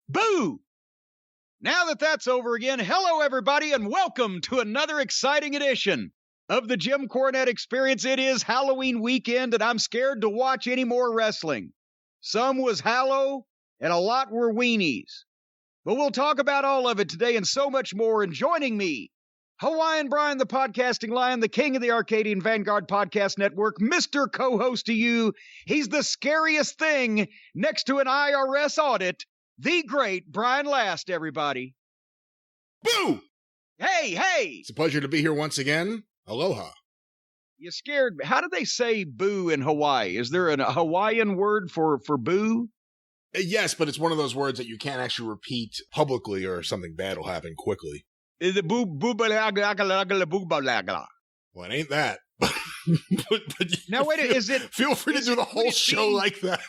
Boo! Now that that's over again, hello everybody and welcome to another exciting edition of the Jim Cornette Experience. It is Halloween weekend and I'm scared to watch any more wrestling. Some was Hallow and a lot were weenies. But we'll talk about all of it today and so much more. And joining me, Hawaiian Brian, the podcasting lion, the king of the Arcadian Vanguard Podcast Network, Mr. Co-host to you. He's the scariest thing next to an IRS audit. The great Brian Last, everybody. Boo! Hey! It's a pleasure to be here once again. Aloha. You scared me. How do they say boo in Hawaii? Is there a Hawaiian word for boo? Yes, but it's one of those words that you can't actually repeat publicly or something bad will happen quickly. Is it boo boo ba? Well, it ain't that. but Now wait, is it? Feel free to do the whole show like that.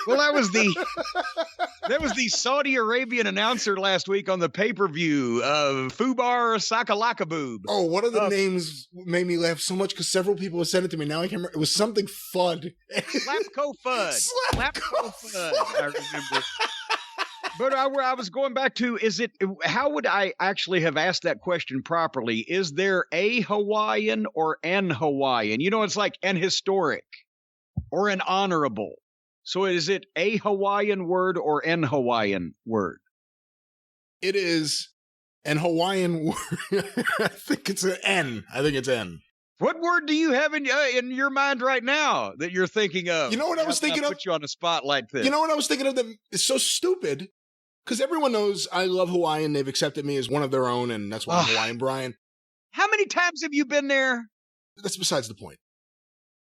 Well, that was the Saudi Arabian announcer last week on the pay-per-view of Fubar Sakalakaboob. Oh, one of the names made me laugh so much because several people have said it to me. Now I can't remember. It was something Fudd. Slapco Fudd. Slapco Fudd. I remember. But I was going back to, how would I actually have asked that question properly? Is there a Hawaiian or an Hawaiian? You know, it's like an historic or an honorable. So is it a Hawaiian word or an Hawaiian word? It is an Hawaiian word. I think it's an N. I think it's N. What word do you have in your mind right now that you're thinking of? You know what I was thinking of? Put you on a spot like this. You know what I was thinking of? That it's so stupid. Because everyone knows I love Hawaii and they've accepted me as one of their own, and that's why I'm Hawaiian Brian. How many times have you been there? That's besides the point.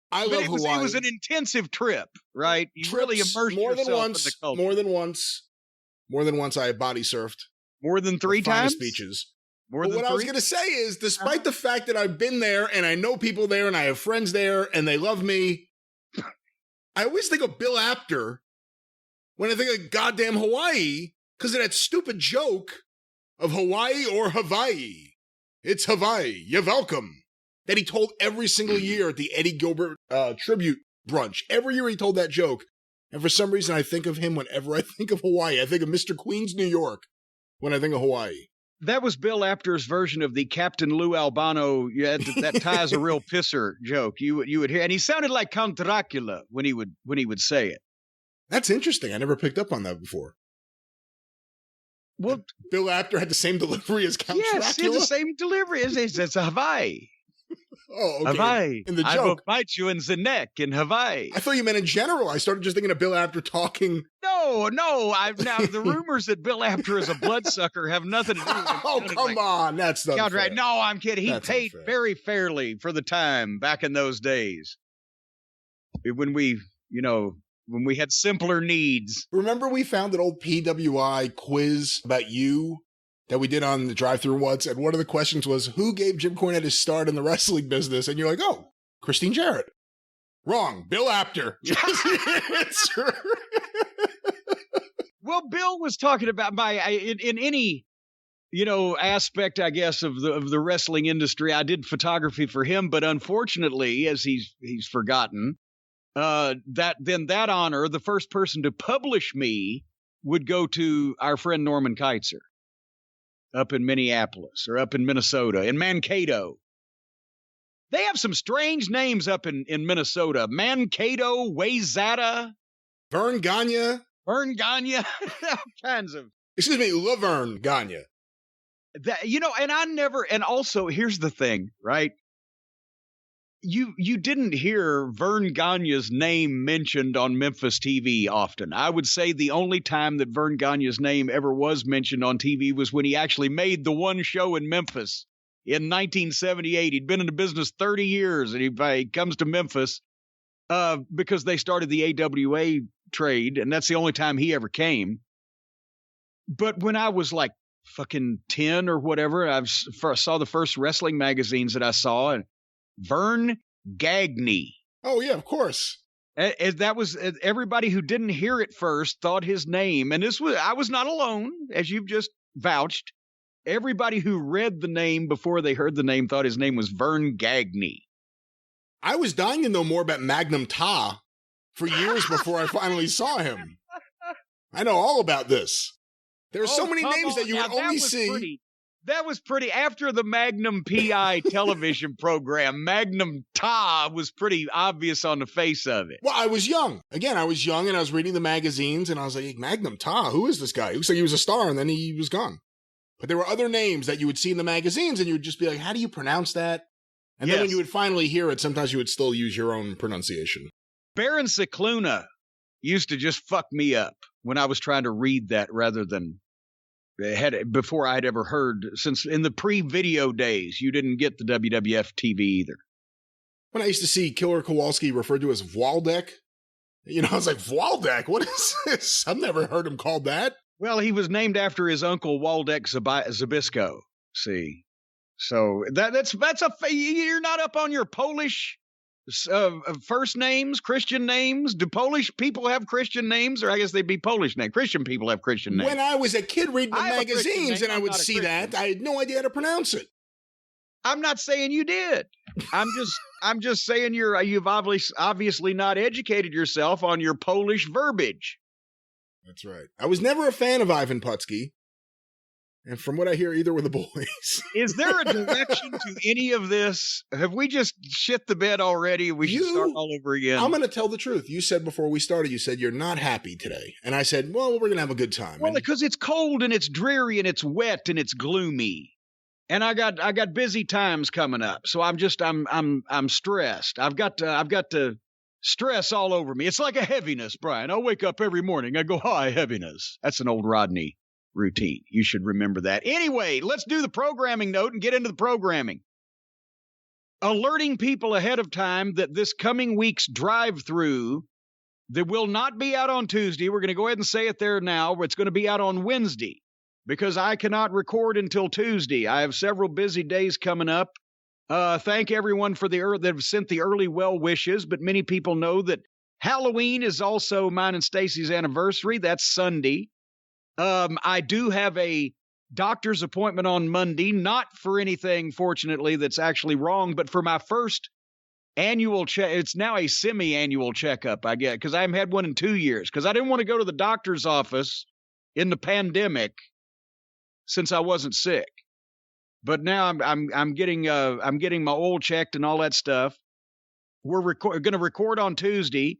I love Hawaii. It was an intensive trip, right? You really immersed yourself in the culture. More than once I body surfed. More than 3 times? Beaches. What I was going to say is, despite the fact that I've been there and I know people there and I have friends there and they love me, I always think of Bill Apter when I think of goddamn Hawaii. Because of that stupid joke of Hawaii or Hawaii. It's Hawaii. You're welcome. That he told every single year at the Eddie Gilbert tribute brunch. Every year he told that joke. And for some reason I think of him whenever I think of Hawaii. I think of Mr. Queens, New York when I think of Hawaii. That was Bill Apter's version of the Captain Lou Albano, that tie's a real pisser joke. You would hear, and he sounded like Count Dracula when he would say it. That's interesting. I never picked up on that before. Well, Bill Apter had the same delivery as Count Dracula? Yes, it's the same delivery. It's Hawaii. Oh, okay. Hawaii. In the joke. I will bite you in the neck in Hawaii. I thought you meant in general. I started just thinking of Bill Apter talking. No. Now, the rumors that Bill Apter is a bloodsucker have nothing to do with it. Oh, come on. That's not fair. No, I'm kidding. He paid unfair. Very fairly for the time back in those days. When we had simpler needs. Remember we found an old PWI quiz about you that we did on the drive-thru once, and one of the questions was, who gave Jim Cornette his start in the wrestling business? And you're like, oh, Christine Jarrett. Wrong. Bill Apter. Well, Bill was talking about in any aspect, I guess, of the wrestling industry. I did photography for him, but unfortunately, as he's forgotten, that honor, the first person to publish me would go to our friend Norman Keitzer up in Minneapolis or up in Minnesota, in Mankato. They have some strange names up in Minnesota. Mankato, Wayzata. Vern Gagne. All kinds of. Excuse me, Laverne Gagne. And also, here's the thing, right? You didn't hear Vern Gagne's name mentioned on Memphis TV often. I would say the only time that Vern Gagne's name ever was mentioned on TV was when he actually made the one show in Memphis in 1978. He'd been in the business 30 years, and he comes to Memphis because they started the AWA trade, and that's the only time he ever came. But when I was like fucking 10 or whatever, I saw the first wrestling magazines that I saw, and Vern Gagne. Oh, yeah, of course. That was everybody who didn't hear it first thought his name. And I was not alone, as you've just vouched. Everybody who read the name before they heard the name thought his name was Vern Gagne. I was dying to know more about Magnum Ta for years before I finally saw him. I know all about this. There are so many names that you now, would only see. That was pretty. After the Magnum PI television program, Magnum Ta was pretty obvious on the face of it. Well, I was young. Again, I was young, and I was reading the magazines, and I was like, Magnum Ta, who is this guy? He looks like he was a star, and then he was gone. But there were other names that you would see in the magazines, and you would just be like, how do you pronounce that? And then when you would finally hear it, sometimes you would still use your own pronunciation. Baron Cicluna used to just fuck me up when I was trying to read that rather than before I'd ever heard, since in the pre-video days, you didn't get the WWF TV either. When I used to see Killer Kowalski referred to as Waldek, I was like, Waldek? What is this? I've never heard him called that. Well, he was named after his uncle Waldek Zabisco. See, so that's you're not up on your Polish first names, Christian names. Do Polish people have Christian names, or I guess they'd be Polish names? Christian people have Christian names. When I was a kid reading the magazines and I would see that, I had no idea how to pronounce it. I'm not saying you did. I'm just saying you've obviously not educated yourself on your Polish verbiage. That's right. I was never a fan of Ivan Putski. And from what I hear, either were the boys. Is there a direction to any of this? Have we just shit the bed already? We should start all over again. I'm going to tell the truth. You said before we started, you said you're not happy today. And I said, well, we're going to have a good time. Well, because it's cold and it's dreary and it's wet and it's gloomy. And I got busy times coming up. So I'm stressed. I've got to stress all over me. It's like a heaviness, Brian. I wake up every morning. I go, hi, heaviness. That's an old Rodney routine. You should remember that. Anyway, let's do the programming note and get into the programming. Alerting people ahead of time that this coming week's drive-through that will not be out on Tuesday. We're going to go ahead and say it there now. It's going to be out on Wednesday because I cannot record until Tuesday. I have several busy days coming up. Thank everyone for that have sent the early well wishes, but many people know that Halloween is also mine and Stacy's anniversary. That's Sunday. I do have a doctor's appointment on Monday, not for anything, fortunately, that's actually wrong, but for my first annual check. It's now a semi-annual checkup, I get, because I haven't had one in 2 years, because I didn't want to go to the doctor's office in the pandemic since I wasn't sick. But now I'm getting my oil checked and all that stuff. We're going to record on Tuesday.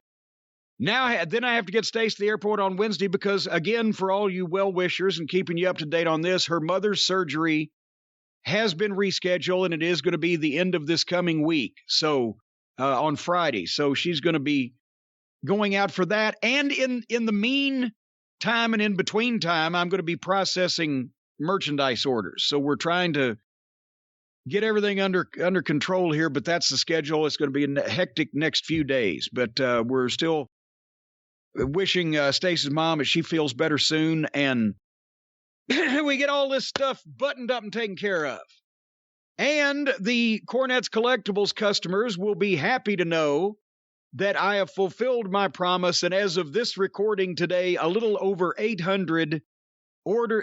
Now, then I have to get Stace to the airport on Wednesday because, again, for all you well-wishers and keeping you up to date on this, her mother's surgery has been rescheduled, and it is going to be the end of this coming week, so on Friday. So she's going to be going out for that. And in the meantime and in between time, I'm going to be processing merchandise orders. So we're trying to get everything under control here, but that's the schedule. It's going to be a hectic next few days, but we're still wishing Stace's mom that she feels better soon and we get all this stuff buttoned up and taken care of. And the Cornette's Collectibles customers will be happy to know that I have fulfilled my promise, and as of this recording today, a little over 800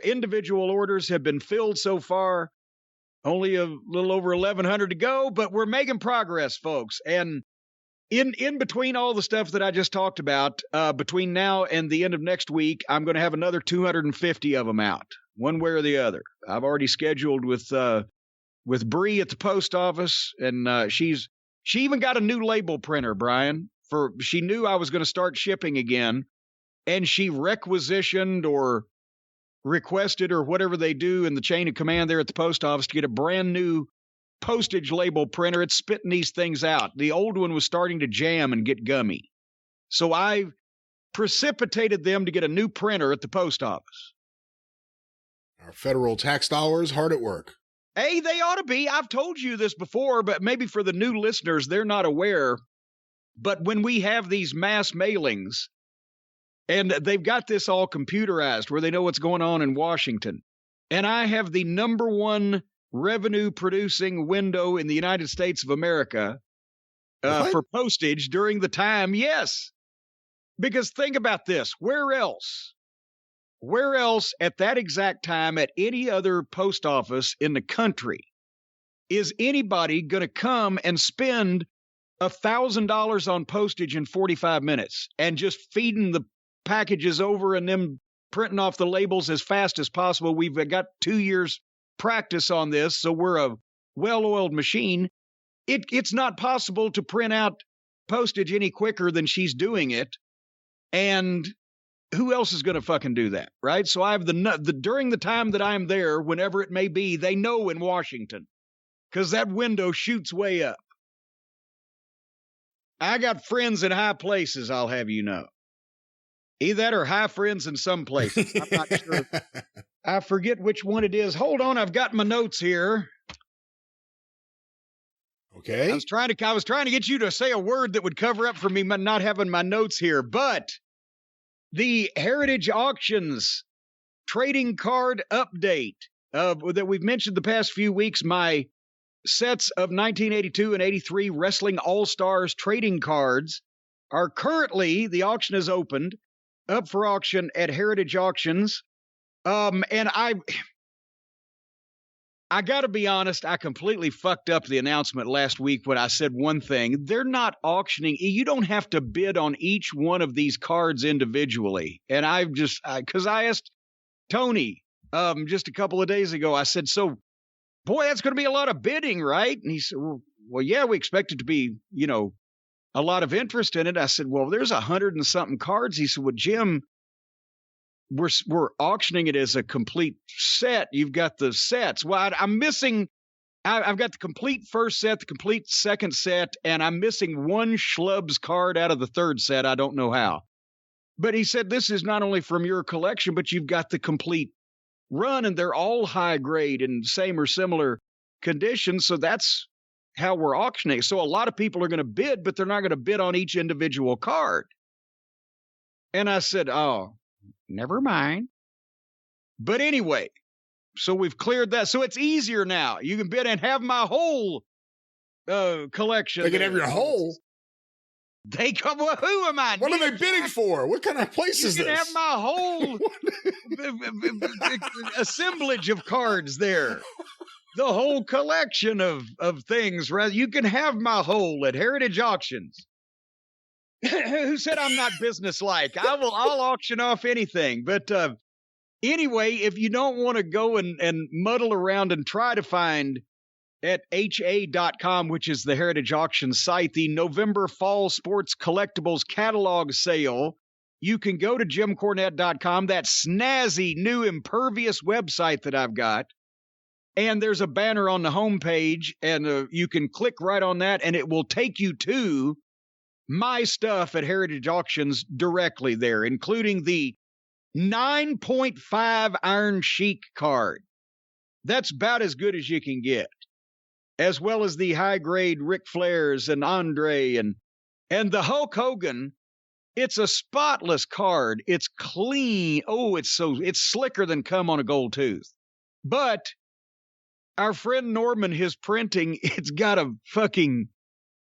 individual orders have been filled so far. Only a little over 1,100 to go, but we're making progress, folks. And in between all the stuff that I just talked about, between now and the end of next week, I'm going to have another 250 of them out, one way or the other. I've already scheduled with Bree at the post office, and she even got a new label printer, Brian. She knew I was going to start shipping again, and she requisitioned or requested or whatever they do in the chain of command there at the post office to get a brand new postage label printer. It's spitting these things out. The old one was starting to jam and get gummy. So I precipitated them to get a new printer at the post office. Our federal tax dollars hard at work. Hey, they ought to be. I've told you this before, but maybe for the new listeners, they're not aware. But when we have these mass mailings, and they've got this all computerized where they know what's going on in Washington, and I have the #1 revenue-producing window in the United States of America for postage during the time, yes. Because think about this. Where else at that exact time at any other post office in the country is anybody going to come and spend $1,000 on postage in 45 minutes and just feeding the packages over and them printing off the labels as fast as possible. We've got 2 years practice on this, so we're a well-oiled machine. It's not possible to print out postage any quicker than she's doing it. And who else is going to fucking do that, right? So I have during the time that I'm there, whenever it may be, they know in Washington, because that window shoots way up. I got friends in high places, I'll have you know. Either that or high friends in some places. I'm not sure. I forget which one it is. Hold on, I've got my notes here. Okay. I was trying to get you to say a word that would cover up for me not having my notes here, but the Heritage Auctions trading card update that we've mentioned the past few weeks, my sets of 1982 and 83 Wrestling All-Stars trading cards are currently, the auction is opened, up for auction at Heritage Auctions. And I got to be honest, I completely fucked up the announcement last week when I said one thing. They're not auctioning. You don't have to bid on each one of these cards individually. And because I asked Tony just a couple of days ago, I said, so, boy, that's going to be a lot of bidding, right? And he said, well, yeah, we expect it to be, a lot of interest in it. I said, well, there's 100 and something cards. He said, well, Jim, we're auctioning it as a complete set. You've got the sets. Well, I'm missing. I've got the complete first set, the complete second set, and I'm missing one schlub's card out of the third set. I don't know how. But he said this is not only from your collection, but you've got the complete run, and they're all high grade and same or similar conditions. So that's how we're auctioning. So a lot of people are going to bid, but they're not going to bid on each individual card. And I said, oh, never mind. But anyway, so we've cleared that. So it's easier now. You can bid and have my whole collection. They can have your whole. They come. Well, who am I? What are they bidding for? What kind of place is this? You can have my whole assemblage of cards there. The whole collection of things. Rather, you can have my whole at Heritage Auctions. Who said I'm not businesslike? I'll auction off anything. But anyway, if you don't want to go and muddle around and try to find at HA.com, which is the Heritage Auction site, the November Fall Sports Collectibles Catalog Sale, you can go to JimCornette.com, that snazzy new impervious website that I've got. And there's a banner on the homepage, and you can click right on that, and it will take you to my stuff at Heritage Auctions directly there, including the 9.5 Iron Sheik card. That's about as good as you can get, as well as the high-grade Ric Flairs and Andre and the Hulk Hogan. It's a spotless card. It's clean. Oh, it's slicker than cum on a gold tooth. But our friend Norman, his printing, it's got a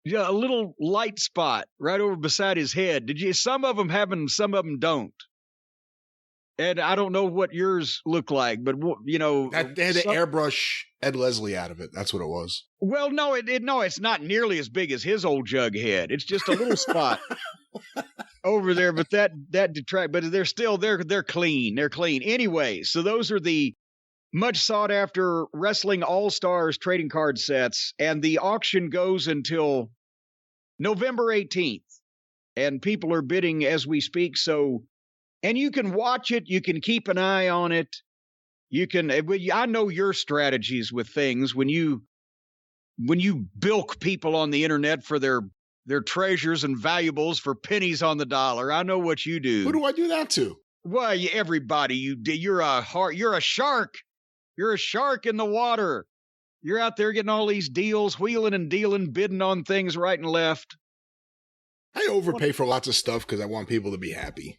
little light spot right over beside his head. Some of them have them, some of them don't. And I don't know what yours look like, but they had to airbrush Ed Leslie out of it. That's what it was. Well, no, it's not nearly as big as his old jug head. It's just a little spot over there, but that detract. But they're clean. They're clean anyway. So those are the much sought after Wrestling All-Stars trading card sets, and the auction goes until November 18th, and people are bidding as we speak. So, and you can watch it. You can keep an eye on it. I know your strategies with things when you bilk people on the internet for their treasures and valuables for pennies on the dollar. I know what you do. Who do I do that to? Well, everybody. You're a shark. You're a shark in the water. You're out there getting all these deals, wheeling and dealing, bidding on things right and left. I overpay for lots of stuff because I want people to be happy.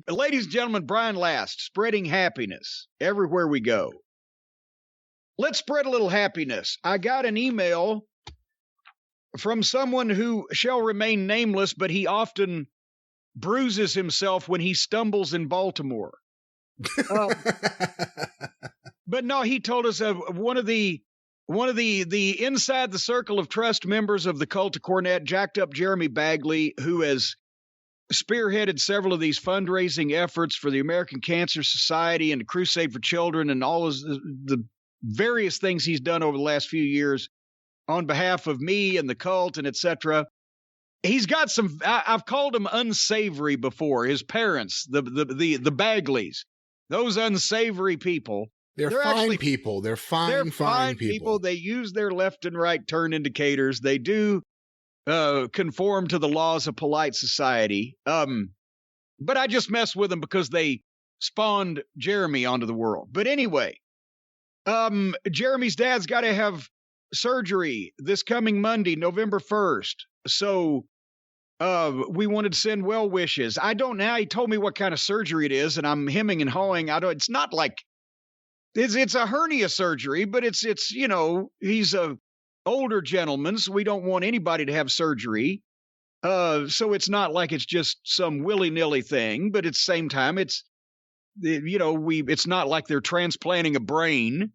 Ladies and gentlemen, Brian Last, spreading happiness everywhere we go. Let's spread a little happiness. I got an email from someone who shall remain nameless, but he often bruises himself when he stumbles in Baltimore. But no, he told us of one of the inside the circle of trust members of the Cult of Cornette, jacked up Jeremy Bagley, who has spearheaded several of these fundraising efforts for the American Cancer Society and the Crusade for Children and all of the various things he's done over the last few years on behalf of me and the cult and etc. He's got some, I've called them unsavory before. His parents, the Bagleys, those unsavory people. They're fine actually, people. They're fine people. They use their left and right turn indicators. They do conform to the laws of polite society. But I just mess with them because they spawned Jeremy onto the world. But anyway, Jeremy's dad's got to have surgery this coming Monday, November 1st. So we wanted to send well wishes. I don't now. He told me what kind of surgery it is, and I'm hemming and hawing. It's not like it's a hernia surgery, but it's he's a older gentleman, so we don't want anybody to have surgery. So it's not like it's just some willy-nilly thing, but at the same time, it's not like they're transplanting a brain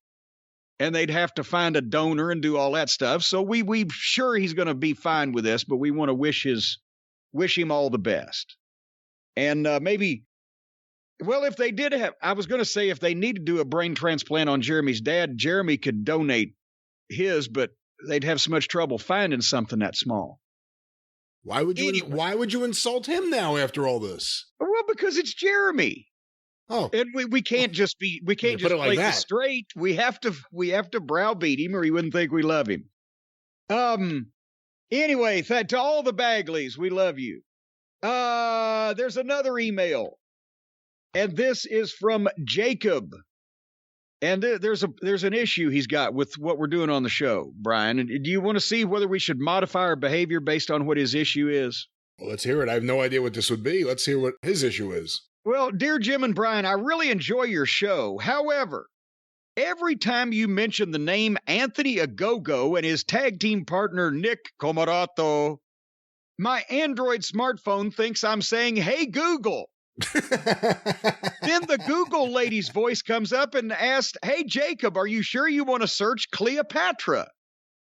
and they'd have to find a donor and do all that stuff. So we sure he's going to be fine with this, but we want to wish him all the best. And maybe, well, if they did have, I was going to say if they need to do a brain transplant on Jeremy's dad, Jeremy could donate his, but they'd have so much trouble finding something that small. Why would you insult him now after all this? Well, because it's Jeremy. Oh, and we can't just play this straight. We have to browbeat him, or he wouldn't think we love him. Anyway, to all the Bagleys, we love you. There's another email, and this is from Jacob. And there's an issue he's got with what we're doing on the show, Brian. And do you want to see whether we should modify our behavior based on what his issue is? Well, let's hear it. I have no idea what this would be. Let's hear what his issue is. Well, dear Jim and Brian, I really enjoy your show. However, every time you mention the name Anthony Agogo and his tag team partner Nick Comarato, my Android smartphone thinks I'm saying, "Hey, Google." Then the Google lady's voice comes up and asked, "Hey, Jacob, are you sure you want to search Cleopatra?"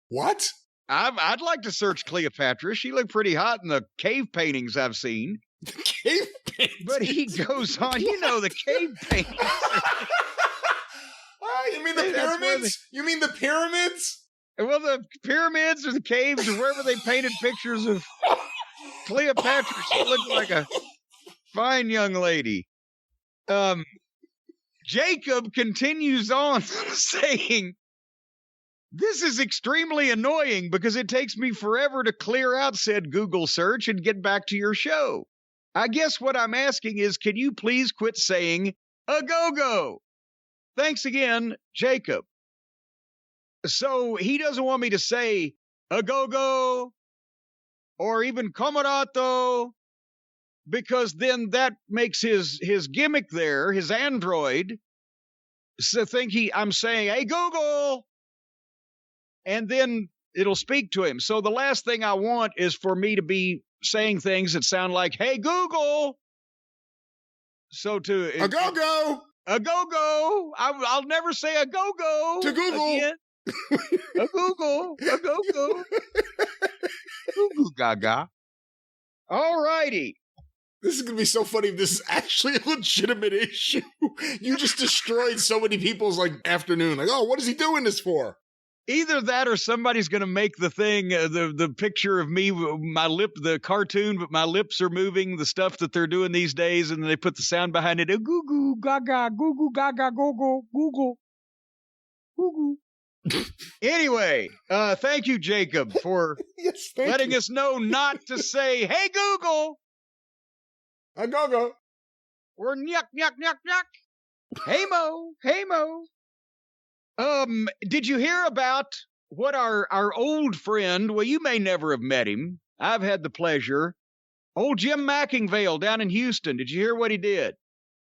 What? I'd like to search Cleopatra. She looked pretty hot in the cave paintings I've seen. The cave paintings? But he goes on, the cave paintings. You mean the pyramids? You mean the pyramids? Well, the pyramids or the caves or wherever they painted pictures of Cleopatra, she looked like a fine young lady. Jacob continues on saying, "This is extremely annoying because it takes me forever to clear out said Google search and get back to your show. I guess what I'm asking is, can you please quit saying a go-go? Thanks again, Jacob." So he doesn't want me to say a go-go or even Comarato, because then that makes his gimmick there, his Android, think I'm saying, "Hey, Google," and then it'll speak to him. So the last thing I want is for me to be saying things that sound like, "Hey, Google." So a go-go. A go-go. I'll never say a go-go to Google. Again. A Google. A go-go. Google gaga. All righty. This is going to be so funny if this is actually a legitimate issue. You just destroyed so many people's afternoon. Oh, what is he doing this for? Either that or somebody's going to make the thing, the picture of me, my lip, the cartoon, but my lips are moving, the stuff that they're doing these days, and then they put the sound behind it. Goo goo gaga, goo goo gaga, go go, Google. Goo goo. Anyway, thank you, Jacob, for letting us know not to say, "Hey, Google." A go-go. Or nyuk, nyuk, nyuk, nyuk. Hey, Mo. Hey, Mo. Did you hear about what our old friend, well, you may never have met him. I've had the pleasure. Old Jim Mackingvale down in Houston. Did you hear what he did?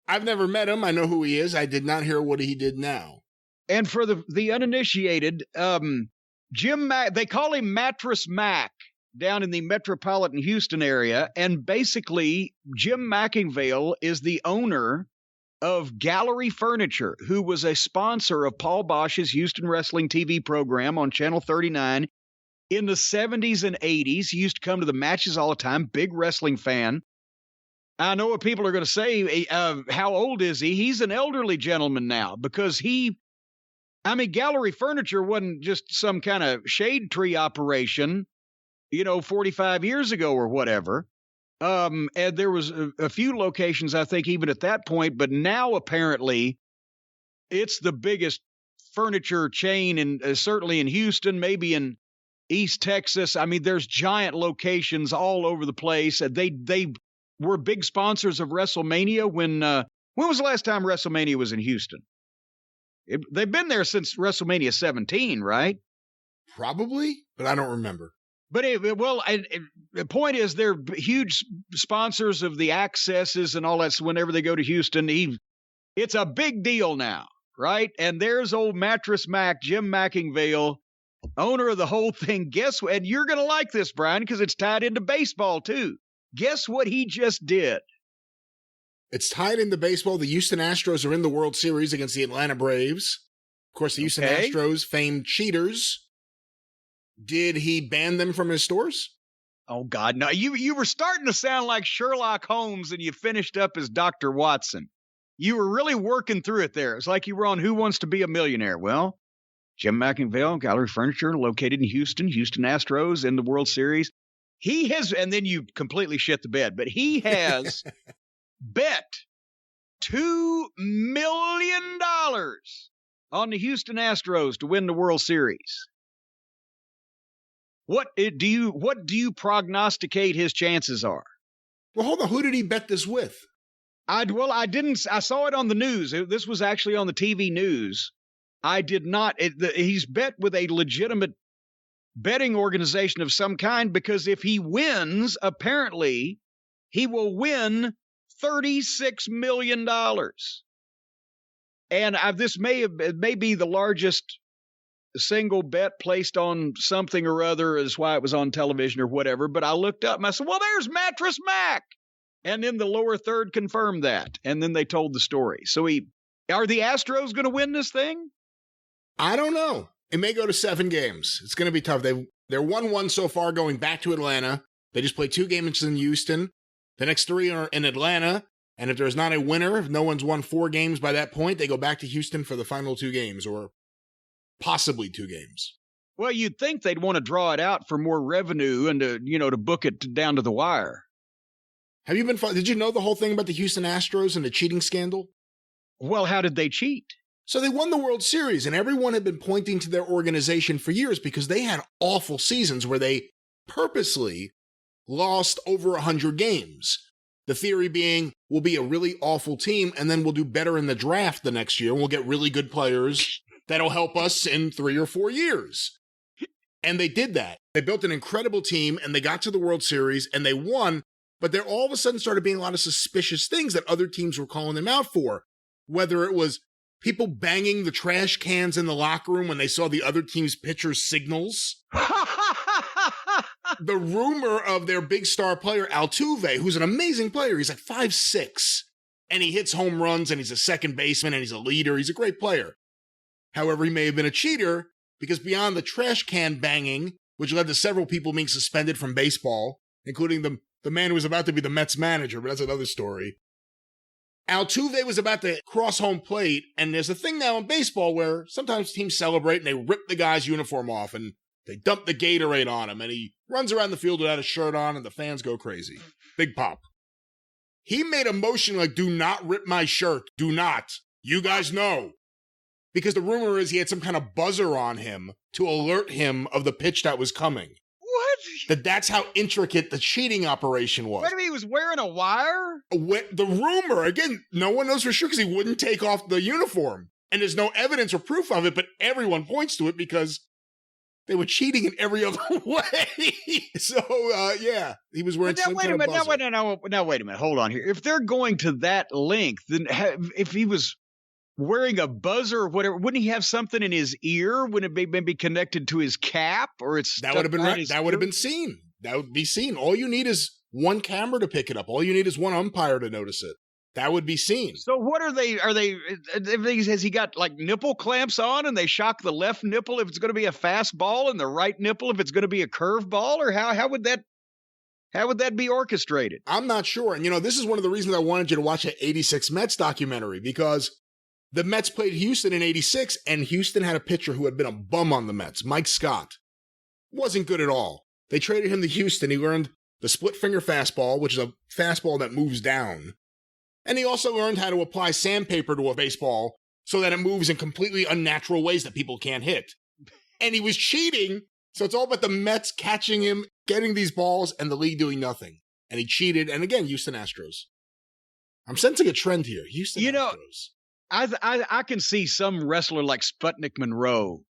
I've never met him. I know who he is. I did not hear what he did now. And for the uninitiated, Jim Mack, they call him Mattress Mac down in the metropolitan Houston area. And basically, Jim Mackingvale is the owner of Gallery Furniture, who was a sponsor of Paul Bosch's Houston Wrestling TV program on Channel 39 in the 70s and 80s. He used to come to the matches all the time, big wrestling fan. I know what people are going to say. How old is he? He's an elderly gentleman now because Gallery Furniture wasn't just some kind of shade tree operation, 45 years ago or whatever. And there was a few locations, I think, even at that point. But now apparently it's the biggest furniture chain, and certainly in Houston, maybe in East Texas. I mean, there's giant locations all over the place. They were big sponsors of WrestleMania. When was the last time WrestleMania was in Houston? They've been there since WrestleMania 17, right? Probably, but I don't remember. But the point is, they're huge sponsors of the accesses and all that. So whenever they go to Houston, it's a big deal now, right? And there's old Mattress Mac, Jim Mackingvale, owner of the whole thing. And you're going to like this, Brian, because it's tied into baseball too. Guess what he just did? It's tied into baseball. The Houston Astros are in the World Series against the Atlanta Braves. Of course, the Houston Astros, famed cheaters. Did he ban them from his stores? Oh, God, no. You were starting to sound like Sherlock Holmes, and you finished up as Dr. Watson. You were really working through it there. It's like you were on Who Wants to Be a Millionaire. Well, Jim McIngvale, Gallery Furniture, located in Houston Astros in the World Series. He has, and then you completely shit the bed, but he has bet $2 million on the Houston Astros to win the World Series. What do you prognosticate his chances are? Well, hold on. Who did he bet this with? I saw it on the news. This was actually on the TV news. I did not. He's bet with a legitimate betting organization of some kind, because if he wins, apparently he will win $36 million. And this may be the largest single bet placed on something or other, is why it was on television or whatever. But I looked up and I said, well, there's Mattress Mac. And then the lower third confirmed that. And then they told the story. So are the Astros going to win this thing? I don't know. It may go to 7 games. It's going to be tough. They're 1-1 so far going back to Atlanta. They just played 2 games in Houston. The next 3 are in Atlanta. And if there's not a winner, if no one's won 4 games by that point, they go back to Houston for the final 2 games, or possibly 2 games. Well, you'd think they'd want to draw it out for more revenue and to book it down to the wire. Did you know the whole thing about the Houston Astros and the cheating scandal? Well, how did they cheat? So they won the World Series, and everyone had been pointing to their organization for years because they had awful seasons where they purposely lost over 100 games. The theory being, we'll be a really awful team, and then we'll do better in the draft the next year, and we'll get really good players that'll help us in 3 or 4 years. And they did that. They built an incredible team, and they got to the World Series, and they won, but there all of a sudden started being a lot of suspicious things that other teams were calling them out for. Whether it was people banging the trash cans in the locker room when they saw the other team's pitcher's signals. The rumor of their big star player, Altuve, who's an amazing player. He's like 5'6", and he hits home runs, and he's a second baseman, and he's a leader. He's a great player. However, he may have been a cheater because beyond the trash can banging, which led to several people being suspended from baseball, including the man who was about to be the Mets manager, but that's another story. Altuve was about to cross home plate, and there's a thing now in baseball where sometimes teams celebrate and they rip the guy's uniform off and they dump the Gatorade on him, and he runs around the field without a shirt on, and the fans go crazy. Big pop. He made a motion like, do not rip my shirt. Do not. You guys know. Because the rumor is he had some kind of buzzer on him to alert him of the pitch that was coming. What? That's how intricate the cheating operation was. What if he was wearing a wire? The rumor, again, no one knows for sure because he wouldn't take off the uniform. And there's no evidence or proof of it, but everyone points to it because they were cheating in every other way. So, yeah, he was wearing some kind of buzzer. Now, wait a minute. Hold on here. If they're going to that length, then if he was wearing a buzzer or whatever, wouldn't he have something in his ear? Wouldn't it maybe connected to his cap? Or that would have been right. That would have been seen. That would be seen. All you need is one camera to pick it up. All you need is one umpire to notice it. That would be seen. So what are they, has he got like nipple clamps on and they shock the left nipple if it's going to be a fast ball and the right nipple if it's going to be a curve ball? Or how How would that be orchestrated? I'm not sure. And, this is one of the reasons I wanted you to watch that 86 Mets documentary, because the Mets played Houston in 86, and Houston had a pitcher who had been a bum on the Mets, Mike Scott. Wasn't good at all. They traded him to Houston. He learned the split-finger fastball, which is a fastball that moves down. And he also learned how to apply sandpaper to a baseball so that it moves in completely unnatural ways that people can't hit. And he was cheating, so it's all about the Mets catching him, getting these balls, and the league doing nothing. And he cheated, and again, Houston Astros. I'm sensing a trend here. Houston Astros. I can see some wrestler like Sputnik Monroe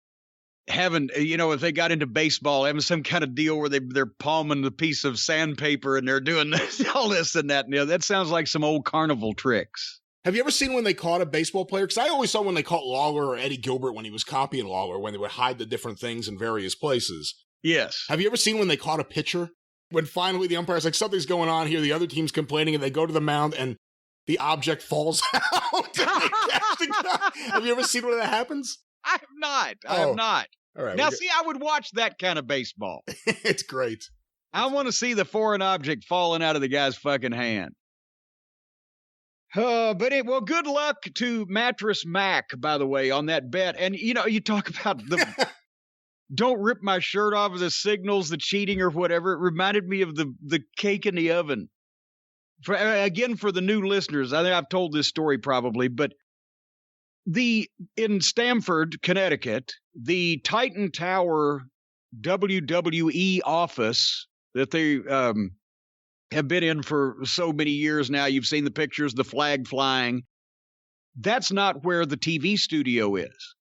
having, if they got into baseball, having some kind of deal where they're palming the piece of sandpaper and they're doing all this and that. That sounds like some old carnival tricks. Have you ever seen when they caught a baseball player? Because I always saw when they caught Lawler or Eddie Gilbert when he was copying Lawler, when they would hide the different things in various places. Yes. Have you ever seen when they caught a pitcher? When finally the umpire's like, something's going on here, the other team's complaining, and they go to the mound and the object falls out. Have you ever seen when that happens? I have not. I have not. All right. Now, see, I would watch that kind of baseball. It's great. I want to see the foreign object falling out of the guy's fucking hand. Well, good luck to Mattress Mac, by the way, on that bet. And, you talk about the don't rip my shirt off of the signals, the cheating or whatever. It reminded me of the cake in the oven. For the new listeners, I think I've told this story probably, but in Stamford, Connecticut, the Titan Tower WWE office that they have been in for so many years now. You've seen the pictures, the flag flying. That's not where the TV studio is.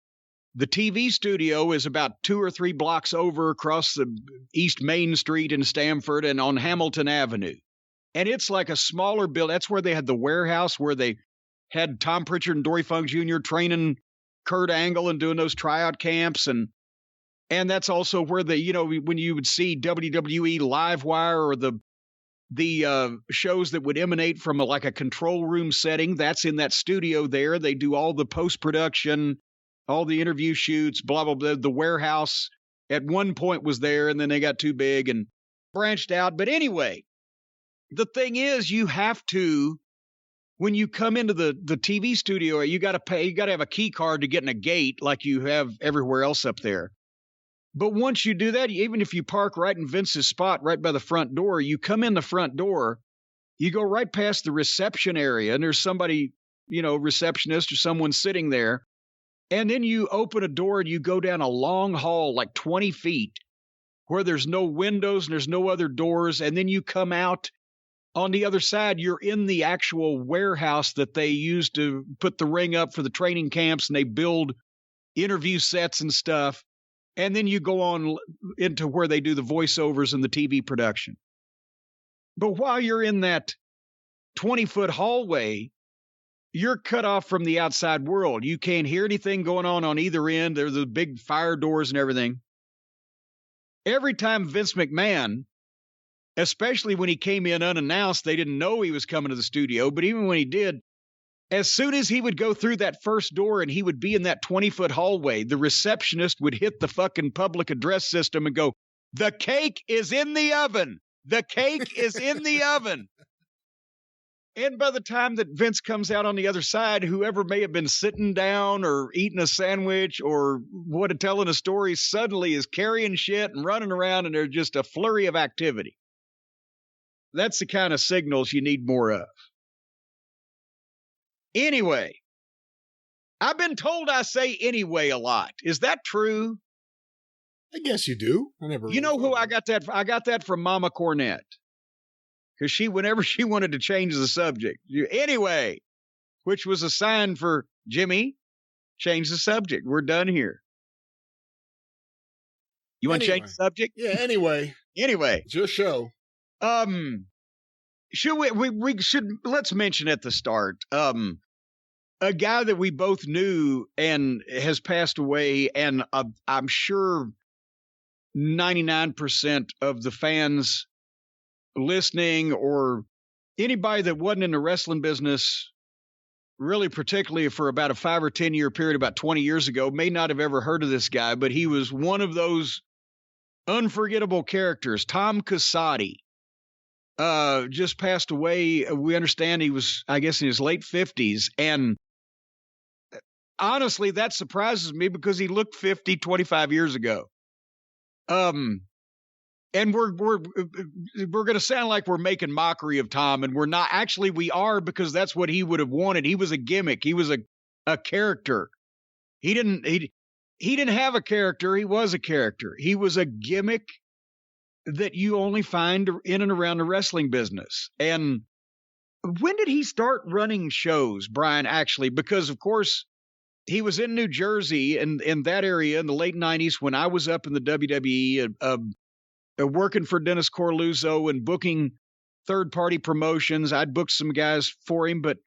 The TV studio is about 2 or 3 blocks over across the East Main Street in Stamford and on Hamilton Avenue. And it's like a smaller building. That's where they had the warehouse where they had Tom Pritchard and Dory Funk Jr. training Kurt Angle and doing those tryout camps. And that's also where when you would see WWE Livewire or the shows that would emanate from a control room setting, that's in that studio there. They do all the post-production, all the interview shoots, blah, blah, blah. The warehouse at one point was there, and then they got too big and branched out. But anyway, the thing is, you have to, when you come into the TV studio, you got to pay, you got to have a key card to get in a gate like you have everywhere else up there. But once you do that, even if you park right in Vince's spot, right by the front door, you come in the front door, you go right past the reception area, and there's somebody, receptionist or someone sitting there. And then you open a door and you go down a long hall, like 20 feet, where there's no windows and there's no other doors. And then you come out on the other side, you're in the actual warehouse that they use to put the ring up for the training camps, and they build interview sets and stuff. And then you go on into where they do the voiceovers and the TV production. But while you're in that 20-foot hallway, you're cut off from the outside world. You can't hear anything going on either end. There's the big fire doors and everything. Every time Vince McMahon, especially when he came in unannounced, they didn't know he was coming to the studio. But even when he did, as soon as he would go through that first door and he would be in that 20-foot hallway, the receptionist would hit the fucking public address system and go, "The cake is in the oven. The cake is in the oven." And by the time that Vince comes out on the other side, whoever may have been sitting down or eating a sandwich or telling a story suddenly is carrying shit and running around, and there's just a flurry of activity. That's the kind of signals you need more of. Anyway, I've been told I say anyway a lot. Is that true? I guess you do. You know who I got that from? I got that from Mama Cornette. Because whenever she wanted to change the subject, anyway, which was a sign for Jimmy, change the subject. We're done here. You want to change the subject? Yeah, anyway. Anyway. It's your show. Should we should, let's mention at the start, a guy that we both knew and has passed away, and I'm sure 99% of the fans listening or anybody that wasn't in the wrestling business, really particularly for about a 5 or 10 year period, about 20 years ago, may not have ever heard of this guy, but he was one of those unforgettable characters, Tom Casadi. just passed away. We understand he was, I guess, in his late 50s. And honestly, that surprises me because he looked 50 25 years ago. And we're going to sound like we're making mockery of Tom, and we're not. Actually, we are, because that's what he would have wanted. He was a gimmick. He was a character. He didn't have a character. He was a character. He was a gimmick that you only find in and around the wrestling business. And when did he start running shows, Brian, actually? Because, of course, he was in New Jersey and in that area in the late 90s when I was up in the WWE, working for Dennis Corluzzo and booking third-party promotions. I'd booked some guys for him, but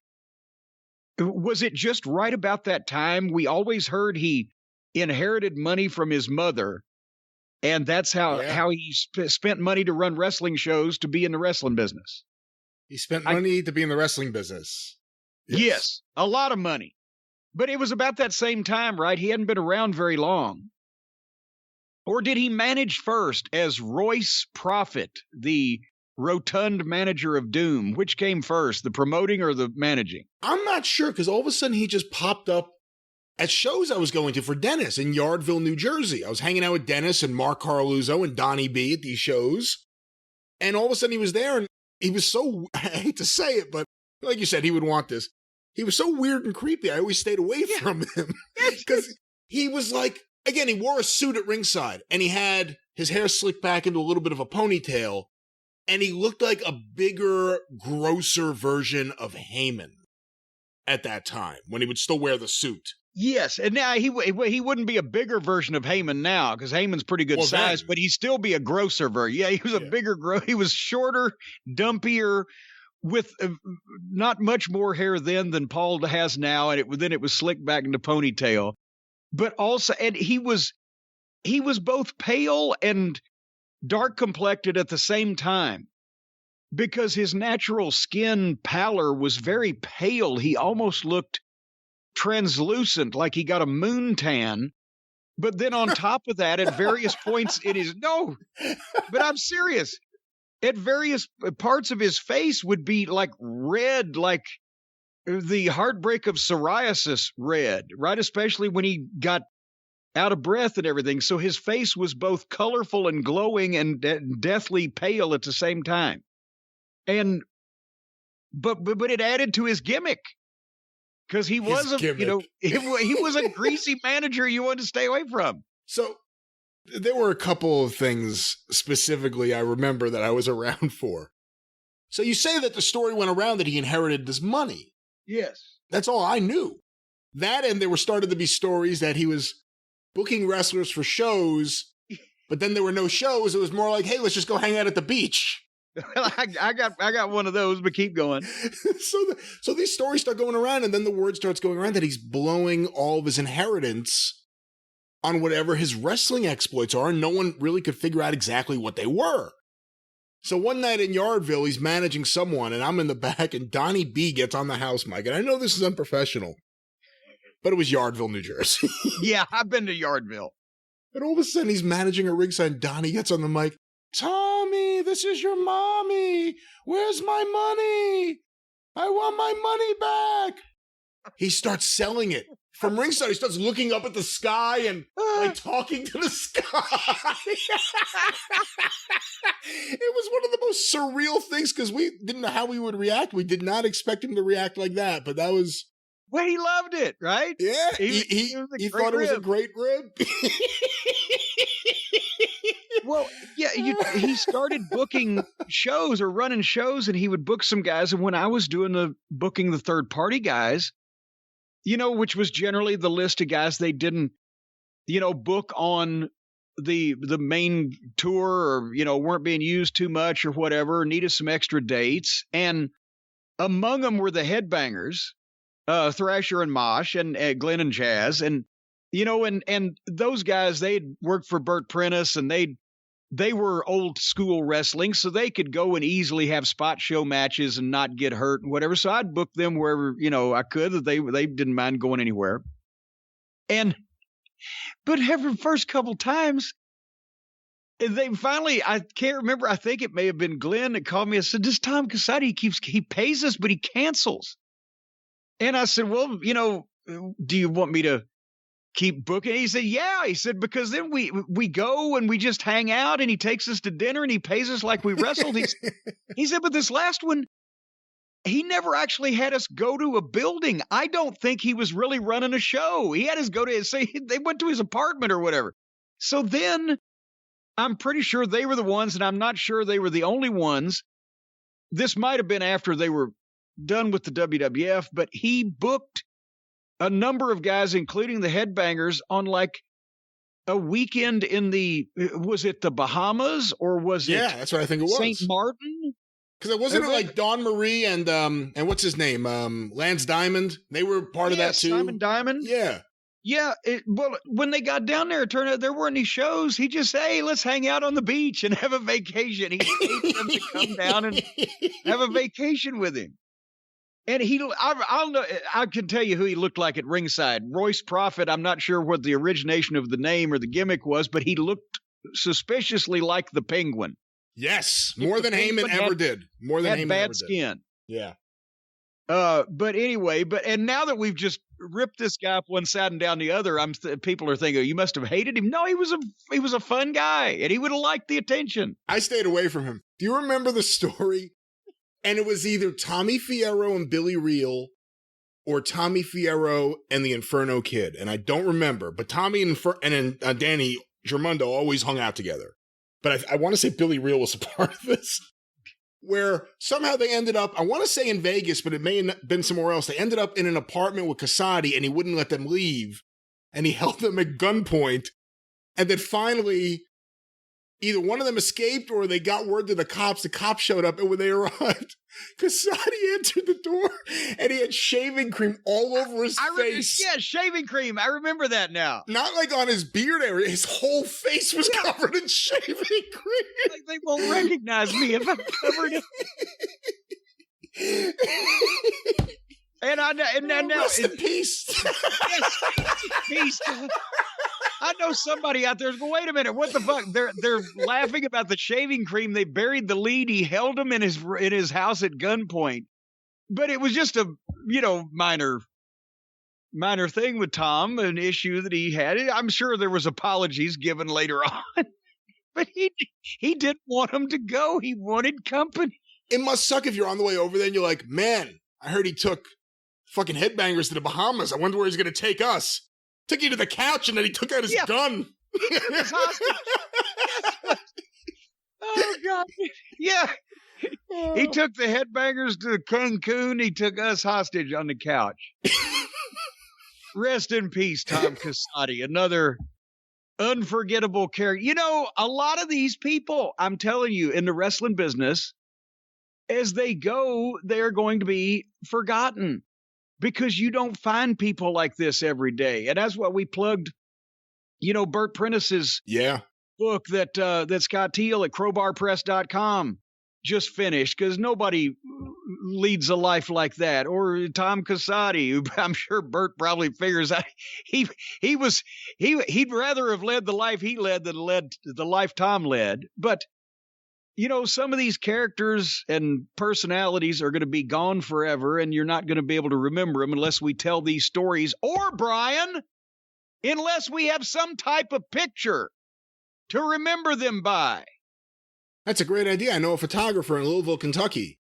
was it just right about that time? We always heard he inherited money from his mother, and that's how he spent money to run wrestling shows to be in the wrestling business. He spent money to be in the wrestling business. Yes, a lot of money. But it was about that same time, right? He hadn't been around very long. Or did he manage first as Royce Prophet, the rotund manager of Doom? Which came first, the promoting or the managing? I'm not sure, because all of a sudden he just popped up at shows I was going to for Dennis in Yardville, New Jersey. I was hanging out with Dennis and Mark Carluzzo and Donnie B at these shows. And all of a sudden he was there, and he was so, I hate to say it, but like you said, he would want this. He was so weird and creepy. I always stayed away from him because he was like, again, he wore a suit at ringside, and he had his hair slicked back into a little bit of a ponytail, and he looked like a bigger, grosser version of Heyman at that time, when he would still wear the suit. Yes, and now he wouldn't be a bigger version of Heyman now, because Heyman's pretty good size, but he'd still be a grosser version. Yeah, he was a bigger, he was shorter, dumpier, with not much more hair then than Paul has now, and then it was slicked back into ponytail. But also, and he was both pale and dark complected at the same time, because his natural skin pallor was very pale. He almost looked translucent, like he got a moon tan. But then on top of that, at various points but I'm serious. At various parts of his face would be like red, like the heartbreak of psoriasis red, right? Especially when he got out of breath and everything. So his face was both colorful and glowing and deathly pale at the same time. But it added to his gimmick, because he was he was a greasy manager you wanted to stay away from. So there were a couple of things specifically I remember that I was around for. So you say that the story went around that he inherited this money. Yes. That's all I knew. That, and there were started to be stories that he was booking wrestlers for shows, but then there were no shows. It was more like, hey, let's just go hang out at the beach. I got one of those, but keep going. So these stories start going around, and then the word starts going around that he's blowing all of his inheritance on whatever his wrestling exploits are, and no one really could figure out exactly what they were. So one night in Yardville, he's managing someone, and I'm in the back, and Donnie B gets on the house mic. And I know this is unprofessional, but it was Yardville, New Jersey. Yeah, I've been to Yardville. And all of a sudden, he's managing a ringside, and Donnie gets on the mic. Tommy, this is your mommy. Where's my money? I want my money back. He starts selling it. From ringside, he starts looking up at the sky and like talking to the sky. It was one of the most surreal things, because we didn't know how we would react. We did not expect him to react like that, but that was... Well, he loved it, right? Yeah, he thought it was a great rib. Well, yeah, he started booking shows or running shows, and he would book some guys. And when I was booking the third-party guys, which was generally the list of guys they didn't, book on the main tour, or, weren't being used too much or whatever, or needed some extra dates. And among them were the headbangers, Thrasher and Mosh and Glenn and Jazz. And, and those guys, they'd worked for Burt Prentice, and they were old school wrestling, so they could go and easily have spot show matches and not get hurt and whatever. So I'd book them wherever, I could, that they didn't mind going anywhere. But every first couple times, And they finally, I can't remember, I think it may have been Glenn that called me and said, this Tom Casadi, he pays us, but he cancels. And I said, well, do you want me to keep booking? He said, yeah. He said, because then we go and we just hang out and he takes us to dinner and he pays us like we wrestled. He said, but this last one, he never actually had us go to a building. I don't think he was really running a show. He had us go to they went to his apartment or whatever. So then I'm pretty sure they were the ones, and I'm not sure they were the only ones. This might have been after they were done with the WWF, but he booked a number of guys, including the Headbangers, on like a weekend in was it the Bahamas or was it? Yeah, that's what I think it was. St. Martin? Because it wasn't like Dawn Marie and what's his name? Lance Diamond. They were part of that too. Simon Diamond. Yeah. Yeah, well, when they got down there, it turned out there weren't any shows. He just, hey, let's hang out on the beach and have a vacation. He paid them to come down and have a vacation with him. And I can tell you who he looked like at ringside. Royce Prophet, I'm not sure what the origination of the name or the gimmick was, but he looked suspiciously like the Penguin. Yes, more than Heyman ever did. More than Heyman ever did. Bad skin. Yeah. But anyway, and now that we've just ripped this guy up one side and down the other, people are thinking, you must have hated him. No, he was a fun guy, and he would have liked the attention. I stayed away from him. Do you remember the story? And it was either Tommy Fierro and Billy Reel, or Tommy Fierro and the Inferno Kid, and I don't remember. But Tommy and Danny Germundo always hung out together. But I want to say Billy Reel was a part of this. Where somehow they ended up, I want to say in Vegas, but it may have been somewhere else. They ended up in an apartment with Cusati and he wouldn't let them leave. And he held them at gunpoint. And then finally, either one of them escaped or they got word to the cops. The cops showed up, and when they arrived, Cusati entered the door and he had shaving cream all over his face. Yeah, shaving cream. I remember that now. Not like on his beard area. His whole face was covered in shaving cream. Like they won't recognize me if I'm covered in... And now rest in peace. Yes, peace. I know somebody out there's going, wait a minute, what the fuck? They're laughing about the shaving cream. They buried the lead. He held him in his house at gunpoint. But it was just a, minor thing with Tom, an issue that he had. I'm sure there was apologies given later on. But he didn't want him to go. He wanted company. It must suck if you're on the way over there and you're like, man, I heard he took fucking Headbangers to the Bahamas. I wonder where he's going to take us. Took you to the couch and then he took out his gun. His hostage. Oh, God. Yeah. He took the Headbangers to Cancun. He took us hostage on the couch. Rest in peace, Tom Casadi. Another unforgettable character. A lot of these people, I'm telling you, in the wrestling business, as they go, they're going to be forgotten. Because you don't find people like this every day. And that's what we plugged, Bert Prentice's book that Scott Teal at crowbarpress.com just finished, because nobody leads a life like that. Or Tom Casadi, who I'm sure Bert probably figures out he'd rather have led the life he led than led the life Tom led. But some of these characters and personalities are going to be gone forever, and you're not going to be able to remember them unless we tell these stories, or, Brian, unless we have some type of picture to remember them by. That's a great idea. I know a photographer in Louisville, Kentucky.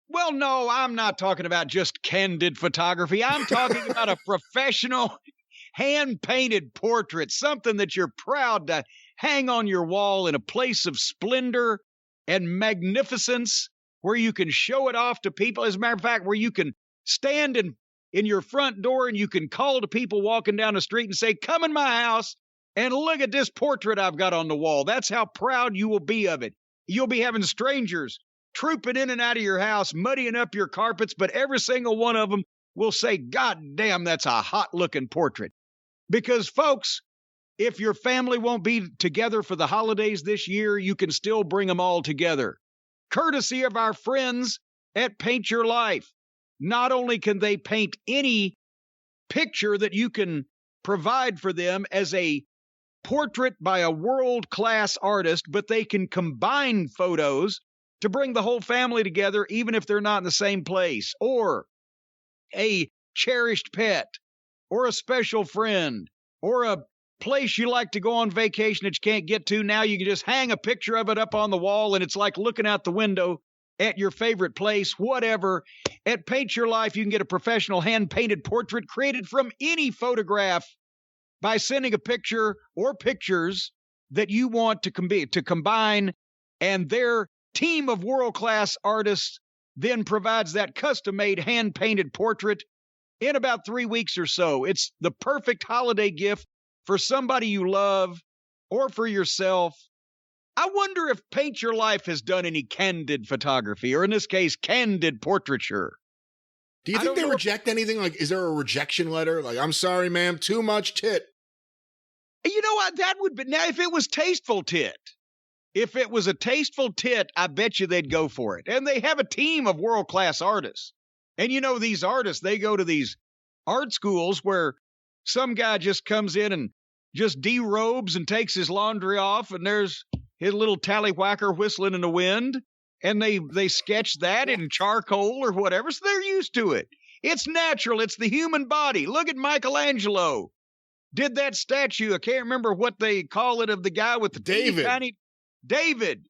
Well, no, I'm not talking about just candid photography. I'm talking about a professional, hand-painted portrait, something that you're proud to hang on your wall in a place of splendor and magnificence, where you can show it off to people. As a matter of fact, where you can stand in your front door and you can call to people walking down the street and say, come in my house and look at this portrait I've got on the wall. That's how proud you will be of it. You'll be having strangers trooping in and out of your house, muddying up your carpets, but every single one of them will say, God damn, that's a hot-looking portrait. Because, folks, if your family won't be together for the holidays this year, you can still bring them all together. Courtesy of our friends at Paint Your Life. Not only can they paint any picture that you can provide for them as a portrait by a world-class artist, but they can combine photos to bring the whole family together, even if they're not in the same place, or a cherished pet, or a special friend, or a place you like to go on vacation that you can't get to. Now you can just hang a picture of it up on the wall, and it's like looking out the window at your favorite place, whatever. At Paint Your Life, you can get a professional hand-painted portrait created from any photograph by sending a picture or pictures that you want to combine, and their team of world-class artists then provides that custom-made hand-painted portrait in about 3 weeks or so. It's the perfect holiday gift for somebody you love or for yourself. I wonder if Paint Your Life has done any candid photography, or in this case, candid portraiture. Do you think they reject anything? Like, is there a rejection letter? Like, I'm sorry, ma'am, too much tit. You know what? That would be, now if it was tasteful tit. If it was a tasteful tit, I bet you they'd go for it. And they have a team of world-class artists. And you know, these artists, they go to these art schools where some guy just comes in and just derobes and takes his laundry off, and there's his little tallywhacker whistling in the wind, and they sketch that in charcoal or whatever, so they're used to it. It's natural. It's the human body. Look at Michelangelo. Did that statue, I can't remember what they call it, of the guy with the teeny tiny... David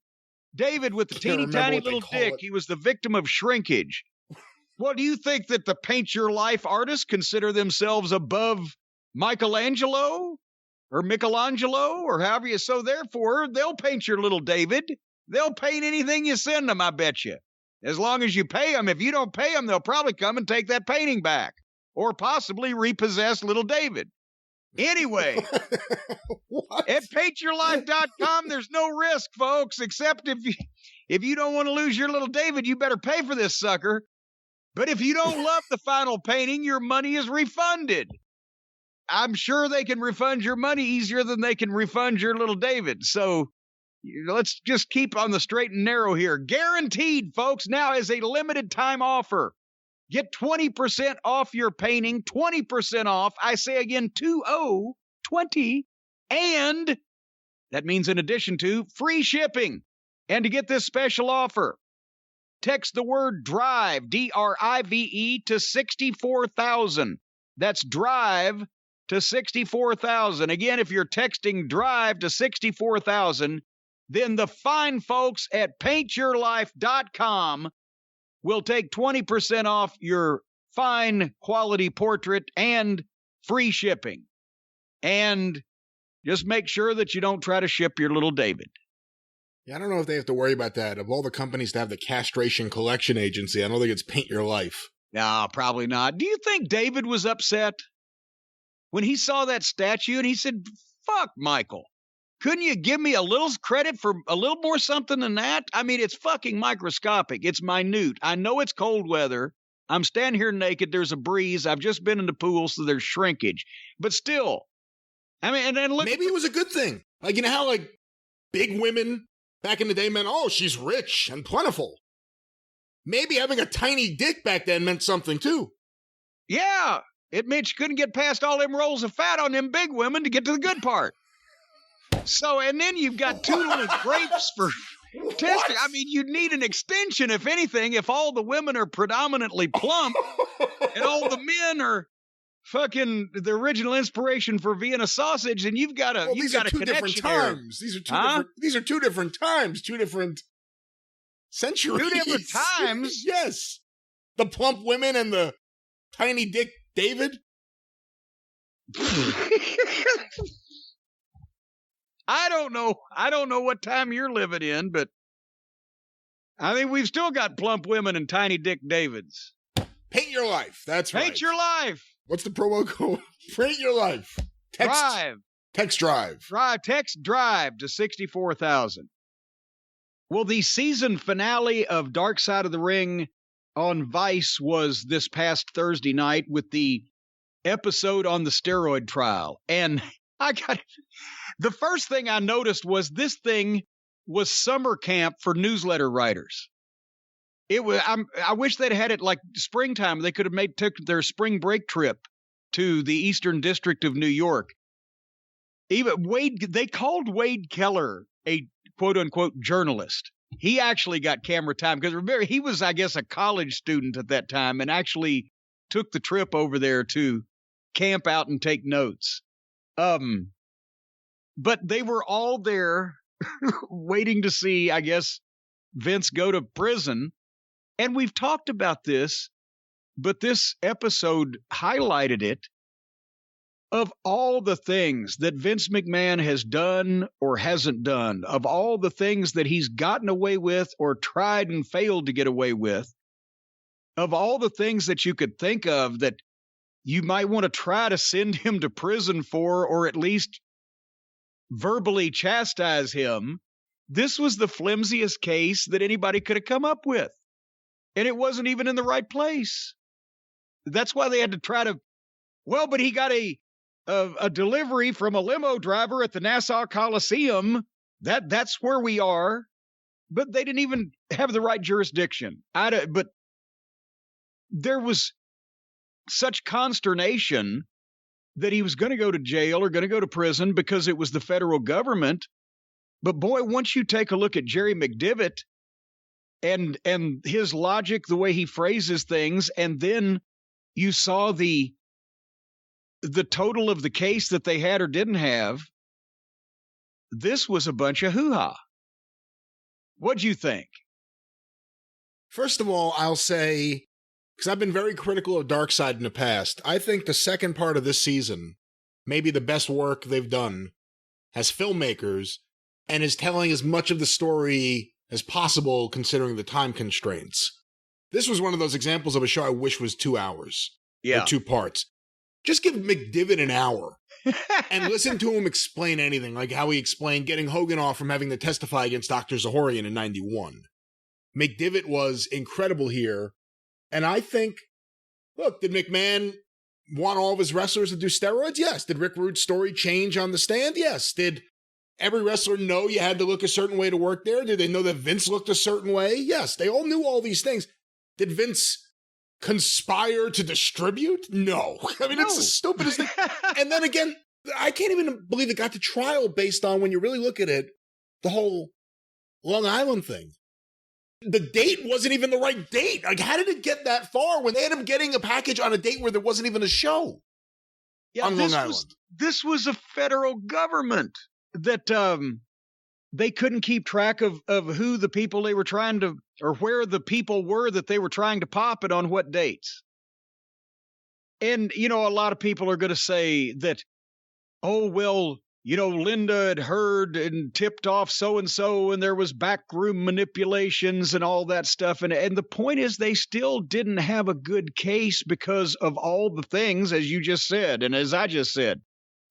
with the teeny tiny little dick. He was the victim of shrinkage. Well, do you think that the Paint Your Life artists consider themselves above Michelangelo or however you, so therefore they'll paint your little David. They'll paint anything you send them, I bet you. As long as you pay them. If you don't pay them, they'll probably come and take that painting back or possibly repossess little David. Anyway, at paintyourlife.com, there's no risk, folks, except if you don't want to lose your little David, you better pay for this sucker. But if you don't love the final painting, your money is refunded. I'm sure they can refund your money easier than they can refund your little David. So let's just keep on the straight and narrow here. Guaranteed, folks, now is a limited time offer. Get 20% off your painting, 20% off. I say again, 20, and that means in addition to free shipping. And to get this special offer, text the word DRIVE, D-R-I-V-E, to 64,000. That's DRIVE to 64,000. Again, if you're texting DRIVE to 64,000, then the fine folks at paintyourlife.com will take 20% off your fine quality portrait and free shipping. And just make sure that you don't try to ship your little David. Yeah, I don't know if they have to worry about that. Of all the companies to have the castration collection agency, I don't think it's Paint Your Life. No, probably not. Do you think David was upset when he saw that statue and he said, fuck, Michael, couldn't you give me a little credit for a little more something than that? I mean, it's fucking microscopic. It's minute. I know it's cold weather. I'm standing here naked. There's a breeze. I've just been in the pool, so there's shrinkage. But still, I mean, and then look. Maybe it was a good thing. Like, you know how, like, big women back in the day meant, oh, she's rich and plentiful. Maybe having a tiny dick back then meant something, too. Yeah. It meant you couldn't get past all them rolls of fat on them big women to get to the good part. So, and then you've got two little grapes for testing. I mean, you'd need an extension, if anything, if all the women are predominantly plump and all the men are fucking the original inspiration for Vienna sausage, and you've got a, you've got a connection here. These are two different times, two different centuries. Two different times? Yes. The plump women and the tiny dick David. I don't know what time you're living in, but I think we've still got plump women and tiny dick Davids. Paint Your Life. That's right. Paint Your Life. What's the promo code? Paint Your Life. Drive. Text Drive. Text Drive to 64,000. Well, the season finale of Dark Side of the Ring on Vice was this past Thursday night with the episode on the steroid trial. And the first thing I noticed was this thing was summer camp for newsletter writers. It was. I wish they'd had it like springtime. They could have took their spring break trip to the Eastern District of New York. Even Wade, they called Wade Keller a quote unquote journalist. He actually got camera time because remember, he was, I guess, a college student at that time and actually took the trip over there to camp out and take notes. But they were all there waiting to see, I guess, Vince go to prison. And we've talked about this, but this episode highlighted it. Of all the things that Vince McMahon has done or hasn't done, of all the things that he's gotten away with or tried and failed to get away with, of all the things that you could think of that you might want to try to send him to prison for, or at least verbally chastise him, this was the flimsiest case that anybody could have come up with. And it wasn't even in the right place. That's why they had to try to, well, but he got a delivery from a limo driver at the Nassau Coliseum. That's where we are. But they didn't even have the right jurisdiction. But there was such consternation that he was going to go to jail or going to go to prison because it was the federal government. But boy, once you take a look at Jerry McDevitt and his logic, the way he phrases things, and then you saw the total of the case that they had or didn't have, this was a bunch of hoo-ha. What'd you think? First of all, I'll say, because I've been very critical of Darkseid in the past, I think the second part of this season may be the best work they've done as filmmakers and is telling as much of the story as possible considering the time constraints. This was one of those examples of a show I wish was 2 hours. Yeah. Or 2 parts. Just give McDevitt an hour and listen to him explain anything, like how he explained getting Hogan off from having to testify against Dr. Zahorian in 91. McDevitt was incredible here. And I think, look, did McMahon want all of his wrestlers to do steroids? Yes. Did Rick Rude's story change on the stand? Yes. Did every wrestler know you had to look a certain way to work there? Did they know that Vince looked a certain way? Yes. They all knew all these things. Did Vince conspire to distribute? No. I mean, No. It's the stupidest thing. And then again, I can't even believe it got to trial based on, when you really look at it, the whole Long Island thing. The date wasn't even the right date. Like, how did it get that far when they had him getting a package on a date where there wasn't even a show on Long Island? This was a federal government that they couldn't keep track of who the people they were trying to, or where the people were that they were trying to pop it on what dates. And, a lot of people are going to say that, oh, well, Linda had heard and tipped off so-and-so and there was backroom manipulations and all that stuff. And the point is they still didn't have a good case because of all the things, as you just said, and as I just said,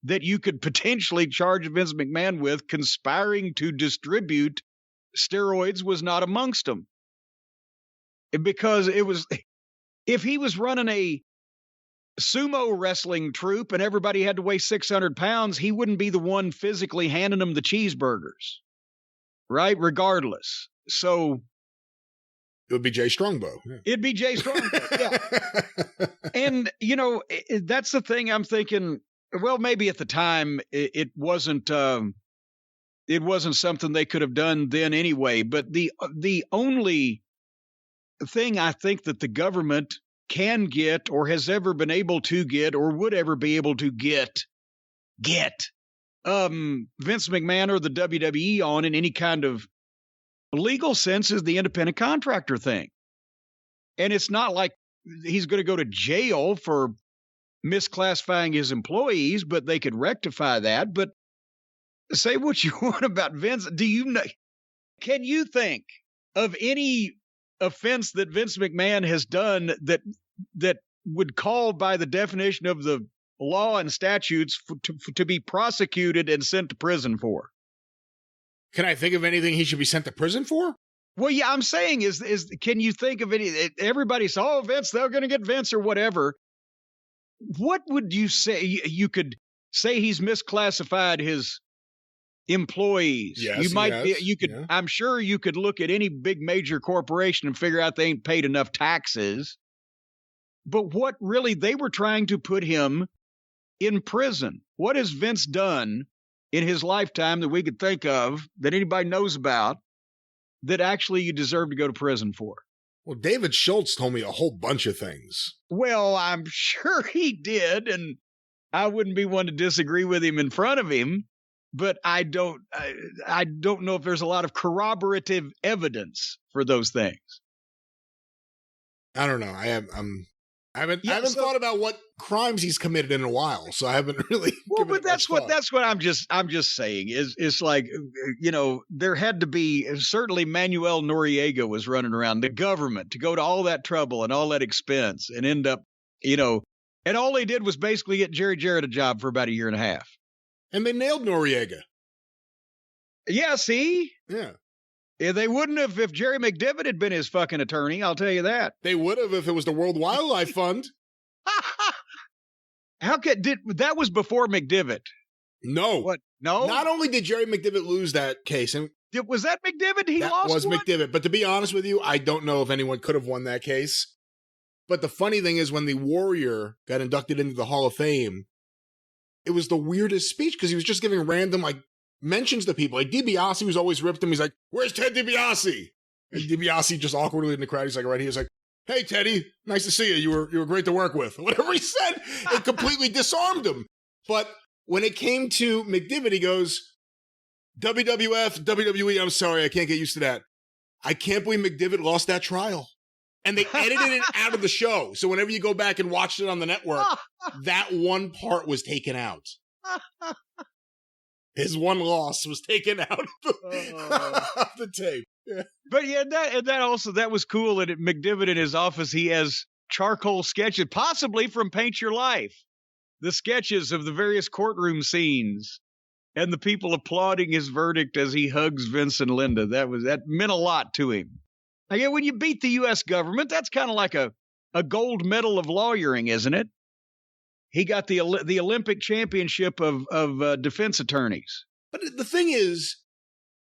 that you could potentially charge Vince McMahon with. Conspiring to distribute steroids was not amongst them. Because it was, if he was running a sumo wrestling troupe and everybody had to weigh 600 pounds, he wouldn't be the one physically handing them the cheeseburgers, right? Regardless. So it would be Jay Strongbow. Yeah. It'd be Jay Strongbow, yeah. And, that's the thing I'm thinking, well, maybe at the time it wasn't something they could have done then anyway, but the only thing I think that the government can get or has ever been able to get or would ever be able to get Vince McMahon or the WWE on in any kind of legal sense is the independent contractor thing. And it's not like he's going to go to jail for misclassifying his employees, but they could rectify that. But say what you want about Vince. Can you think of any offense that Vince McMahon has done that would call by the definition of the law and statutes to be prosecuted and sent to prison for? Can I think of anything he should be sent to prison for? Well, yeah, I'm saying is can you think of any? Everybody says, oh, Vince, they're going to get Vince or whatever. What would you say? You could say he's misclassified his employees. Yes, you might yes, be, you could, yeah. I'm sure you could look at any big major corporation and figure out they ain't paid enough taxes. But what really, they were trying to put him in prison. What has Vince done in his lifetime that we could think of, that anybody knows about, that actually you deserve to go to prison for? Well, David Schultz told me a whole bunch of things. Well, I'm sure he did, and I wouldn't be one to disagree with him in front of him, but I don't know if there's a lot of corroborative evidence for those things. I don't know. I haven't thought about what crimes he's committed in a while, so I haven't really. Well, but that's what I'm just saying is like, there had to be, certainly Manuel Noriega was running around the government to go to all that trouble and all that expense and end up, and all they did was basically get Jerry Jarrett a job for about a year and a half. And they nailed Noriega. Yeah, see? Yeah. Yeah, they wouldn't have if Jerry McDivitt had been his fucking attorney, I'll tell you that. They would have if it was the World Wildlife Fund. That was before McDivitt? No. What? No? Not only did Jerry McDivitt lose that case, and was that McDivitt? That was one? McDivitt. But to be honest with you, I don't know if anyone could have won that case. But the funny thing is, when the Warrior got inducted into the Hall of Fame, it was the weirdest speech because he was just giving random mentions to people. Like DiBiase was always ripped him. He's like, "Where's Ted DiBiase?" And DiBiase just awkwardly in the crowd. He's like, right here. He's like, "Hey Teddy, nice to see you. You were great to work with." Whatever he said, it completely disarmed him. But when it came to McDivitt, he goes, "WWF, WWE. I'm sorry, I can't get used to that. I can't believe McDivitt lost that trial." And they edited it out of the show. So whenever you go back and watch it on the network, that one part was taken out. His one loss was taken out of the tape. Yeah. But yeah, that was cool. And at McDivitt in his office, he has charcoal sketches, possibly from Paint Your Life, the sketches of the various courtroom scenes and the people applauding his verdict as he hugs Vince and Linda. That meant a lot to him. Again, when you beat the U.S. government, that's kind of like a gold medal of lawyering, isn't it? He got the Olympic championship of defense attorneys. But the thing is,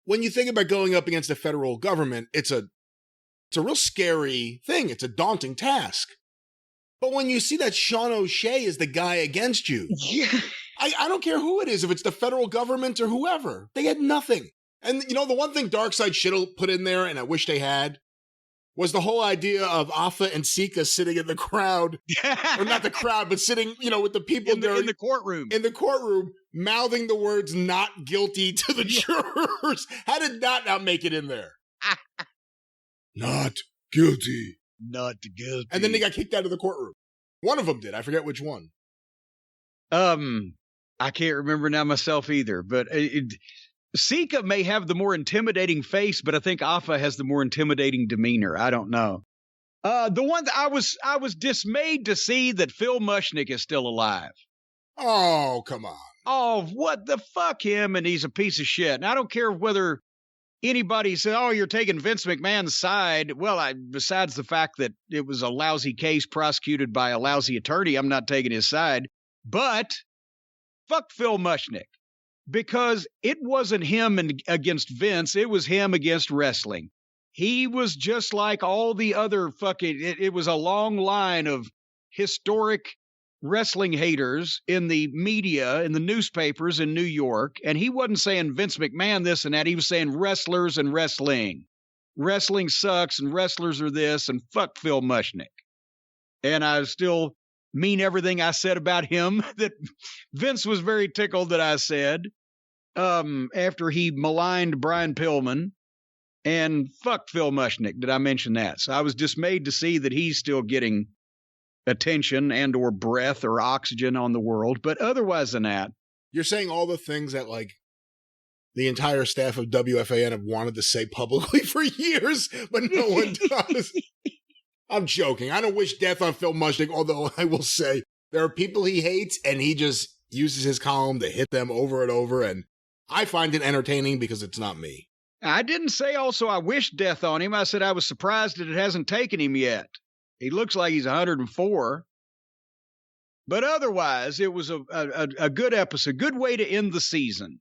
when you think about going up against the federal government, it's a real scary thing. It's a daunting task. But when you see that Sean O'Shea is the guy against you, yeah. I don't care who it is, if it's the federal government or whoever, they had nothing. And the one thing Darkseid should have put in there, and I wish they had, was the whole idea of Afa and Sika sitting in the crowd, or not the crowd, but sitting, with the people in the courtroom. In the courtroom, mouthing the words "not guilty" to the jurors. How did that not make it in there? Not guilty. Not guilty. And then they got kicked out of the courtroom. One of them did. I forget which one. I can't remember now myself either, but Sika may have the more intimidating face, but I think Afa has the more intimidating demeanor. I don't know. The one that I was dismayed to see that Phil Mushnick is still alive. Oh, come on. Oh, what the fuck him, and he's a piece of shit. And I don't care whether anybody says, "Oh, you're taking Vince McMahon's side." Well, besides the fact that it was a lousy case prosecuted by a lousy attorney, I'm not taking his side. But fuck Phil Mushnick. Because it wasn't him against Vince, it was him against wrestling. He was just like all the other it was a long line of historic wrestling haters in the media, in the newspapers in New York, and he wasn't saying Vince McMahon this and that. He was saying wrestlers and wrestling. Wrestling sucks and wrestlers are this, and fuck Phil Mushnick. And I still mean everything I said about him that Vince was very tickled that I said after he maligned Brian Pillman, and fuck Phil Mushnick. Did I mention that? So I was dismayed to see that he's still getting attention and or breath or oxygen on the world. But otherwise than that, you're saying all the things that the entire staff of WFAN have wanted to say publicly for years, but no one does. I'm joking. I don't wish death on Phil Mushnick, although I will say there are people he hates, and he just uses his column to hit them over and over, and I find it entertaining because it's not me. I didn't say also I wish death on him. I said I was surprised that it hasn't taken him yet. He looks like he's 104. But otherwise, it was a good episode, good way to end the season.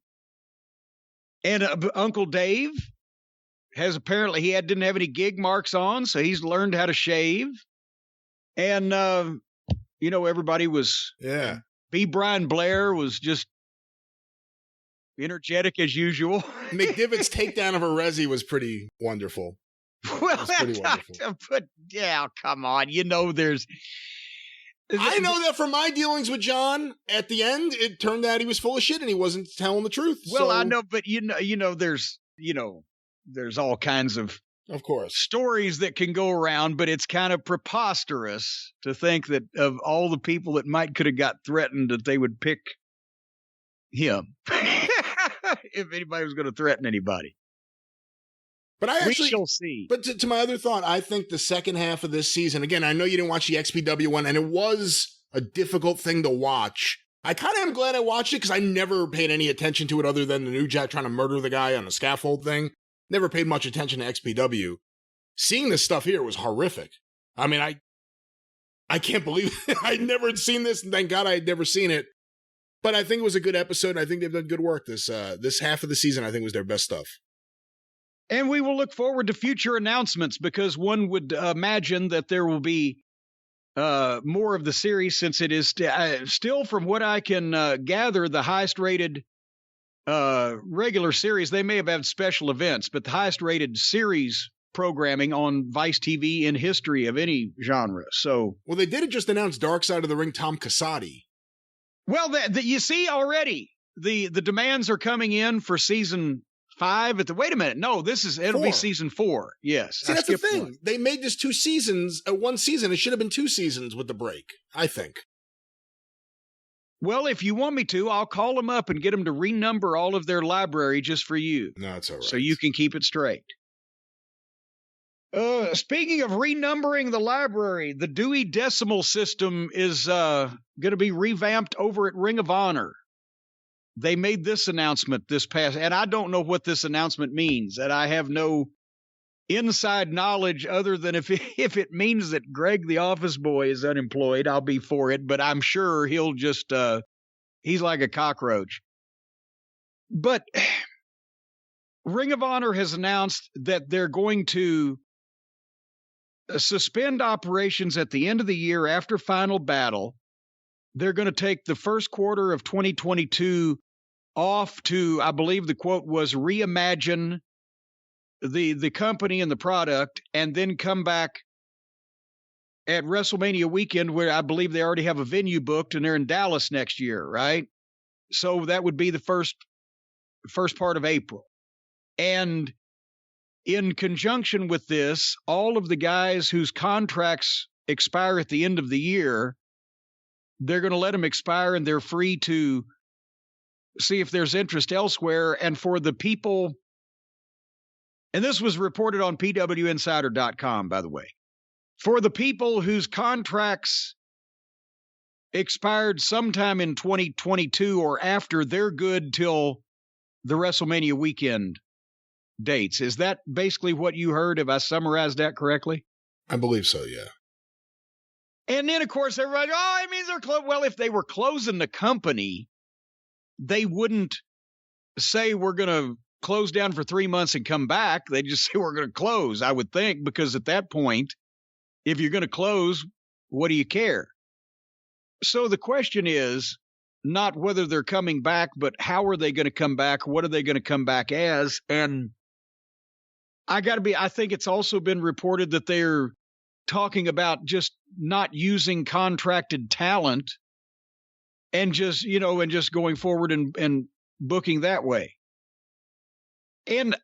And Uncle Dave has apparently, didn't have any gig marks on, so he's learned how to shave. And, everybody was, yeah. B. Brian Blair was just energetic as usual. McDivitt's takedown of Arezzi was pretty wonderful. Well, pretty wonderful. But yeah, come on. There's. I know that from my dealings with John, at the end, it turned out he was full of shit and he wasn't telling the truth. Well, I know, but there's all kinds of course, stories that can go around, but it's kind of preposterous to think that of all the people that could have got threatened, that they would pick him if anybody was going to threaten anybody. But we shall see. But to my other thought, I think the second half of this season, again, I know you didn't watch the XPW one, and it was a difficult thing to watch. I kind of am glad I watched it because I never paid any attention to it other than the New Jack trying to murder the guy on the scaffold thing. Never paid much attention to XPW. Seeing this stuff here was horrific. I mean, I can't believe it. I'd never had seen this, and thank God I had never seen it. But I think it was a good episode, and I think they've done good work. This half of the season, I think, was their best stuff. And we will look forward to future announcements because one would imagine that there will be more of the series since it is still, from what I can gather, the highest rated regular series. They may have had special events, but the highest rated series programming on Vice TV in history of any genre. So, well, they did just announce Dark Side of the Ring Tom Casadi. Well, you see already the demands are coming in for season 5 wait a minute. No, it'll be season 4. Yes. See, that's the thing. One. They made this 2 seasons, 1 season. It should have been 2 seasons with the break, I think. Well, if you want me to, I'll call them up and get them to renumber all of their library just for you. No, it's all right. So you can keep it straight. Speaking of renumbering the library, the Dewey Decimal System is going to be revamped over at Ring of Honor. They made this announcement this past, and I don't know what this announcement means, and I have no inside knowledge other than if it means that Greg the office boy is unemployed, I'll be for it, but I'm sure he'll just, he's like a cockroach. But Ring of Honor has announced that they're going to suspend operations at the end of the year after Final Battle. They're going to take the first quarter of 2022 off to, I believe the quote was, reimagine the company and the product, and then come back at WrestleMania weekend, where I believe they already have a venue booked, and they're in Dallas next year, right? So that would be the first part of April. And in conjunction with this, all of the guys whose contracts expire at the end of the year, they're going to let them expire, and they're free to see if there's interest elsewhere. And for the people, and this was reported on pwinsider.com, by the way, for the people whose contracts expired sometime in 2022 or after, they're good till the WrestleMania weekend dates. Is that basically what you heard? Have I summarized that correctly? I believe so, yeah. And then, of course, everybody, it means they're closed. Well, if they were closing the company, they wouldn't say we're going to close down for 3 months and come back. They just say we're going to close, I would think, because at that point, if you're going to close, what do you care? So the question is not whether they're coming back, but how are they going to come back? What are they going to come back as? And I think it's also been reported that they're talking about just not using contracted talent and just going forward and booking that way. And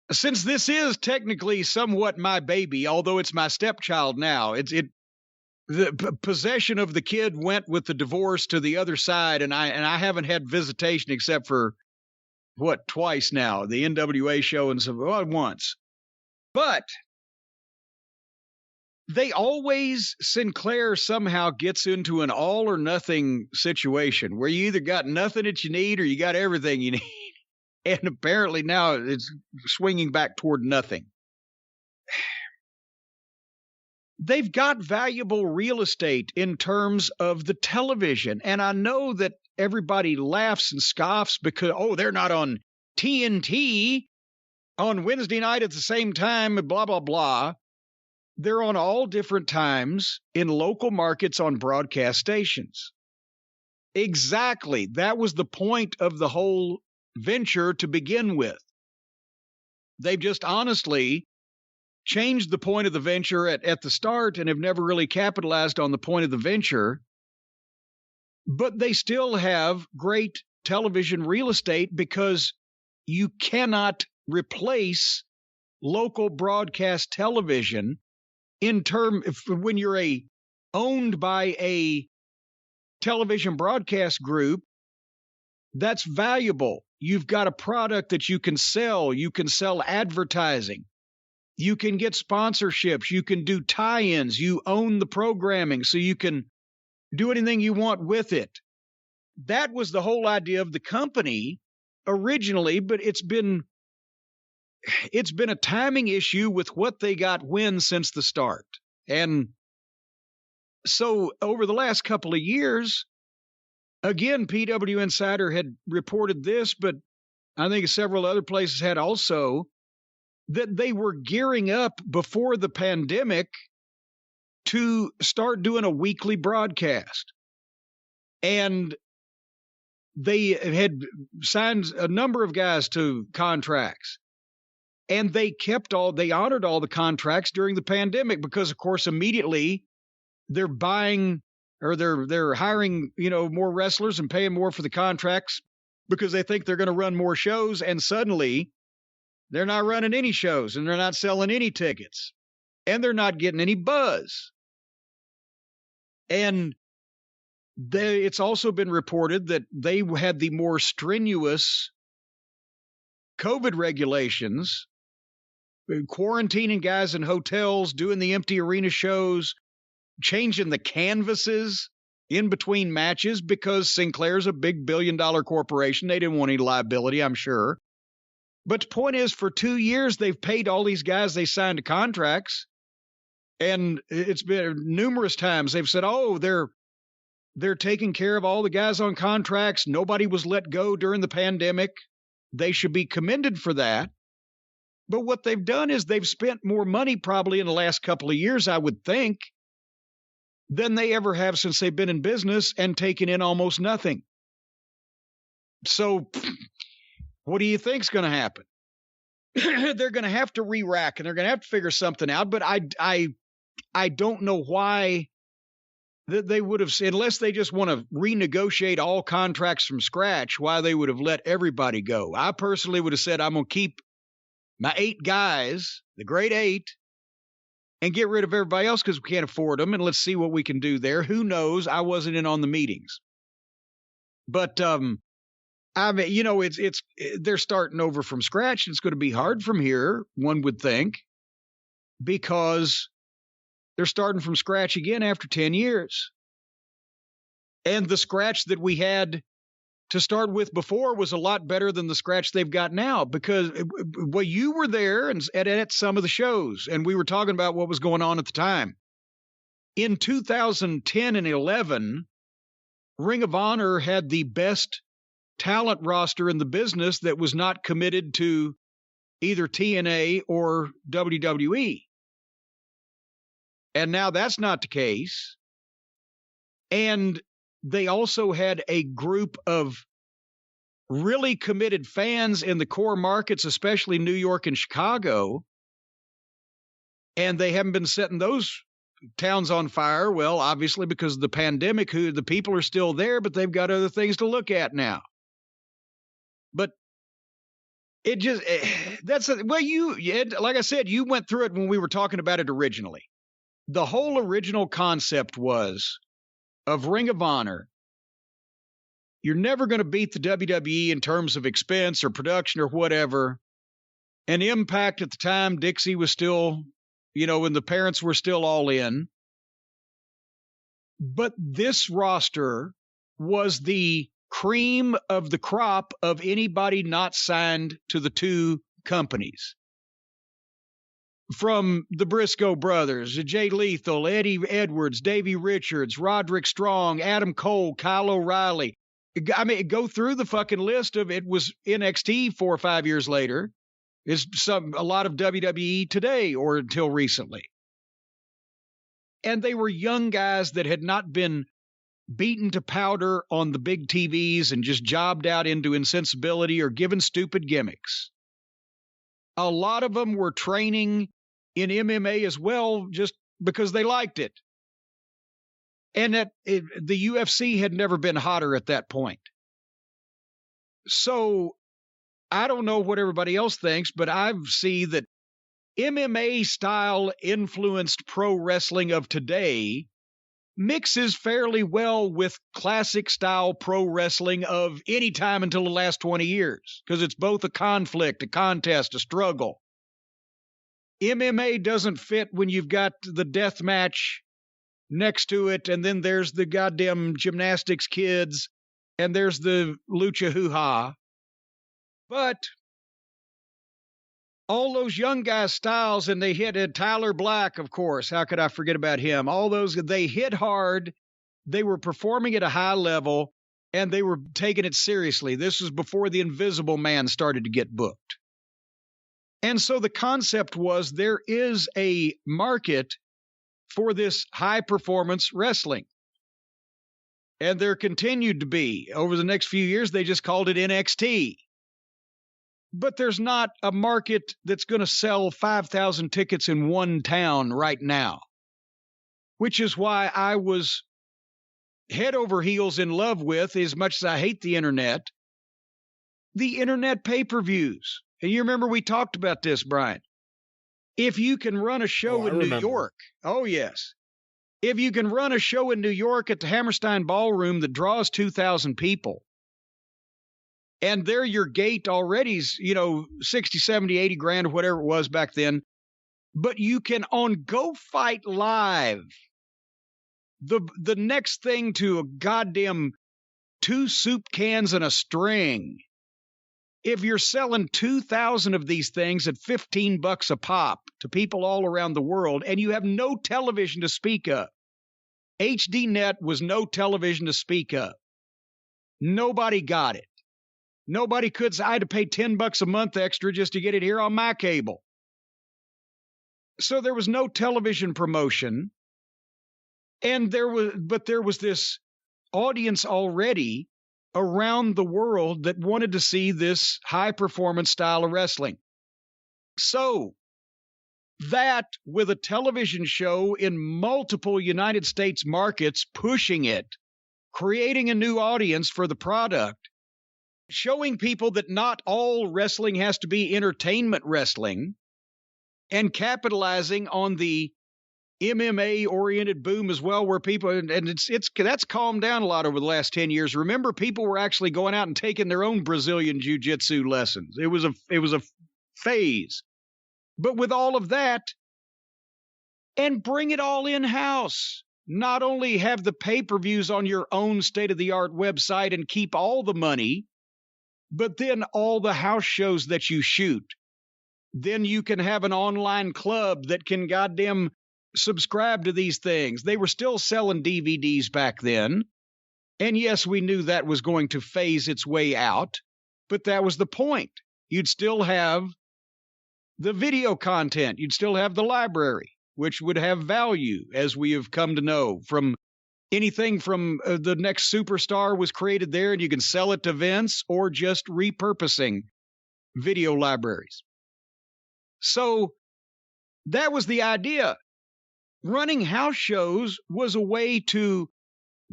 since this is technically somewhat my baby, although it's my stepchild now, the possession of the kid went with the divorce to the other side, and I haven't had visitation except for twice now, the NWA show and once. But Sinclair somehow gets into an all or nothing situation where you either got nothing that you need or you got everything you need. And apparently now it's swinging back toward nothing. They've got valuable real estate in terms of the television. And I know that everybody laughs and scoffs because, they're not on TNT on Wednesday night at the same time, blah, blah, blah. They're on all different times in local markets on broadcast stations. Exactly. That was the point of the whole venture to begin with. They've just honestly changed the point of the venture at the start and have never really capitalized on the point of the venture. But they still have great television real estate because you cannot replace local broadcast television when you're owned by a television broadcast group. That's valuable. You've got a product that you can sell. You can sell advertising. You can get sponsorships. You can do tie-ins. You own the programming, so you can do anything you want with it. That was the whole idea of the company originally, but it's been a timing issue with what they got when since the start. And so over the last couple of years, again, PW Insider had reported this, but I think several other places had also, that they were gearing up before the pandemic to start doing a weekly broadcast. And they had signed a number of guys to contracts. And they honored all the contracts during the pandemic because, of course, immediately they're buying or they're hiring, more wrestlers and paying more for the contracts because they think they're going to run more shows. And suddenly they're not running any shows and they're not selling any tickets and they're not getting any buzz. And it's also been reported that they had the more strenuous COVID regulations, quarantining guys in hotels, doing the empty arena shows, changing the canvases in between matches because Sinclair's a big billion-dollar corporation. They didn't want any liability, I'm sure. But the point is, for 2 years, they've paid all these guys they signed to contracts. And it's been numerous times they've said, oh, they're taking care of all the guys on contracts. Nobody was let go during the pandemic. They should be commended for that. But what they've done is they've spent more money probably in the last couple of years, I would think, than they ever have since they've been in business and taken in almost nothing. So what do you think's going to happen? They're going to have to re-rack and they're going to have to figure something out. But I don't know why that they would have, unless they just want to renegotiate all contracts from scratch, why they would have let everybody go. I personally would have said, I'm going to keep my 8 guys, the great 8, and get rid of everybody else because we can't afford them. And let's see what we can do there. Who knows? I wasn't in on the meetings. But, I mean, they're starting over from scratch. It's going to be hard from here, one would think, because they're starting from scratch again after 10 years. And the scratch that we had to start with before was a lot better than the scratch they've got now, because you were there and at some of the shows, and we were talking about what was going on at the time. In 2010 and 11, Ring of Honor had the best talent roster in the business that was not committed to either TNA or WWE. And now that's not the case. And they also had a group of really committed fans in the core markets, especially New York and Chicago. And they haven't been setting those towns on fire. Well, obviously because of the pandemic, the people are still there, but they've got other things to look at now. But it just, like I said, you went through it when we were talking about it originally. The whole original concept was of Ring of Honor. You're never going to beat the WWE in terms of expense or production or whatever. And Impact at the time, Dixie was still, when the parents were still all in. But this roster was the cream of the crop of anybody not signed to the 2 companies. From the Briscoe brothers, Jay Lethal, Eddie Edwards, Davey Richards, Roderick Strong, Adam Cole, Kyle O'Reilly. I mean, go through the fucking list of it was NXT 4 or 5 years later. Is a lot of WWE today or until recently. And they were young guys that had not been beaten to powder on the big TVs and just jobbed out into insensibility or given stupid gimmicks. A lot of them were training in MMA as well just because they liked it. And the UFC had never been hotter at that point. So I don't know what everybody else thinks, but I see that MMA style influenced pro wrestling of today mixes fairly well with classic style pro wrestling of any time until the last 20 years, because it's both a conflict, a contest, a struggle. MMA doesn't fit when you've got the death match next to it, and then there's the goddamn gymnastics kids, and there's the lucha hoo-ha. But all those young guys' styles, and they hit Tyler Black, of course. How could I forget about him? All those, they hit hard. They were performing at a high level, and they were taking it seriously. This was before the Invisible Man started to get booked. And so the concept was there is a market for this high-performance wrestling. And there continued to be. Over the next few years, they just called it NXT. But there's not a market that's going to sell 5,000 tickets in one town right now, which is why I was head over heels in love with, as much as I hate the internet pay-per-views. And you remember we talked about this, Brian. If you can run a show in New York, oh yes. If you can run a show in New York at the Hammerstein Ballroom that draws 2,000 people, and there your gate already's, 60, 70, 80 grand, or whatever it was back then. But you can, on Go Fight Live, the next thing to a goddamn 2 soup cans and a string, if you're selling 2,000 of these things at $15 a pop to people all around the world, and you have no television to speak of, HDNet was no television to speak of. Nobody got it. Nobody could. I had to pay $10 a month extra just to get it here on my cable. So there was no television promotion. And there was this audience already around the world that wanted to see this high performance style of wrestling. So that, with a television show in multiple United States markets pushing it, creating a new audience for the product, showing people that not all wrestling has to be entertainment wrestling, and capitalizing on the MMA-oriented boom as well, where people, and that's calmed down a lot over the last 10 years. Remember, people were actually going out and taking their own Brazilian jiu-jitsu lessons. It was a phase. But with all of that, and bring it all in-house. Not only have the pay-per-views on your own state-of-the-art website and keep all the money, but then all the house shows that you shoot. Then you can have an online club that can goddamn subscribe to these things. They were still selling DVDs back then. And yes, we knew that was going to phase its way out, but that was the point. You'd still have the video content. You'd still have the library, which would have value, as we have come to know, from anything from the next superstar was created there, and you can sell it to Vince, or just repurposing video libraries. So that was the idea. Running house shows was a way to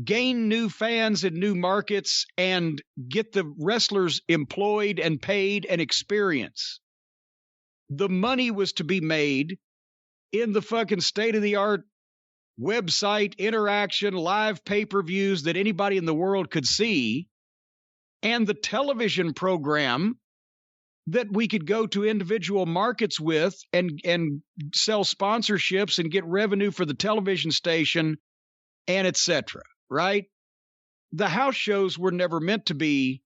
gain new fans in new markets and get the wrestlers employed and paid and experience. The money was to be made in the fucking state-of-the-art website interaction, live pay-per-views that anybody in the world could see, and the television program that we could go to individual markets with and sell sponsorships and get revenue for the television station, and etc. Right? The house shows were never meant to be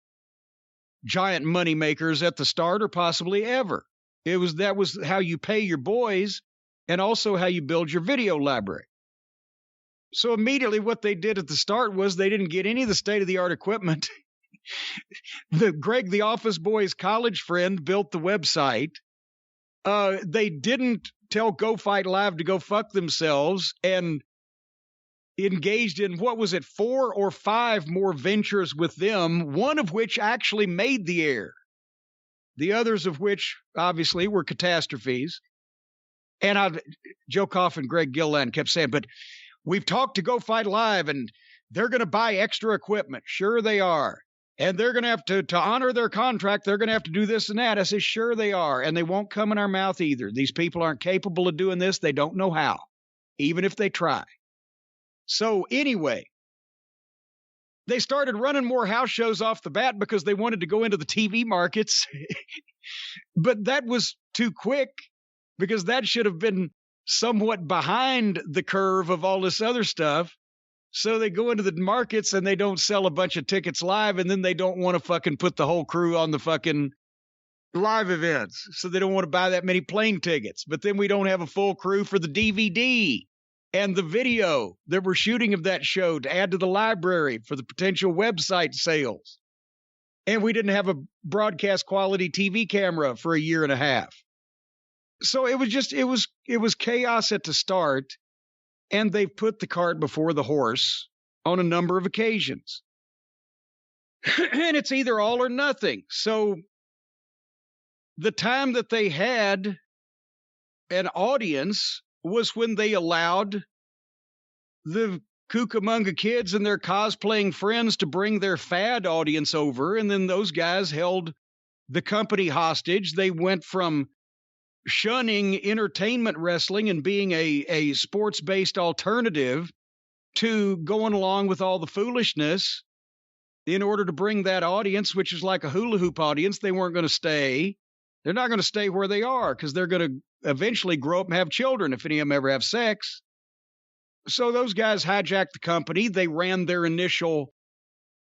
giant money makers at the start, or possibly ever. That was how you pay your boys, and also how you build your video library. So immediately what they did at the start was they didn't get any of the state-of-the-art equipment. Greg, the office boy's college friend, built the website. They didn't tell Go Fight Live to go fuck themselves and engaged in, what was it, 4 or 5 more ventures with them, one of which actually made the air. The others of which, obviously, were catastrophes. And Joe Koff and Greg Gilliland kept saying, but we've talked to Go Fight Live, and they're going to buy extra equipment. Sure they are. And they're going to have to honor their contract, they're going to have to do this and that. I said, sure they are. And they won't come in our mouth either. These people aren't capable of doing this. They don't know how, even if they try. So anyway, they started running more house shows off the bat because they wanted to go into the TV markets. But that was too quick, because that should have been somewhat behind the curve of all this other stuff. So they go into the markets and they don't sell a bunch of tickets live, and then they don't want to fucking put the whole crew on the fucking live events. So they don't want to buy that many plane tickets. But then we don't have a full crew for the DVD and the video that we're shooting of that show to add to the library for the potential website sales. And we didn't have a broadcast quality TV camera for a year and a half. So it was chaos at the start. And they've put the cart before the horse on a number of occasions. And it's either all or nothing. So the time that they had an audience was when they allowed the Cucamonga kids and their cosplaying friends to bring their fad audience over. And then those guys held the company hostage. They went from shunning entertainment wrestling and being a sports-based alternative to going along with all the foolishness in order to bring that audience, which is like a hula hoop audience. They weren't going to stay. They're not going to stay where they are, because they're going to eventually grow up and have children if any of them ever have sex. So those guys hijacked the company. They ran their initial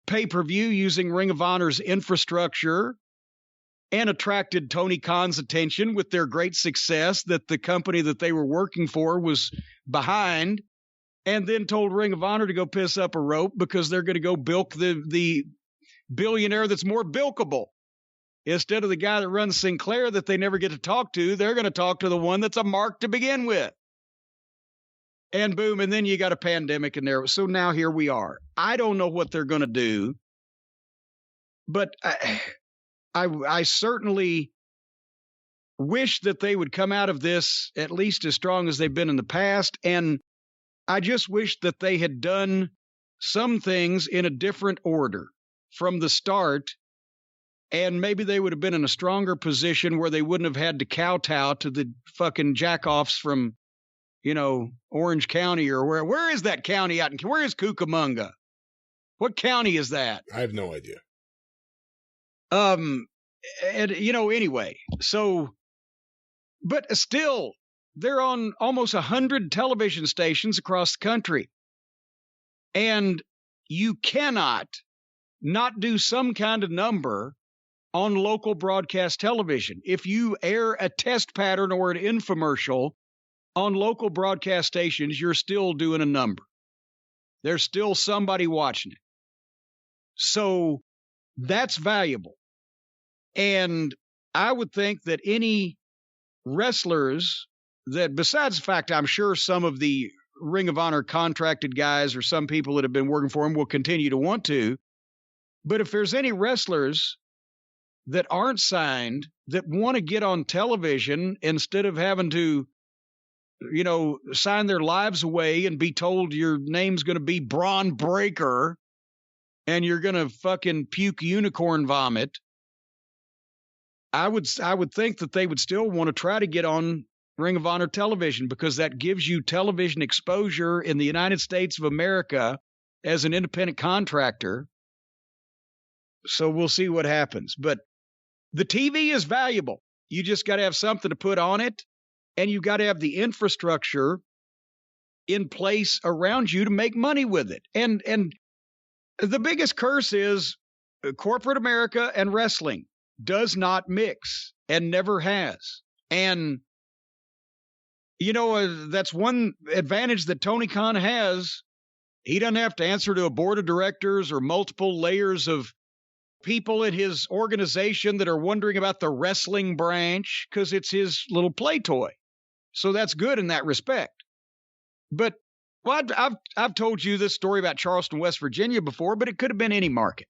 pay-per-view using Ring of Honor's infrastructure and attracted Tony Khan's attention with their great success that the company that they were working for was behind, and then told Ring of Honor to go piss up a rope because they're going to go bilk the billionaire that's more bilkable. Instead of the guy that runs Sinclair that they never get to talk to, they're going to talk to the one that's a mark to begin with. And boom, and then you got a pandemic in there. So now here we are. I don't know what they're going to do, but I certainly wish that they would come out of this at least as strong as they've been in the past. And I just wish that they had done some things in a different order from the start. And maybe they would have been in a stronger position where they wouldn't have had to kowtow to the fucking jackoffs from, Orange County or where is that county out? Where is Cucamonga? What county is that? I have no idea. And, anyway, so, but still, they're on almost 100 television stations across the country. And you cannot not do some kind of number on local broadcast television. If you air a test pattern or an infomercial on local broadcast stations, you're still doing a number. There's still somebody watching it. So that's valuable. And I would think that any wrestlers that, besides the fact I'm sure some of the Ring of Honor contracted guys or some people that have been working for them will continue to want to, but if there's any wrestlers that aren't signed that want to get on television instead of having to, sign their lives away and be told your name's going to be Braun Breaker and you're going to fucking puke unicorn vomit, I would think that they would still want to try to get on Ring of Honor television, because that gives you television exposure in the United States of America as an independent contractor. So we'll see what happens. But the TV is valuable. You just got to have something to put on it, and you got to have the infrastructure in place around you to make money with it. And the biggest curse is corporate America and wrestling does not mix and never has. And, that's one advantage that Tony Khan has. He doesn't have to answer to a board of directors or multiple layers of people in his organization that are wondering about the wrestling branch, because it's his little play toy. So that's good in that respect. But Well, I've told you this story about Charleston, West Virginia before, but it could have been any market.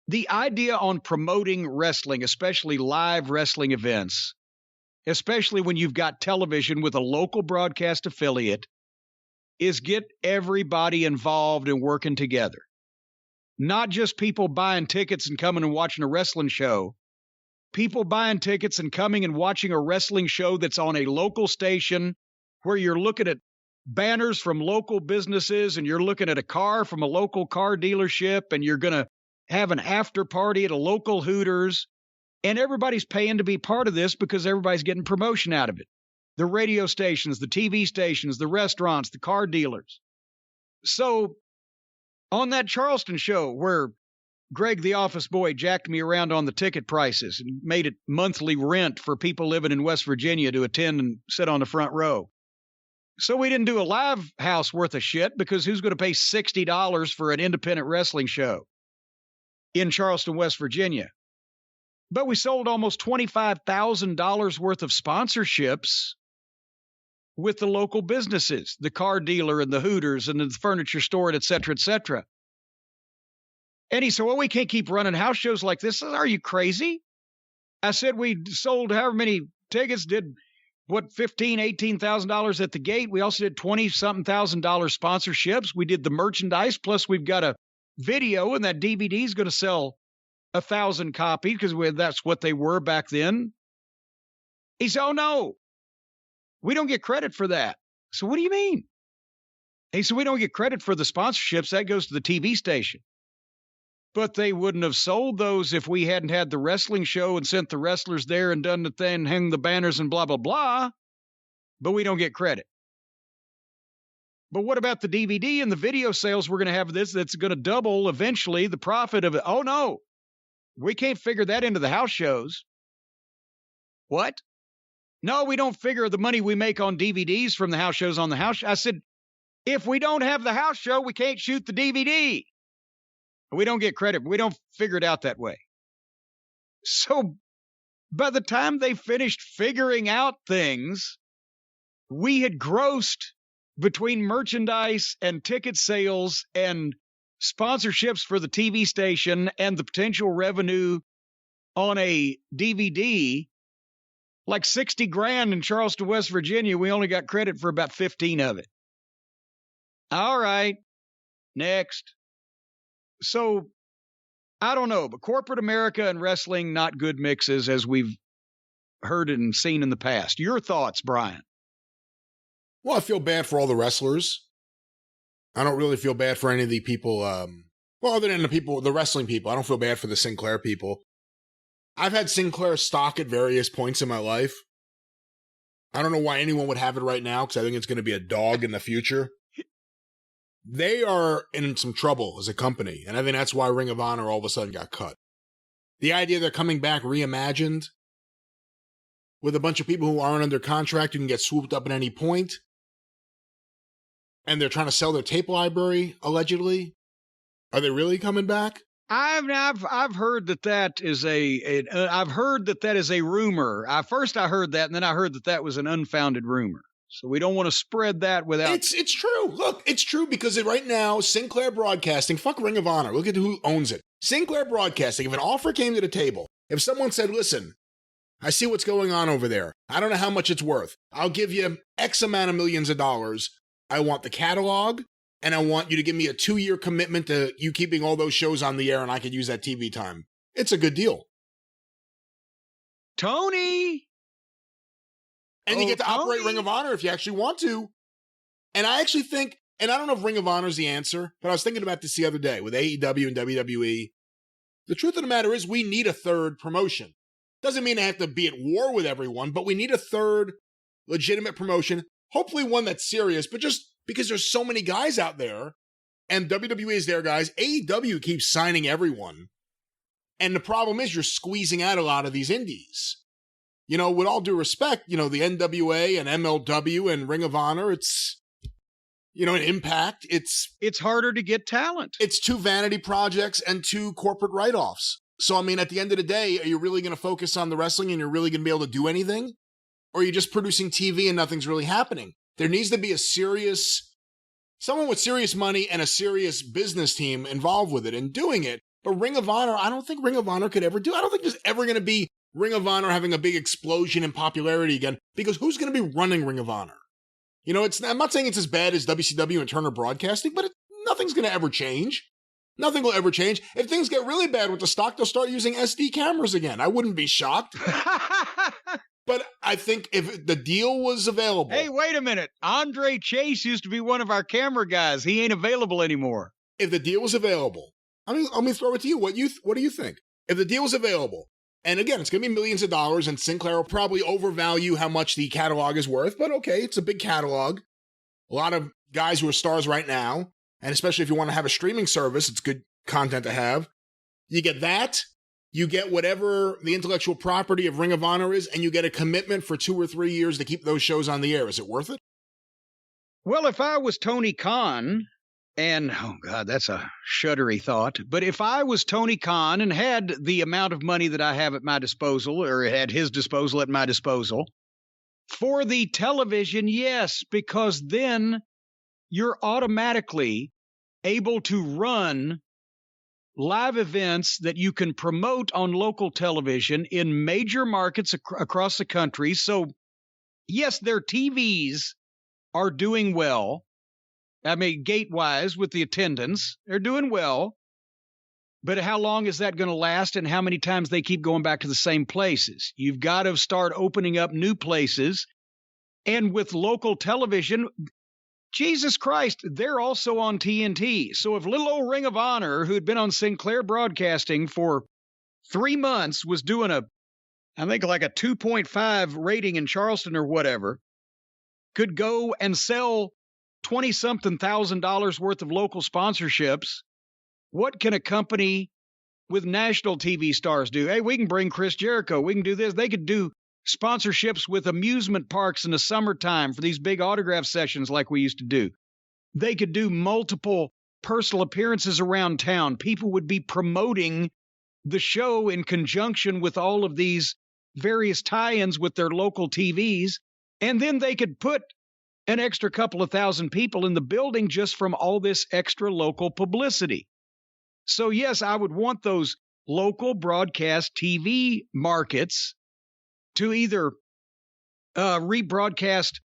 The idea on promoting wrestling, especially live wrestling events, especially when you've got television with a local broadcast affiliate, is get everybody involved and working together. Not just people buying tickets and coming and watching a wrestling show. People buying tickets and coming and watching a wrestling show that's on a local station where you're looking at banners from local businesses and you're looking at a car from a local car dealership and you're going to have an after party at a local Hooters. And everybody's paying to be part of this because everybody's getting promotion out of it. The radio stations, the TV stations, the restaurants, the car dealers. So on that Charleston show where Greg, the office boy, jacked me around on the ticket prices and made it monthly rent for people living in West Virginia to attend and sit on the front row. So we didn't do a live house worth of shit because who's going to pay $60 for an independent wrestling show in Charleston, West Virginia? But we sold almost $25,000 worth of sponsorships with the local businesses, the car dealer and the Hooters and the furniture store, and et cetera, et cetera. And he said, well, we can't keep running house shows like this. I said, are you crazy? I said, we sold however many tickets, did what, $15,000, $18,000 at the gate. We also did $20-something thousand sponsorships. We did the merchandise, plus we've got a video, and that DVD is going to sell 1,000 copies because that's what they were back then. He said, oh, no, we don't get credit for that. So what do you mean? He said, we don't get credit for the sponsorships. That goes to the TV station. But they wouldn't have sold those if we hadn't had the wrestling show and sent the wrestlers there and done the thing, hung the banners and blah, blah, blah. But we don't get credit. But what about the DVD and the video sales we're going to have this that's going to double eventually the profit of it? Oh, no. We can't figure that into the house shows. What? No, we don't figure the money we make on DVDs from the house shows on the house. I said, if we don't have the house show, we can't shoot the DVD. We don't get credit. We don't figure it out that way. So by the time they finished figuring out things, we had grossed between merchandise and ticket sales and sponsorships for the TV station and the potential revenue on a DVD, like 60 grand in Charleston, West Virginia. We only got credit for about 15 of it. All right, next. So, I don't know, but corporate America and wrestling, not good mixes as we've heard and seen in the past. Your thoughts, Brian? Well, I feel bad for all the wrestlers. I don't really feel bad for any of the people, other than the wrestling people. I don't feel bad for the Sinclair people. I've had Sinclair stock at various points in my life. I don't know why anyone would have it right now, because I think it's going to be a dog in the future. They are in some trouble as a company, and I think that's why Ring of Honor all of a sudden got cut. The idea they're coming back reimagined with a bunch of people who aren't under contract who can get swooped up at any point, and they're trying to sell their tape library, allegedly. Are they really coming back? I've heard that is I've heard that is a rumor. First I heard that, and then I heard that was an unfounded rumor. So we don't want to spread that without... It's true. Look, it's true because right now, Sinclair Broadcasting, fuck Ring of Honor, look at who owns it. Sinclair Broadcasting, if an offer came to the table, if someone said, listen, I see what's going on over there. I don't know how much it's worth. I'll give you X amount of millions of dollars. I want the catalog, and I want you to give me a 2-year commitment to you keeping all those shows on the air, and I could use that TV time. It's a good deal. Tony! And you get to operate Ring of Honor if you actually want to. And I actually think, and I don't know if Ring of Honor is the answer, but I was thinking about this the other day with AEW and WWE. The truth of the matter is we need a third promotion. Doesn't mean I have to be at war with everyone, but we need a third legitimate promotion. Hopefully one that's serious, but just because there's so many guys out there, and WWE is there, guys. AEW keeps signing everyone. And the problem is you're squeezing out a lot of these indies. You know, with all due respect, the NWA and MLW and Ring of Honor, it's, an Impact. It's harder to get talent. It's 2 vanity projects and 2 corporate write-offs. So, I mean, at the end of the day, are you really going to focus on the wrestling and you're really going to be able to do anything? Or are you just producing TV and nothing's really happening? There needs to be a serious someone with serious money and a serious business team involved with it and doing it. But Ring of Honor, I don't think Ring of Honor could ever do. I don't think there's ever going to be Ring of Honor having a big explosion in popularity again, because who's going to be running Ring of Honor? You know, I'm not saying it's as bad as WCW and Turner Broadcasting, but nothing's going to ever change. Nothing will ever change. If things get really bad with the stock, they'll start using SD cameras again. I wouldn't be shocked. But I think if the deal was available. Hey, wait a minute. Andre Chase used to be one of our camera guys. He ain't available anymore. If the deal was available, let me throw it to you. What do you think? If the deal was available, and again, it's going to be millions of dollars, and Sinclair will probably overvalue how much the catalog is worth, but okay, it's a big catalog. A lot of guys who are stars right now, and especially if you want to have a streaming service, it's good content to have. You get that. You get whatever the intellectual property of Ring of Honor is, and you get a commitment for 2 or 3 years to keep those shows on the air. Is it worth it? Well, if I was Tony Khan, and, oh God, that's a shuddery thought, but if I was Tony Khan and had the amount of money that I have at my disposal, or at his disposal at my disposal, for the television, yes, because then you're automatically able to run live events that you can promote on local television in major markets across the country. So, yes, their TVs are doing well. I mean, gate-wise with the attendance, they're doing well. But how long is that going to last, and how many times they keep going back to the same places? You've got to start opening up new places. And with local television, Jesus Christ, they're also on TNT. So if little old Ring of Honor, who had been on Sinclair Broadcasting for 3 months, was doing I think like a 2.5 rating in Charleston or whatever, could go and sell $20-something thousand worth of local sponsorships, what can a company with national TV stars do? Hey, we can bring Chris Jericho. We can do this. They could do sponsorships with amusement parks in the summertime for these big autograph sessions like we used to do. They could do multiple personal appearances around town. People would be promoting the show in conjunction with all of these various tie-ins with their local TVs. And then they could put an extra couple of thousand people in the building just from all this extra local publicity. So yes, I would want those local broadcast TV markets to either rebroadcast,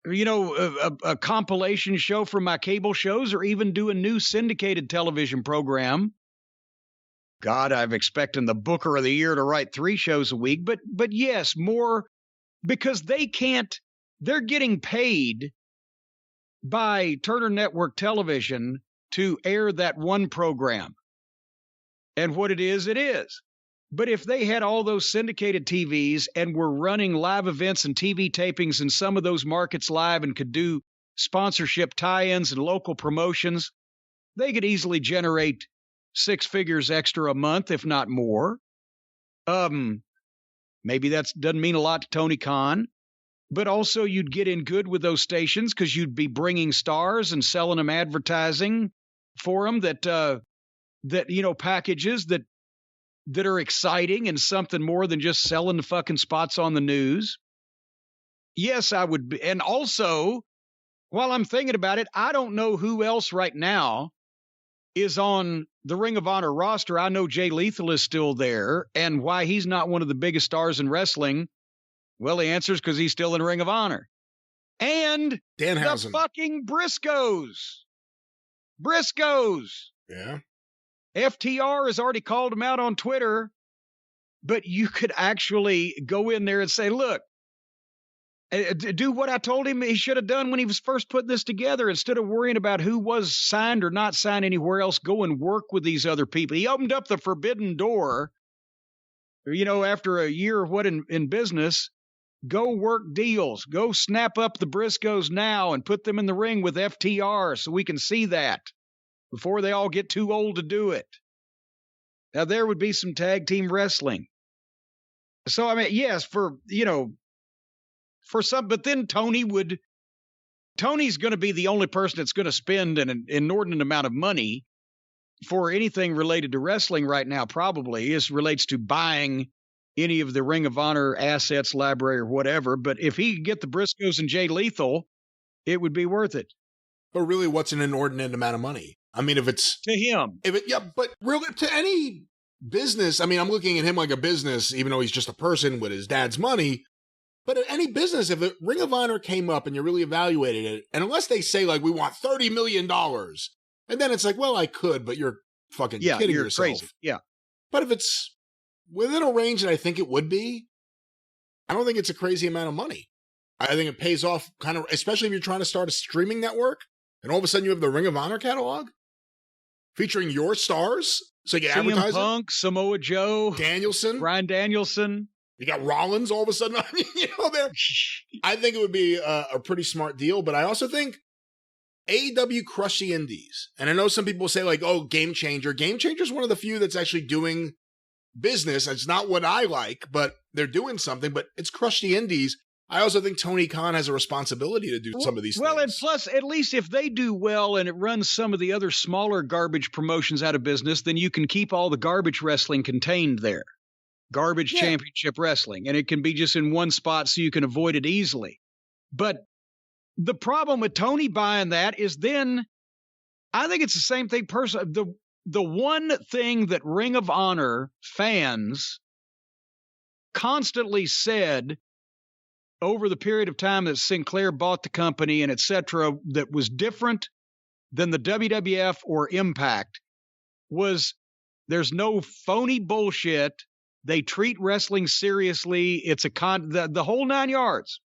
a compilation show from my cable shows, or even do a new syndicated television program. God, I'm expecting the Booker of the Year to write 3 shows a week, but yes, more, because they're getting paid by Turner Network Television to air that one program. And what it is. But if they had all those syndicated TVs and were running live events and TV tapings in some of those markets live and could do sponsorship tie-ins and local promotions, they could easily generate 6 figures extra a month, if not more. Maybe that doesn't mean a lot to Tony Khan, but also you'd get in good with those stations because you'd be bringing stars and selling them advertising for them that packages that are exciting and something more than just selling the fucking spots on the news. Yes, I would be. And also, while I'm thinking about it, I don't know who else right now is on the Ring of Honor roster. I know Jay Lethal is still there, and why he's not one of the biggest stars in wrestling, well, the answer is because he's still in Ring of Honor. And Danhausen. The fucking Briscoes. Yeah. FTR has already called him out on Twitter, but you could actually go in there and say, look, do what I told him he should have done when he was first putting this together. Instead of worrying about who was signed or not signed anywhere else, go and work with these other people. He opened up the forbidden door, after a year of in business. Go work deals. Go snap up the Briscoes now and put them in the ring with FTR so we can see that before they all get too old to do it. Now, there would be some tag team wrestling. So, I mean, yes, for some, but then Tony's going to be the only person that's going to spend an inordinate amount of money for anything related to wrestling right now, probably, as relates to buying any of the Ring of Honor assets, library, or whatever. But if he could get the Briscoes and Jay Lethal, it would be worth it. But really, what's an inordinate amount of money? I mean, if it's to him, but really to any business, I mean, I'm looking at him like a business, even though he's just a person with his dad's money. But at any business, if the Ring of Honor came up and you really evaluated it, and unless they say like, we want $30 million, and then it's like, well, I could, but you're fucking kidding you're yourself. Crazy. Yeah. But if it's within a range that I think it would be, I don't think it's a crazy amount of money. I think it pays off kind of, especially if you're trying to start a streaming network, and all of a sudden you have the Ring of Honor catalog featuring your stars. So you CM advertise Punk, Samoa Joe, Danielson, Bryan Danielson. You got Rollins all of a sudden, there. I think it would be a pretty smart deal, but I also think AEW crushed the indies. And I know some people say like, oh, Game Changer. Game Changer is one of the few that's actually doing business. It's not what I like, but they're doing something, but it's crushed the indies. I also think Tony Khan has a responsibility to do some of these things. Well, and plus, at least if they do well and it runs some of the other smaller garbage promotions out of business, then you can keep all the garbage wrestling contained there. Garbage championship wrestling. And it can be just in one spot so you can avoid it easily. But the problem with Tony buying that is then, I think it's the same thing personally. The one thing that Ring of Honor fans constantly said over the period of time that Sinclair bought the company and et cetera, that was different than the WWF or Impact was there's no phony bullshit. They treat wrestling seriously. It's the whole 9 yards.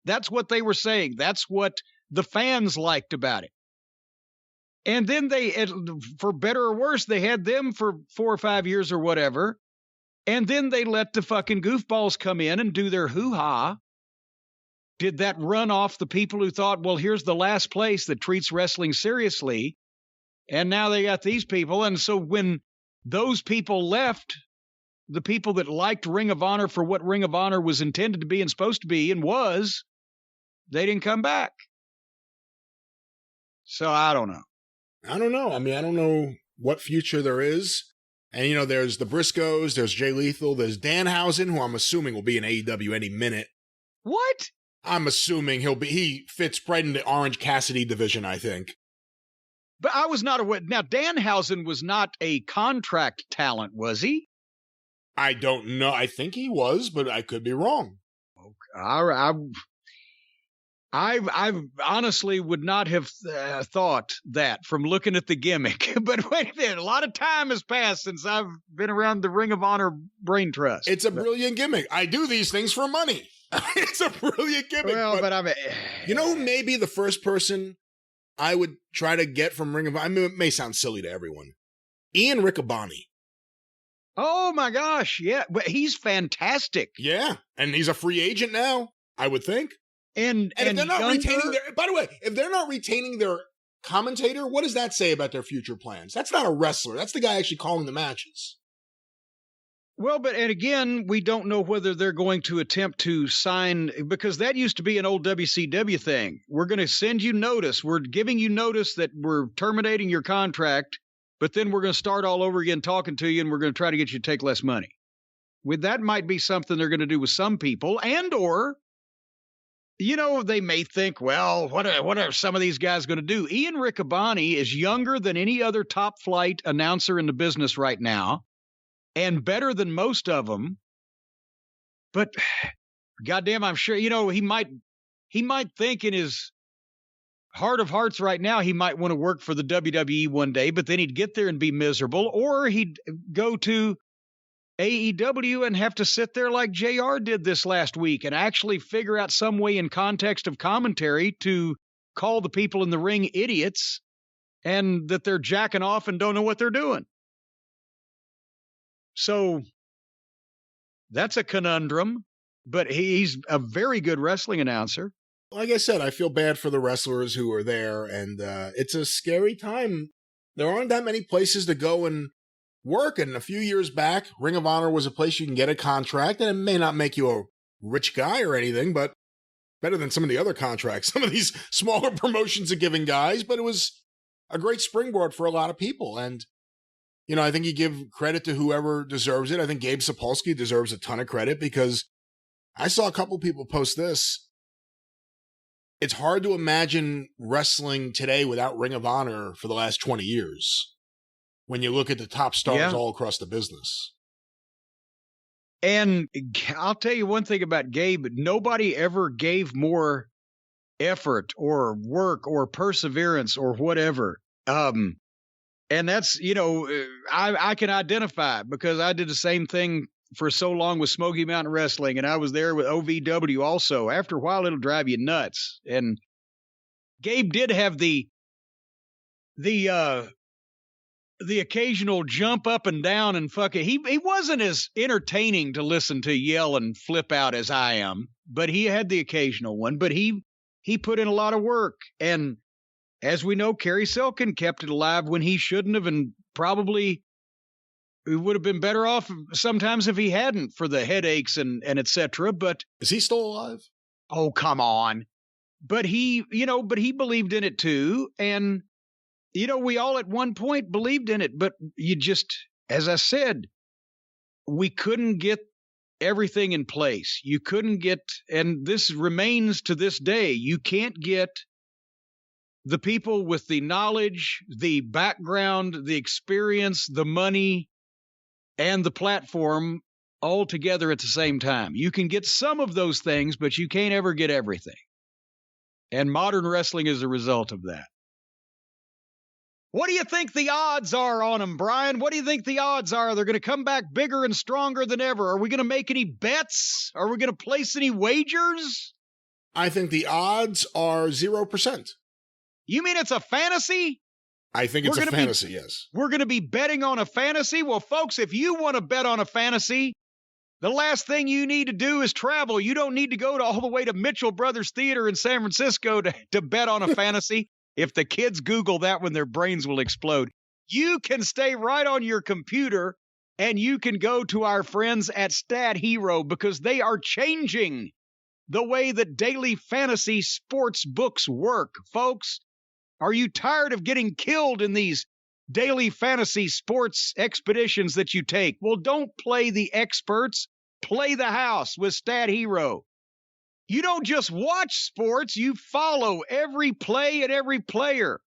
That's what they were saying. That's what the fans liked about it. And then for better or worse, they had them for 4 or 5 years or whatever. And then they let the fucking goofballs come in and do their hoo-ha. Did that run off the people who thought, well, here's the last place that treats wrestling seriously. And now they got these people. And so when those people left, the people that liked Ring of Honor for what Ring of Honor was intended to be and supposed to be and was, they didn't come back. So I don't know. I mean, I don't know what future there is. And, there's the Briscoes, there's Jay Lethal, there's Danhausen, who I'm assuming will be in AEW any minute. What? I'm assuming he fits right in the Orange Cassidy division, I think. But I was not aware. Now, Danhausen was not a contract talent, was he? I don't know. I think he was, but I could be wrong. Okay. I honestly would not have thought that from looking at the gimmick. But wait a minute, a lot of time has passed since I've been around the Ring of Honor Brain Trust. It's a brilliant gimmick. I do these things for money. It's a brilliant gimmick. Well, but I mean, maybe the first person I would try to get from Ring of Honor, I mean, it may sound silly to everyone, Ian Riccaboni. Oh my gosh, yeah, but he's fantastic. Yeah, and he's a free agent now, I would think. And if they're not retaining by the way, if they're not retaining their commentator, what does that say about their future plans? That's not a wrestler. That's the guy actually calling the matches. Well, and again, we don't know whether they're going to attempt to sign, because that used to be an old WCW thing. We're going to send you notice. We're giving you notice that we're terminating your contract, but then we're going to start all over again talking to you, and we're going to try to get you to take less money. That might be something they're going to do with some people, or they may think, well, what are some of these guys going to do? Ian Riccaboni is younger than any other top flight announcer in the business right now and better than most of them. But goddamn, I'm sure, he might think in his heart of hearts right now, he might want to work for the WWE one day, but then he'd get there and be miserable, or he'd go to AEW and have to sit there like JR did this last week and actually figure out some way in context of commentary to call the people in the ring idiots and that they're jacking off and don't know what they're doing. So that's a conundrum, but he's a very good wrestling announcer. Like I said, I feel bad for the wrestlers who are there, and it's a scary time. There aren't that many places to go and work, and a few years back, Ring of Honor was a place you can get a contract, and it may not make you a rich guy or anything, but better than some of the other contracts some of these smaller promotions are giving guys, but it was a great springboard for a lot of people. And I think you give credit to whoever deserves it. I think Gabe Sapolsky deserves a ton of credit, because I saw a couple people post this. it's hard to imagine wrestling today without Ring of Honor for the last 20 years when you look at the top stars all across the business. And I'll tell you one thing about Gabe. Nobody ever gave more effort or work or perseverance or whatever. And that's, I can identify because I did the same thing for so long with Smoky Mountain Wrestling, and I was there with OVW also. After a while, it'll drive you nuts. And Gabe did have the occasional jump up and down and fuck it. He wasn't as entertaining to listen to yell and flip out as I am, but he had the occasional one. But he put in a lot of work. And as we know, Kerry Silkin kept it alive when he shouldn't have, and probably would have been better off sometimes if he hadn't, for the headaches and et cetera. But is he still alive? Oh, come on. But he believed in it too. And we all at one point believed in it, but you just, as I said, we couldn't get everything in place. You couldn't get, and this remains to this day, you can't get the people with the knowledge, the background, the experience, the money, and the platform all together at the same time. You can get some of those things, but you can't ever get everything. And modern wrestling is a result of that. What do you think the odds are on them, Brian? What do you think the odds are? They're going to come back bigger and stronger than ever. Are we going to make any bets? Are we going to place any wagers? I think the odds are 0%. You mean it's a fantasy? I think it's a fantasy, yes. We're going to be betting on a fantasy? Well, folks, if you want to bet on a fantasy, the last thing you need to do is travel. You don't need to go all the way to Mitchell Brothers Theater in San Francisco to bet on a fantasy. If the kids Google that one, their brains will explode. You can stay right on your computer, and you can go to our friends at Stat Hero, because they are changing the way that daily fantasy sports books work. Folks, are you tired of getting killed in these daily fantasy sports expeditions that you take? Well, don't play the experts. Play the house with Stat Hero. You don't just watch sports, you follow every play and every player.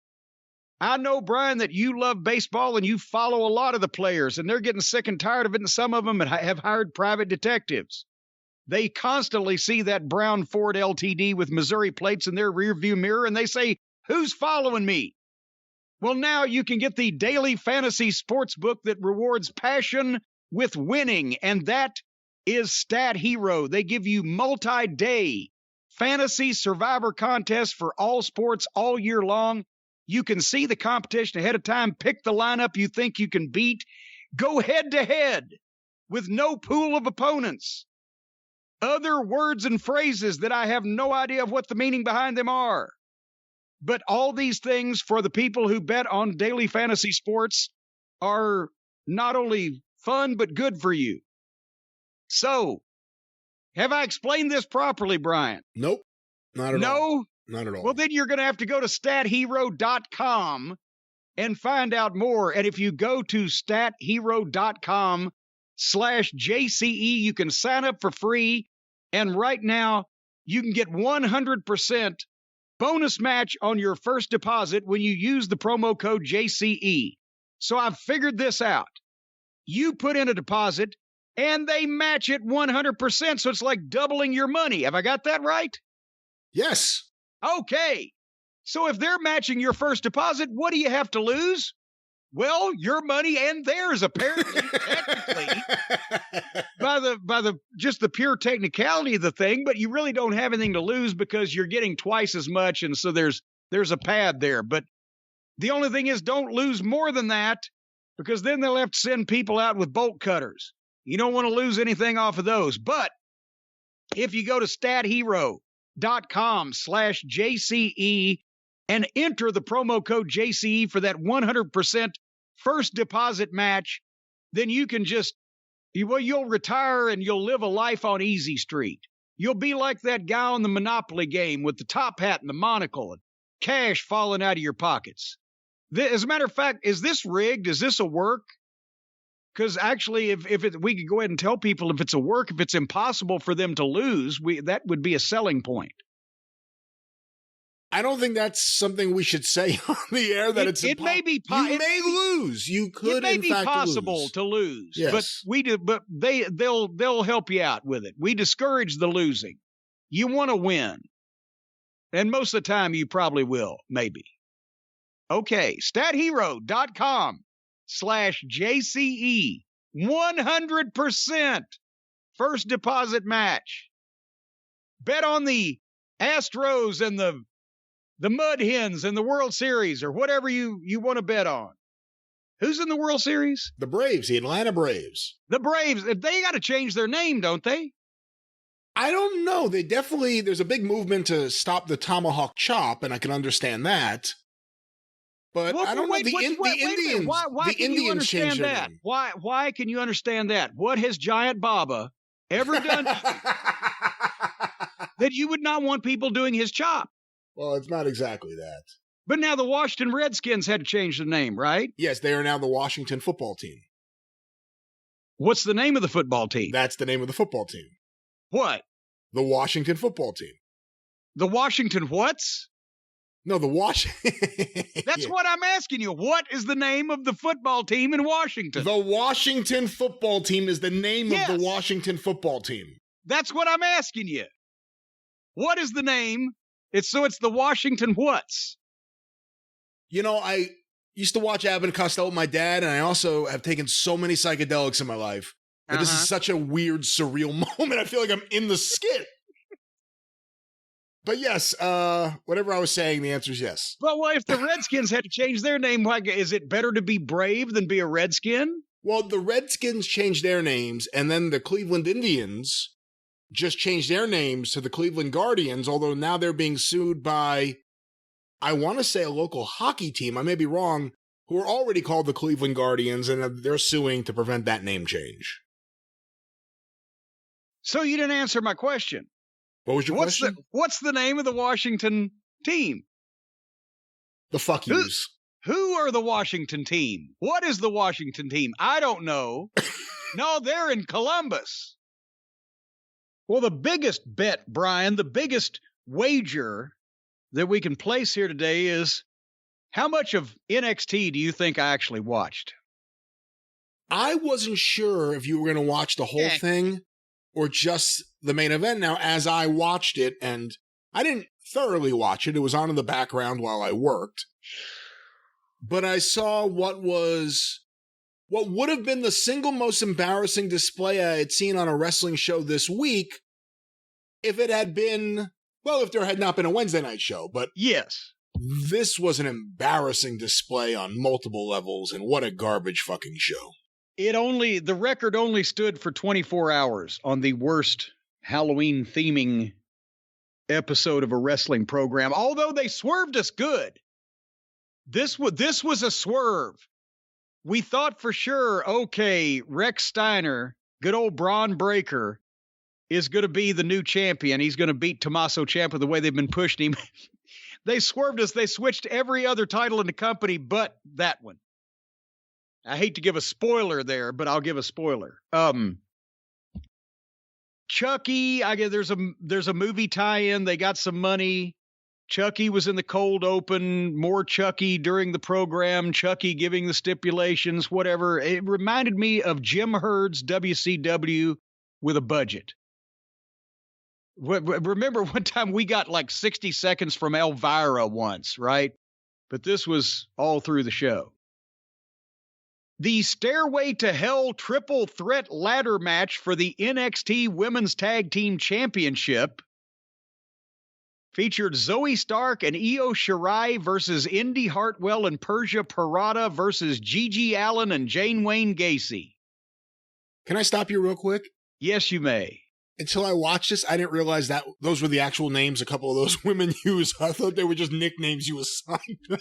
I know, Brian, that you love baseball and you follow a lot of the players, and they're getting sick and tired of it, and some of them have hired private detectives. They constantly see that brown Ford LTD with Missouri plates in their rearview mirror, and they say, "Who's following me?" Well, now you can get the daily fantasy sports book that rewards passion with winning, and that is Stat Hero. They give you multi-day fantasy survivor contests for all sports all year long. You can see the competition ahead of time, pick the lineup you think you can beat, go head-to-head with no pool of opponents. Other words and phrases that I have no idea of what the meaning behind them are. But all these things for the people who bet on daily fantasy sports are not only fun, but good for you. So, have I explained this properly, Brian? Nope. Not at all. No? Not at all. Well, then you're going to have to go to stathero.com and find out more. And if you go to stathero.com/JCE, you can sign up for free. And right now, you can get 100% bonus match on your first deposit when you use the promo code JCE. So I've figured this out. You put in a deposit, and they match it 100%, so it's like doubling your money. Have I got that right? Yes. Okay. So if they're matching your first deposit, what do you have to lose? Well, your money and theirs, apparently, technically, by the just the pure technicality of the thing, but you really don't have anything to lose because you're getting twice as much, and so there's a pad there. But the only thing is, don't lose more than that, because then they'll have to send people out with bolt cutters. You don't want to lose anything off of those. But if you go to stathero.com/JCE and enter the promo code JCE for that 100% first deposit match, then you can you'll retire and you'll live a life on Easy Street. You'll be like that guy on the Monopoly game with the top hat and the monocle and cash falling out of your pockets. As a matter of fact, is this rigged? Is this a work? Because actually, if we could go ahead and tell people if it's a work, if it's impossible for them to lose, that would be a selling point. I don't think that's something we should say on the air. That it may be you may lose. You could, in fact, lose. It may be possible to lose. Yes. But we do. But they'll help you out with it. We discourage the losing. You want to win, and most of the time you probably will. Maybe. Okay, stathero.com/JCE 100% first deposit match. Bet on the Astros and the Mud Hens in the World Series or whatever you want to bet on. Who's in the World Series? The Braves, the Atlanta Braves. The Braves, they got to change their name, don't they? I don't know. There's a big movement to stop the tomahawk chop, and I can understand that. But I don't know. The Indians changed their name. Why can you understand that? What has Giant Baba ever done that you would not want people doing his chop? Well, it's not exactly that. But now the Washington Redskins had to change the name, right? Yes, they are now the Washington football team. What's the name of the football team? That's the name of the football team. What? The Washington football team. The Washington whats? No, the Washington. That's what I'm asking you. What is the name of the football team in Washington? The Washington football team is the name of the Washington football team. That's what I'm asking you. What is the name? It's the Washington whats. You know, I used to watch Abbott and Costello with my dad, and I also have taken so many psychedelics in my life. But this is such a weird, surreal moment. I feel like I'm in the skit. But yes, whatever I was saying, the answer is yes. Well, if the Redskins had to change their name, is it better to be Brave than be a Redskin? Well, the Redskins changed their names, and then the Cleveland Indians just changed their names to the Cleveland Guardians, although now they're being sued by, I want to say, a local hockey team, I may be wrong, who are already called the Cleveland Guardians, and they're suing to prevent that name change. So you didn't answer my question. What was your question? What's the name of the Washington team? The fuck yous. Who are the Washington team? What is the Washington team? I don't know. No, they're in Columbus. Well, the biggest bet, Brian, the biggest wager that we can place here today is how much of NXT do you think I actually watched? I wasn't sure if you were going to watch the whole thing or just the main event. Now, as I watched it, and I didn't thoroughly watch it, it was on in the background while I worked, but I saw what would have been the single most embarrassing display I had seen on a wrestling show this week if it had been, well, if there had not been a Wednesday night show. But yes, this was an embarrassing display on multiple levels, and what a garbage fucking show. The record only stood for 24 hours on the worst Halloween theming episode of a wrestling program, although they swerved us good. This was a swerve. We thought for sure, okay, Rex Steiner, good old Braun Breaker, is going to be the new champion. He's going to beat Tommaso Ciampa the way they've been pushing him. They swerved us. They switched every other title in the company but that one. I hate to give a spoiler there, but I'll give a spoiler. Chucky, I guess there's a movie tie-in. They got some money. Chucky was in the cold open, more Chucky during the program, Chucky giving the stipulations, whatever. It reminded me of Jim Herd's WCW with a budget. Remember one time we got like 60 seconds from Elvira once, right? But this was all through the show. The Stairway to Hell triple threat ladder match for the NXT Women's Tag Team Championship featured Zoe Stark and Io Shirai versus Indy Hartwell and Persia Pirotta versus Gigi Allen and Jane Wayne Gacy. Can I stop you real quick? Yes, you may. Until I watched this, I didn't realize that those were the actual names a couple of those women used. I thought they were just nicknames you assigned them.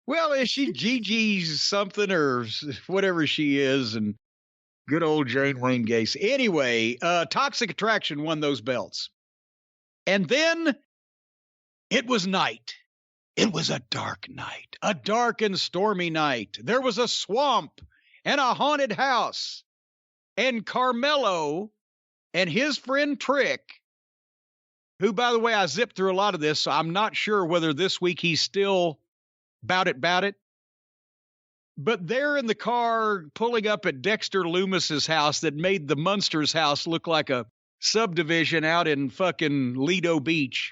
Well, is she Gigi something or whatever she is, and good old Jane Wayne Gacy. Anyway, Toxic Attraction won those belts. And then it was night. It was a dark night, a dark and stormy night. There was a swamp and a haunted house. And Carmelo and his friend Trick, who, by the way, I zipped through a lot of this, so I'm not sure whether this week he's still bout it. But they're in the car pulling up at Dexter Loomis's house that made the Munsters house look like a subdivision out in fucking Lido Beach.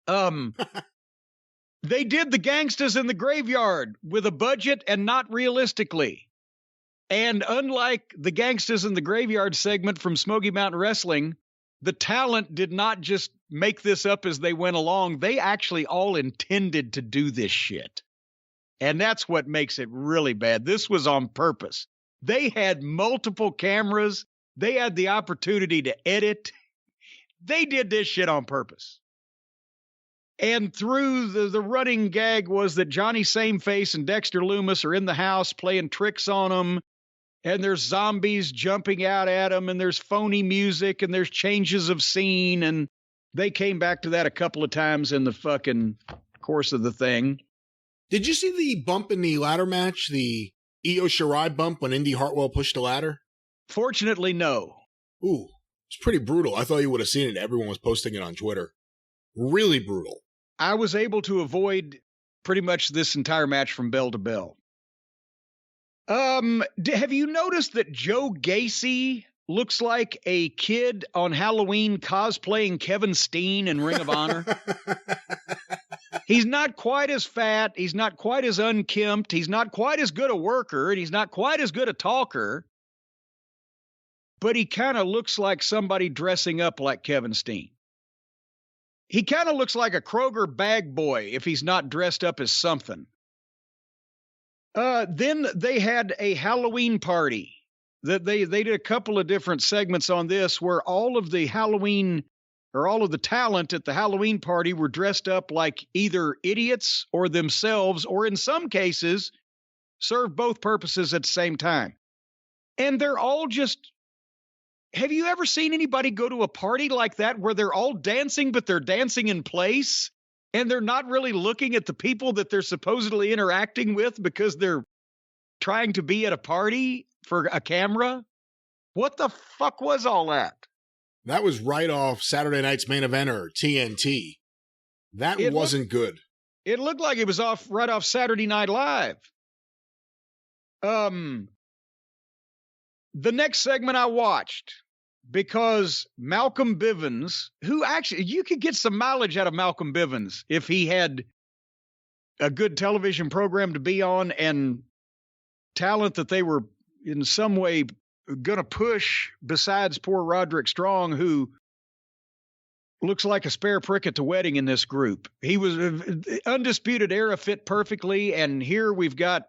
They did the Gangsters in the Graveyard with a budget and not realistically. And unlike the Gangsters in the Graveyard segment from Smoky Mountain Wrestling, the talent did not just make this up as they went along. They actually all intended to do this shit. And that's what makes it really bad. This was on purpose. They had multiple cameras. They had the opportunity to edit. They did this shit on purpose. And through the running gag was that Johnny Sameface and Dexter Loomis are in the house playing tricks on them. And there's zombies jumping out at them. And there's phony music. And there's changes of scene. And they came back to that a couple of times in the fucking course of the thing. Did you see the bump in the ladder match? The Io Shirai bump when Indy Hartwell pushed the ladder? Fortunately, no. Ooh, it's pretty brutal. I thought you would have seen it. Everyone was posting it on Twitter. Really brutal. I was able to avoid pretty much this entire match from bell to bell. Have you noticed that Joe Gacy looks like a kid on Halloween cosplaying Kevin Steen in Ring of Honor? He's not quite as fat. He's not quite as unkempt. He's not quite as good a worker, and he's not quite as good a talker. But he kind of looks like somebody dressing up like Kevin Steen. He kind of looks like a Kroger bag boy if he's not dressed up as something. Then they had a Halloween party that they did a couple of different segments on this where all of the Halloween or all of the talent at the Halloween party were dressed up like either idiots or themselves, or in some cases served both purposes at the same time. And they're all just, have you ever seen anybody go to a party like that where they're all dancing, but they're dancing in place and they're not really looking at the people that they're supposedly interacting with because they're trying to be at a party for a camera? What the fuck was all that? That was right off Saturday night's main eventer, TNT. That wasn't good. It looked like it was right off Saturday Night Live. The next segment I watched, because Malcolm Bivens, who actually, you could get some mileage out of Malcolm Bivens if he had a good television program to be on and talent that they were in some way going to push besides poor Roderick Strong, who looks like a spare prick at the wedding in this group. He was Undisputed Era fit perfectly. And here we've got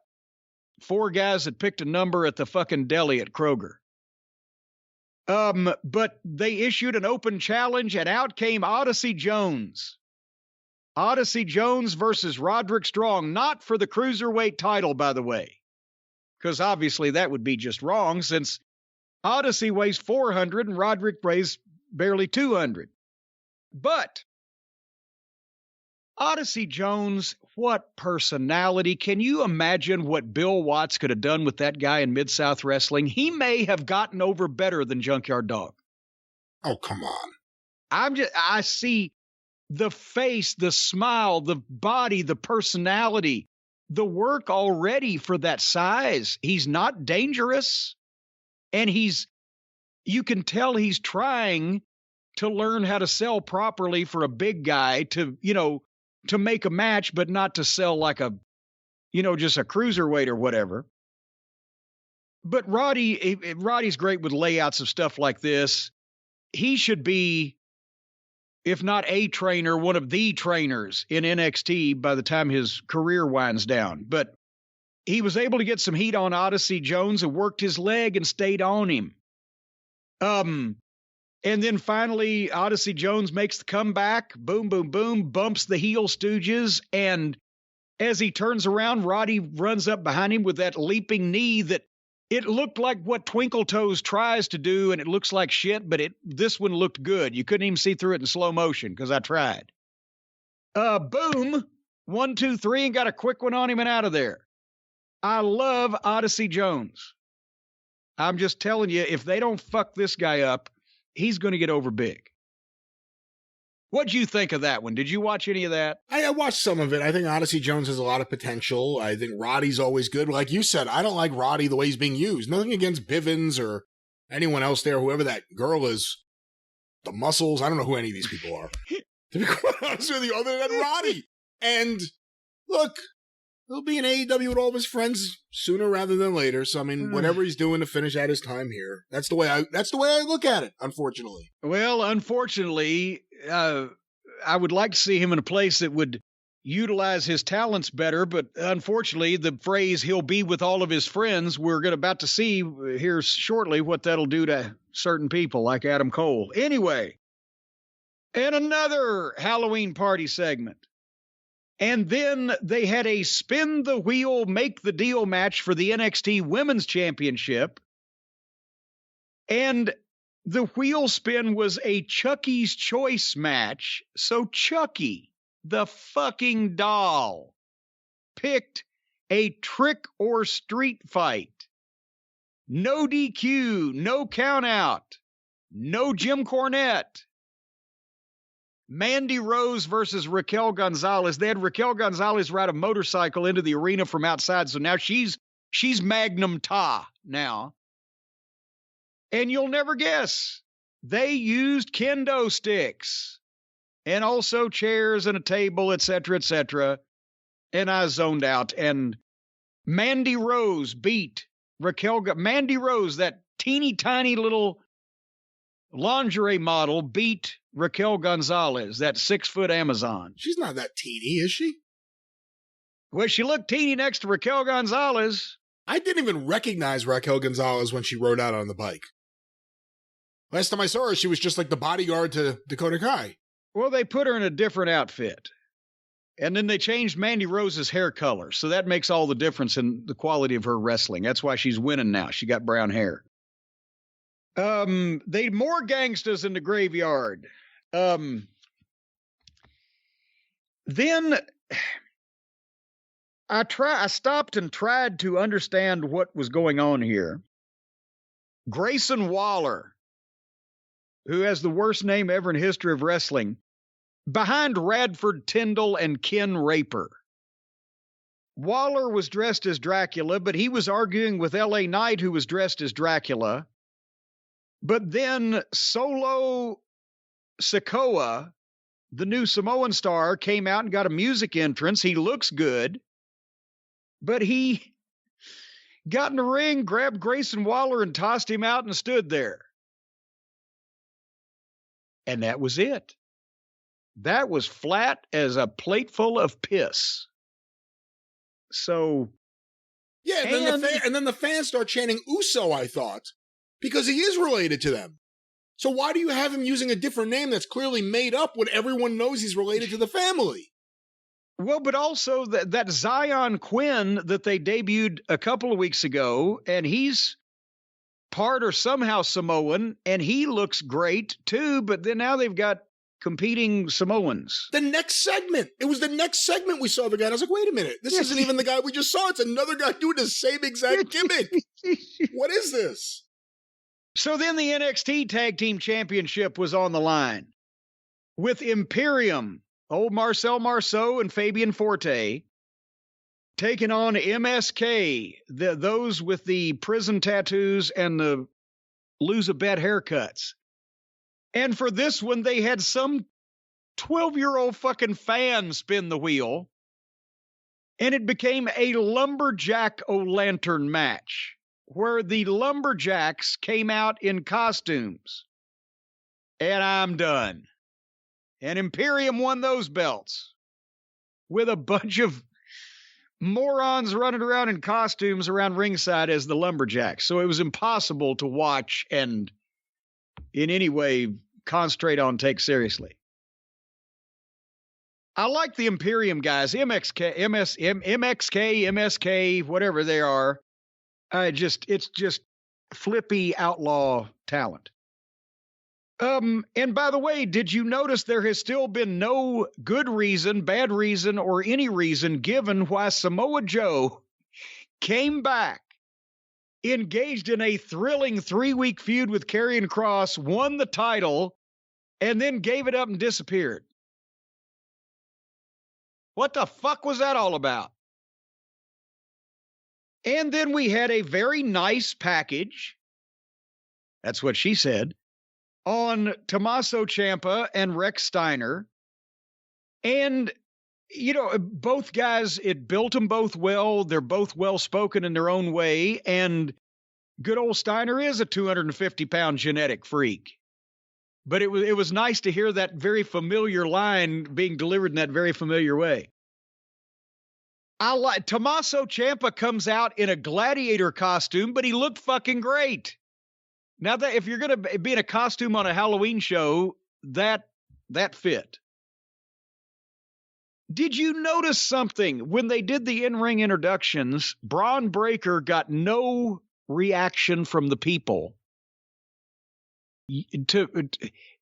4 guys that picked a number at the fucking deli at Kroger. But they issued an open challenge and out came Odyssey Jones. Odyssey Jones versus Roderick Strong, not for the cruiserweight title, by the way, because obviously that would be just wrong since Odyssey weighs 400 and Roderick weighs barely 200. But Odyssey Jones, what personality. Can you imagine what Bill Watts could have done with that guy in Mid-South Wrestling? He may have gotten over better than Junkyard Dog. Oh, come on. I see the face, the smile, the body, the personality, the work already for that size. He's not dangerous. And you can tell he's trying to learn how to sell properly for a big guy to make a match, but not to sell like just a cruiserweight or whatever. But Roddy's great with layouts of stuff like this. He should be, if not a trainer, one of the trainers in NXT by the time his career winds down. But he was able to get some heat on Odyssey Jones and worked his leg and stayed on him. And then finally, Odyssey Jones makes the comeback. Boom, boom, boom, bumps the heel Stooges. And as he turns around, Roddy runs up behind him with that leaping knee that it looked like what Twinkle Toes tries to do, and it looks like shit, but this one looked good. You couldn't even see through it in slow motion because I tried. Boom, 1, 2, 3, and got a quick one on him and out of there. I love Odyssey Jones. I'm just telling you, if they don't fuck this guy up, he's going to get over big. What'd you think of that one? Did you watch any of that? I watched some of it. I think Odyssey Jones has a lot of potential. I think Roddy's always good. Like you said, I don't like Roddy the way he's being used. Nothing against Bivens or anyone else there, whoever that girl is. The Muscles. I don't know who any of these people are. To be quite honest with you, other than Roddy. And look, he'll be in AEW with all of his friends sooner rather than later. So I mean, whatever he's doing to finish out his time here, that's the way I look at it. Unfortunately. Well, unfortunately, I would like to see him in a place that would utilize his talents better. But unfortunately, the phrase "he'll be with all of his friends," we're about to see here shortly what that'll do to certain people like Adam Cole. Anyway, and another Halloween party segment. And then they had a spin the wheel, make the deal match for the NXT Women's Championship. And the wheel spin was a Chucky's Choice match. So Chucky, the fucking doll, picked a trick or street fight. No DQ, no count out, no Jim Cornette. Mandy Rose versus Raquel Gonzalez. They had Raquel Gonzalez ride a motorcycle into the arena from outside. So now she's Magnum Ta now. And you'll never guess, they used kendo sticks and also chairs and a table, etc., etc. And I zoned out. And Mandy Rose beat Mandy Rose, that teeny tiny little lingerie model, beat Raquel Gonzalez, that 6-foot Amazon. She's not that teeny, is she? Well, she looked teeny next to Raquel Gonzalez. I didn't even recognize Raquel Gonzalez when she rode out on the bike. Last time I saw her, she was just like the bodyguard to Dakota Kai. Well, they put her in a different outfit. And then they changed Mandy Rose's hair color. So that makes all the difference in the quality of her wrestling. That's why she's winning now. She got brown hair. They more gangsters in the graveyard. Then I stopped and tried to understand what was going on here. Grayson Waller, who has the worst name ever in history of wrestling, behind Radford Tyndall and Ken Raper. Waller was dressed as Dracula, but he was arguing with LA Knight, who was dressed as Dracula. But then Solo Sikoa, the new Samoan star, came out and got a music entrance. He looks good, but he got in the ring, grabbed Grayson Waller and tossed him out and stood there. And that was it. That was flat as a plate full of piss. So, yeah, and then the fans start chanting Uso, I thought, because he is related to them. So why do you have him using a different name that's clearly made up when everyone knows he's related to the family? Well, but also that Zion Quinn that they debuted a couple of weeks ago, and he's part or somehow Samoan, and he looks great too, but then now they've got competing Samoans. The next segment. It was the next segment we saw the guy. And I was like, wait a minute. This isn't even the guy we just saw. It's another guy doing the same exact gimmick. What is this? So then the NXT Tag Team Championship was on the line with Imperium, old Marcel Marceau and Fabian Forte, taking on MSK, those with the prison tattoos and the lose-a-bet haircuts. And for this one, they had some 12-year-old fucking fan spin the wheel, and it became a lumberjack-o'-lantern match, where the lumberjacks came out in costumes. And I'm done. And Imperium won those belts with a bunch of morons running around in costumes around ringside as the lumberjacks. So it was impossible to watch and in any way concentrate on, take seriously. I like the Imperium guys, MSK, whatever they are. It's just flippy outlaw talent. And by the way, did you notice there has still been no good reason, bad reason, or any reason given why Samoa Joe came back, engaged in a thrilling 3-week feud with Karrion Kross, won the title, and then gave it up and disappeared. What the fuck was that all about? And then we had a very nice package, that's what she said, on Tommaso Ciampa and Rex Steiner. And, you know, both guys, it built them both well. They're both well-spoken in their own way. And good old Steiner is a 250-pound genetic freak. But it was nice to hear that very familiar line being delivered in that very familiar way. Tommaso Ciampa comes out in a gladiator costume, but he looked fucking great. Now, that if you're going to be in a costume on a Halloween show, that fit. Did you notice something? When they did the in-ring introductions, Braun Breaker got no reaction from the people.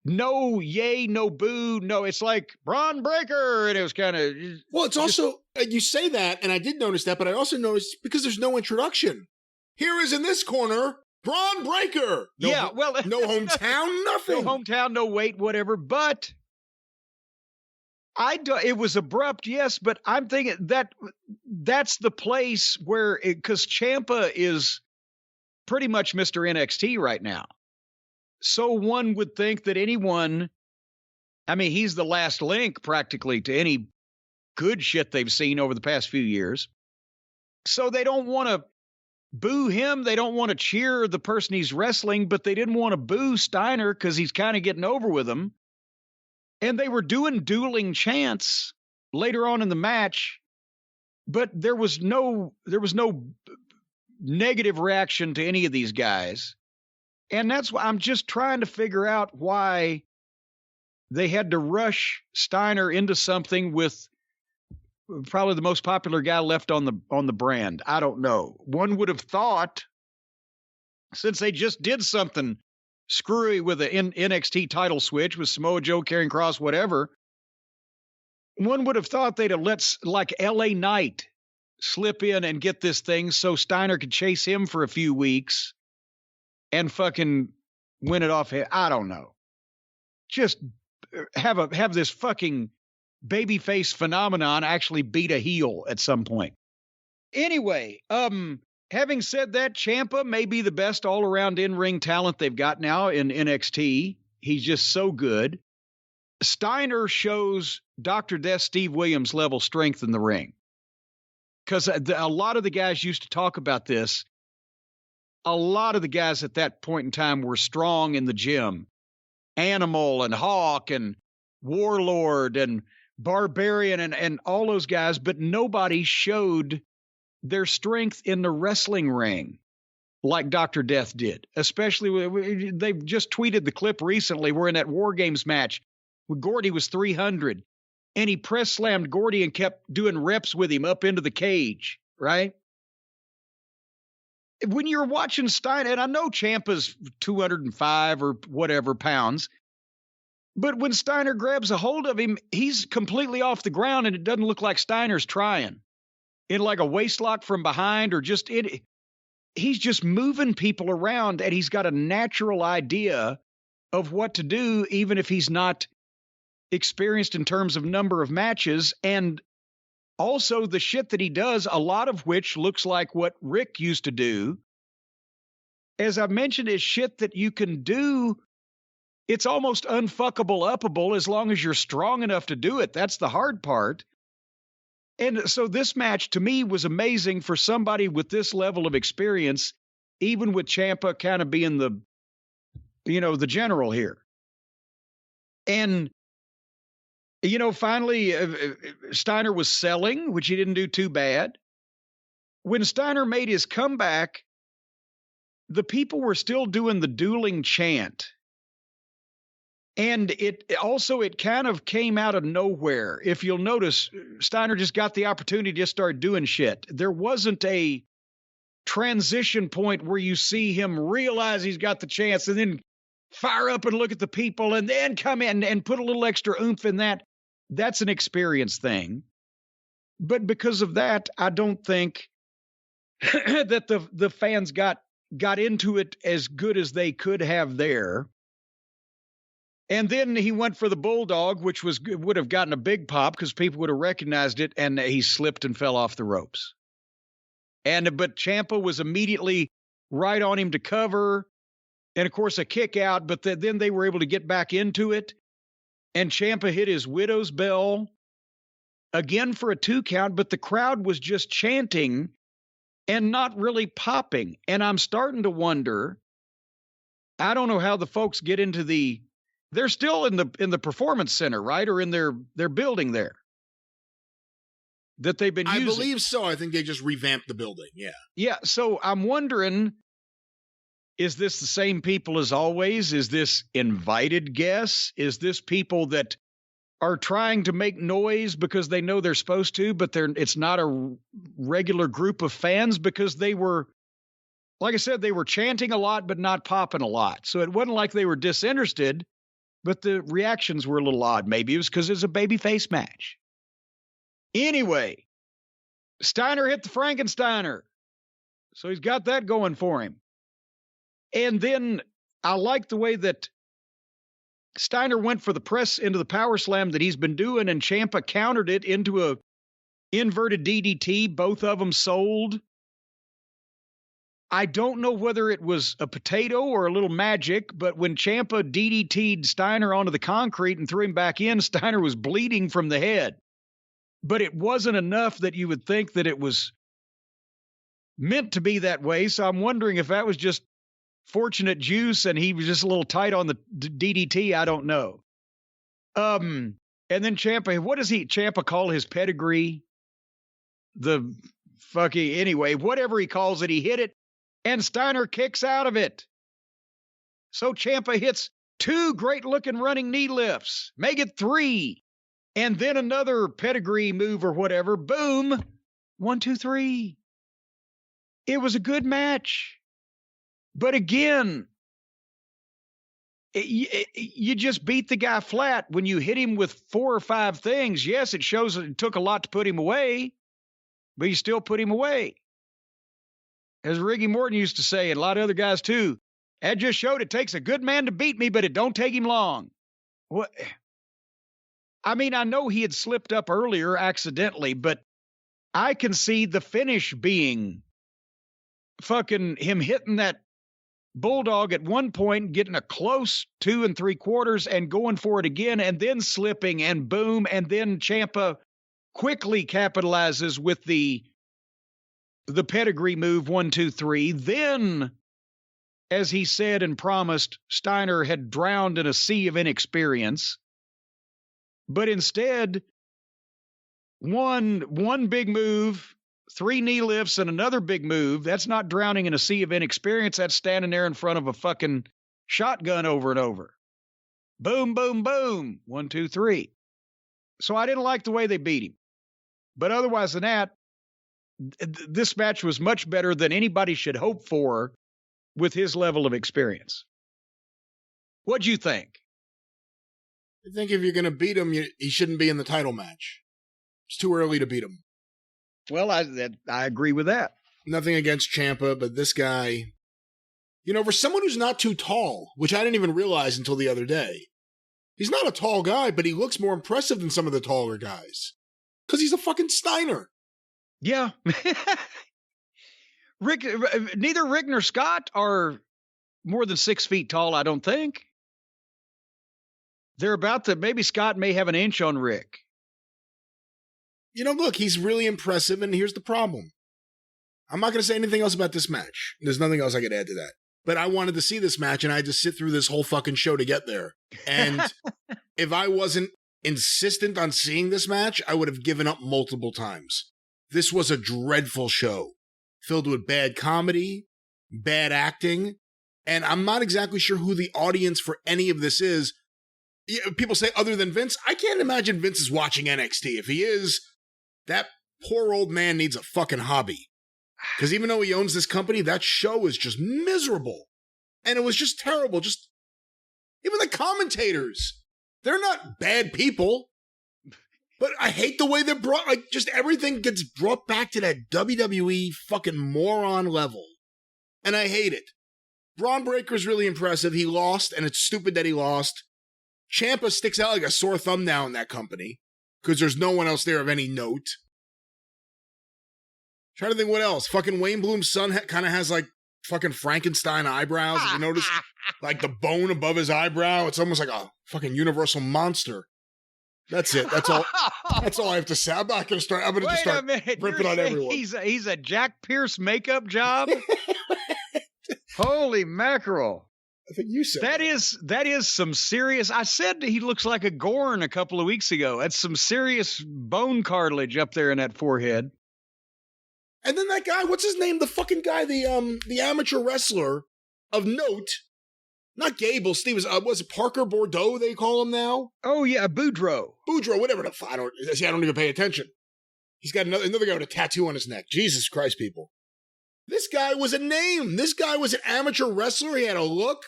No yay, no boo, no. It's like Braun Breaker, and it was kind of. Well, it's also you say that, and I did notice that, but I also noticed because there's no introduction. Here is in this corner, Braun Breaker. No, yeah, well, no hometown, nothing. No hometown, no weight, whatever. But it was abrupt, yes. But I'm thinking that's the place where, because Ciampa is pretty much Mr. NXT right now. So one would think that anyone, I mean, he's the last link practically to any good shit they've seen over the past few years. So they don't want to boo him. They don't want to cheer the person he's wrestling, but they didn't want to boo Steiner because he's kind of getting over with him. And they were doing dueling chants later on in the match, but there was no negative reaction to any of these guys. And that's why I'm just trying to figure out why they had to rush Steiner into something with probably the most popular guy left on the brand. I don't know. One would have thought, since they just did something screwy with an NXT title switch with Samoa Joe, Karrion Kross, whatever, one would have thought they'd have let like LA Knight slip in and get this thing so Steiner could chase him for a few weeks and fucking win it off. I don't know. Just have this fucking babyface phenomenon actually beat a heel at some point. Anyway, having said that, Ciampa may be the best all-around in-ring talent they've got now in NXT. He's just so good. Steiner shows Dr. Death Steve Williams level strength in the ring. Because a lot of the guys used to talk about this. A lot of the guys at that point in time were strong in the gym. Animal and Hawk and Warlord and Barbarian and all those guys, but nobody showed their strength in the wrestling ring like Dr. Death did. Especially, they've just tweeted the clip recently. We're in that War Games match when Gordy was 300, and he press slammed Gordy and kept doing reps with him up into the cage, right? When you're watching Steiner, and I know Ciampa's 205 or whatever pounds, but when Steiner grabs a hold of him, he's completely off the ground, and it doesn't look like Steiner's trying. In like a waistlock from behind or just it. He's just moving people around, and he's got a natural idea of what to do, even if he's not experienced in terms of number of matches. And also the shit that he does, a lot of which looks like what Rick used to do, as I mentioned, is shit that you can do. It's almost unfuckable uppable as long as you're strong enough to do it. That's the hard part. And so this match to me was amazing for somebody with this level of experience, even with Ciampa kind of being the general here. And, finally Steiner was selling, which he didn't do too bad. When Steiner made his comeback, the people were still doing the dueling chant. And it kind of came out of nowhere. If you'll notice, Steiner just got the opportunity to just start doing shit. There wasn't a transition point where you see him realize he's got the chance and then fire up and look at the people and then come in and put a little extra oomph in that. That's an experience thing. But because of that, I don't think that the fans got into it as good as they could have there. And then he went for the Bulldog, which would have gotten a big pop because people would have recognized it, and he slipped and fell off the ropes. But Ciampa was immediately right on him to cover, and of course a kick out, but then they were able to get back into it, and Ciampa hit his widow's bell again for a 2 count, but the crowd was just chanting and not really popping. And I'm starting to wonder, I don't know how the folks get into they're still in the performance center, right? Or in their building there that they've been using. I believe so. I think they just revamped the building. Yeah. Yeah. So I'm wondering, is this the same people as always? Is this invited guests? Is this people that are trying to make noise because they know they're supposed to, but it's not a regular group of fans because they were, like I said, they were chanting a lot, but not popping a lot. So it wasn't like they were disinterested, but the reactions were a little odd. Maybe it was because it's a babyface match. Anyway, Steiner hit the Frankensteiner. So he's got that going for him. And then I like the way that Steiner went for the press into the power slam that he's been doing, and Ciampa countered it into a inverted DDT. Both of them sold. I don't know whether it was a potato or a little magic, but when Ciampa DDT'd Steiner onto the concrete and threw him back in, Steiner was bleeding from the head. But it wasn't enough that you would think that it was meant to be that way. So I'm wondering if that was just fortunate juice and he was just a little tight on the DDT. I don't know. And then Ciampa, what does Ciampa call his pedigree? Anyway, whatever he calls it, he hit it. And Steiner kicks out of it. So Ciampa hits 2 great-looking running knee lifts. Make it 3. And then another pedigree move or whatever. Boom. 1, 2, 3. It was a good match. But again, you just beat the guy flat when you hit him with 4 or 5 things. Yes, it shows that it took a lot to put him away, but you still put him away. As Ricky Morton used to say, and a lot of other guys too, that just showed it takes a good man to beat me, but it don't take him long. What? I mean, I know he had slipped up earlier accidentally, but I can see the finish being fucking him hitting that Bulldog at one point, getting a close 2 3/4 and going for it again, and then slipping and boom, and then Ciampa quickly capitalizes with the pedigree move 1, 2, 3. Then, as he said and promised, Steiner had drowned in a sea of inexperience. But instead, one big move, 3 knee lifts, and another big move. That's not drowning in a sea of inexperience. That's standing there in front of a fucking shotgun over and over. Boom, boom, boom. 1, 2, 3. So I didn't like the way they beat him. But otherwise than that, this match was much better than anybody should hope for with his level of experience. What'd you think? I think if you're going to beat him, he shouldn't be in the title match. It's too early to beat him. Well, I agree with that. Nothing against Ciampa, but this guy, for someone who's not too tall, which I didn't even realize until the other day, he's not a tall guy, but he looks more impressive than some of the taller guys. Because he's a fucking Steiner. Yeah. Neither Rick nor Scott are more than 6 feet tall, I don't think. They're maybe Scott may have an inch on Rick. Look, he's really impressive, and here's the problem. I'm not going to say anything else about this match. There's nothing else I could add to that. But I wanted to see this match, and I had to sit through this whole fucking show to get there. And if I wasn't insistent on seeing this match, I would have given up multiple times. This was a dreadful show, filled with bad comedy, bad acting, and I'm not exactly sure who the audience for any of this is. People say other than Vince. I can't imagine Vince is watching NXT. If he is, that poor old man needs a fucking hobby. Because even though he owns this company, that show is just miserable. And it was just terrible. Just even the commentators, they're not bad people. But I hate the way they're brought, just everything gets brought back to that WWE fucking moron level. And I hate it. Braun Breaker's really impressive. He lost, and it's stupid that he lost. Ciampa sticks out like a sore thumb now in that company because there's no one else there of any note. Trying to think what else. Fucking Wayne Bloom's son kind of has like fucking Frankenstein eyebrows. If you notice, like the bone above his eyebrow, it's almost like a fucking universal monster. That's it. That's all. That's all I have to say. I'm not going to start. I'm going to just start ripping on everyone. He's a Jack Pierce makeup job. Holy mackerel! I think you said that is some serious. I said he looks like a Gorn a couple of weeks ago. That's some serious bone cartilage up there in that forehead. And then that guy, what's his name? The fucking guy, the amateur wrestler of note. Not Gable, Steve, was it Parker Bordeaux they call him now? Oh, yeah, Boudreaux. Boudreaux, whatever the fuck. I don't even pay attention. He's got another guy with a tattoo on his neck. Jesus Christ, people. This guy was a name. This guy was an amateur wrestler. He had a look.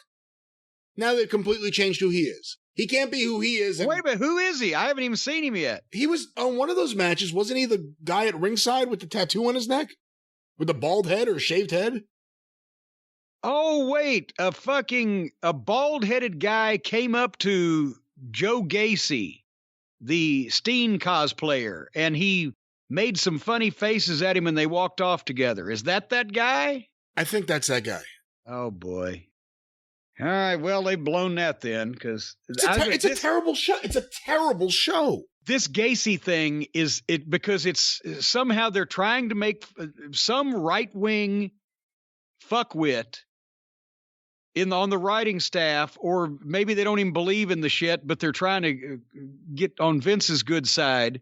Now they've completely changed who he is. He can't be who he is. Wait a minute, who is he? I haven't even seen him yet. He was on one of those matches. Wasn't he the guy at ringside with the tattoo on his neck? With the bald head or shaved head? Oh, wait, a bald-headed guy came up to Joe Gacy, the Steen cosplayer, and he made some funny faces at him and they walked off together. Is that guy? I think that's that guy. Oh, boy. All right, well, they've blown that then, because... It's a terrible show. It's a terrible show. This Gacy thing is because it's somehow they're trying to make some right-wing fuckwit on the writing staff, or maybe they don't even believe in the shit, but they're trying to get on Vince's good side,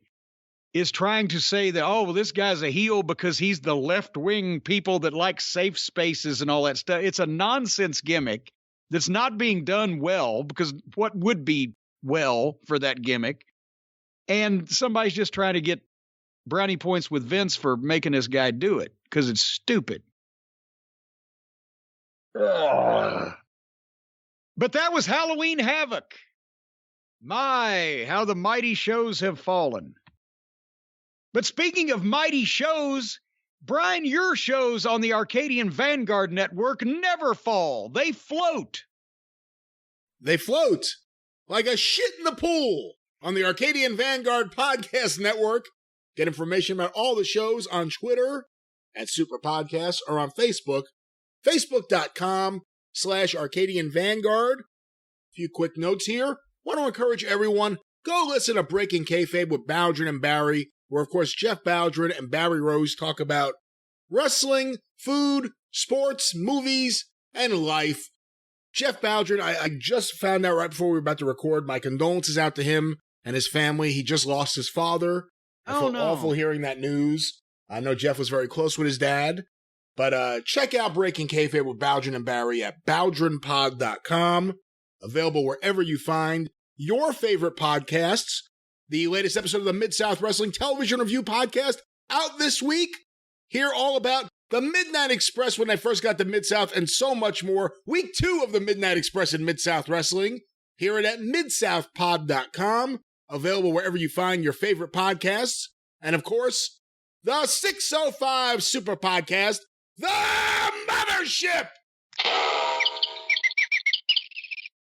is trying to say that, oh, well, this guy's a heel because he's the left-wing people that like safe spaces and all that stuff. It's a nonsense gimmick that's not being done well, because what would be well for that gimmick? And somebody's just trying to get brownie points with Vince for making this guy do it, because it's stupid. Ugh. But that was Halloween Havoc. My, how the mighty shows have fallen. But speaking of mighty shows, Brian, your shows on the Arcadian Vanguard Network never fall. They float. They float like a shit in the pool on the Arcadian Vanguard Podcast Network. Get information about all the shows on Twitter at Superpodcast or on Facebook. Facebook.com/Arcadian Vanguard. A few quick notes here. Want to encourage everyone, go listen to Breaking Kayfabe with Baldwin and Barry, where, of course, Jeff Baldwin and Barry Rose talk about wrestling, food, sports, movies, and life. Jeff Baldwin, I just found out right before we were about to record. My condolences out to him and his family. He just lost his father. I feel awful hearing that news. I know Jeff was very close with his dad. But check out Breaking Kayfabe with Baldwin and Barry at baldwinpod.com. Available wherever you find your favorite podcasts. The latest episode of the Mid-South Wrestling Television Review Podcast out this week. Hear all about the Midnight Express when they first got to Mid-South and so much more. Week 2 of the Midnight Express in Mid-South Wrestling. Hear it at midsouthpod.com. Available wherever you find your favorite podcasts. And of course, the 605 Super Podcast. The Mothership!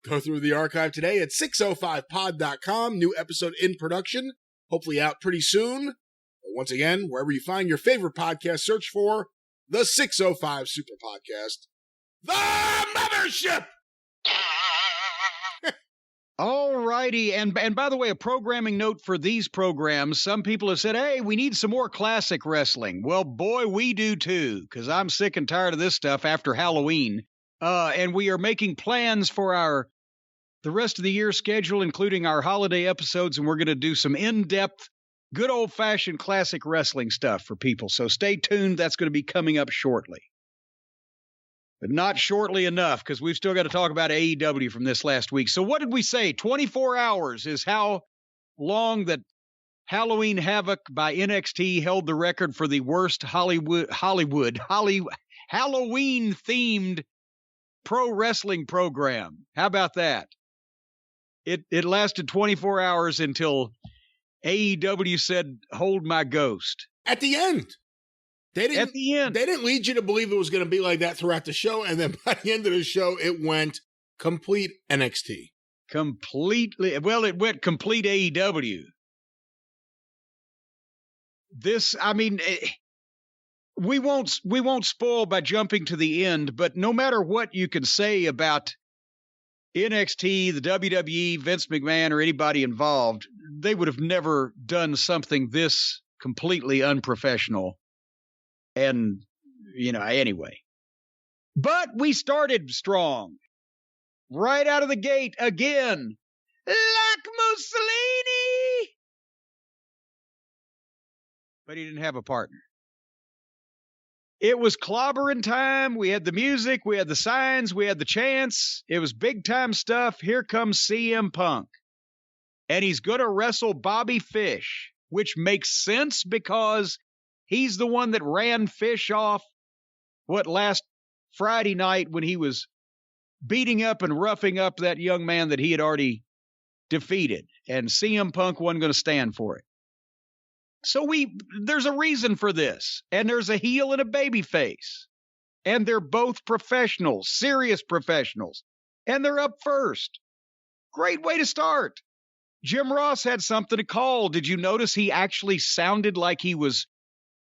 Go through the archive today at 605pod.com. New episode in production. Hopefully out pretty soon. But once again, wherever you find your favorite podcast, search for the 605 Super Podcast. The Mothership! All righty. And by the way, a programming note for these programs. Some people have said, hey, we need some more classic wrestling. Well, boy, we do too, because I'm sick and tired of this stuff after Halloween. And we are making plans for the rest of the year schedule, including our holiday episodes, and we're going to do some in-depth, good old-fashioned classic wrestling stuff for people. So stay tuned. That's going to be coming up shortly. But not shortly enough, because we've still got to talk about AEW from this last week. So what did we say? 24 hours is how long that Halloween Havoc by NXT held the record for the worst Halloween-themed pro wrestling program. How about that? It lasted 24 hours until AEW said, hold my ghost. At the end. They didn't lead you to believe it was going to be like that throughout the show, and then by the end of the show, it went complete NXT. Completely. Well, it went complete AEW. This, I mean, we won't spoil by jumping to the end, but no matter what you can say about NXT, the WWE, Vince McMahon, or anybody involved, they would have never done something this completely unprofessional. And, anyway. But we started strong. Right out of the gate again. Like Mussolini! But he didn't have a partner. It was clobbering time. We had the music. We had the signs. We had the chants. It was big time stuff. Here comes CM Punk. And he's going to wrestle Bobby Fish, which makes sense because he's the one that ran Fish off, last Friday night when he was beating up and roughing up that young man that he had already defeated. And CM Punk wasn't going to stand for it. So there's a reason for this, and there's a heel and a baby face, and they're both professionals, serious professionals, and they're up first. Great way to start. Jim Ross had something to call. Did you notice he actually sounded like he was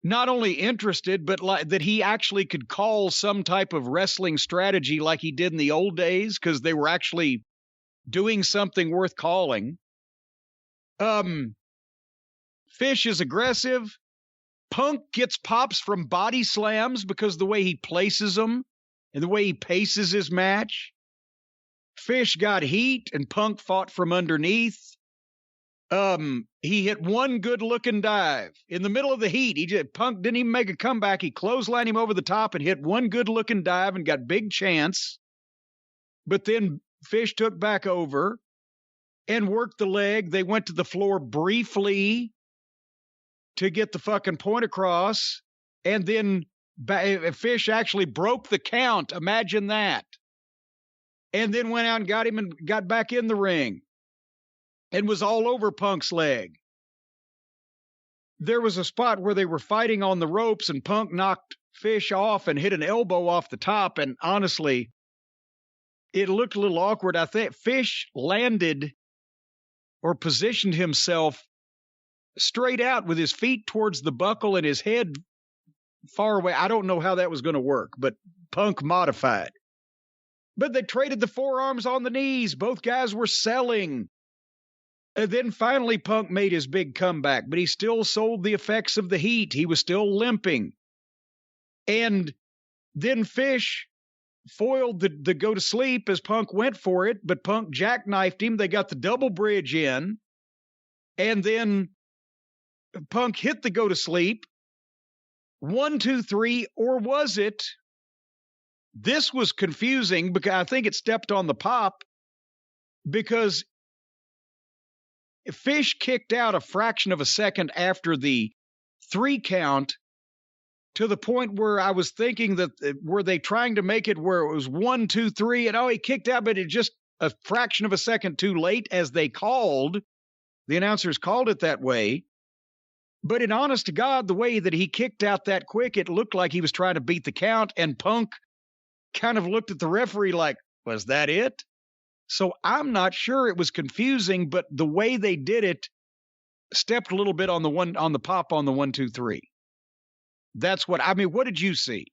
not only interested, but that he actually could call some type of wrestling strategy like he did in the old days because they were actually doing something worth calling. Fish is aggressive. Punk gets pops from body slams because the way he places them and the way he paces his match. Fish got heat and Punk fought from underneath. He hit one good-looking dive. In the middle of the heat, Punk didn't even make a comeback. He clotheslined him over the top and hit one good-looking dive and got big chance. But then Fish took back over and worked the leg. They went to the floor briefly to get the fucking point across, and then Fish actually broke the count. Imagine that. And then went out and got him and got back in the ring and was all over Punk's leg. There was a spot where they were fighting on the ropes, and Punk knocked Fish off and hit an elbow off the top, and honestly, it looked a little awkward. I think Fish landed or positioned himself straight out with his feet towards the buckle and his head far away. I don't know how that was going to work, but Punk modified. But they traded the forearms on the knees. Both guys were selling. And then finally Punk made his big comeback, but he still sold the effects of the heat. He was still limping. And then Fish foiled the go to sleep as Punk went for it, but Punk jackknifed him. They got the double bridge in. And then Punk hit the go to sleep. 1, 2, 3, or was it? This was confusing because I think it stepped on the pop because Fish kicked out a fraction of a second after the 3 count to the point where I was thinking that were they trying to make it where it was 1, 2, 3 and he kicked out, but it just a fraction of a second too late as they called. The announcers called it that way. But in honest to God, the way that he kicked out that quick, it looked like he was trying to beat the count, and Punk kind of looked at the referee like, was that it? So I'm not sure. It was confusing, but the way they did it stepped a little bit on the pop on the 1, 2, 3. That's what what did you see?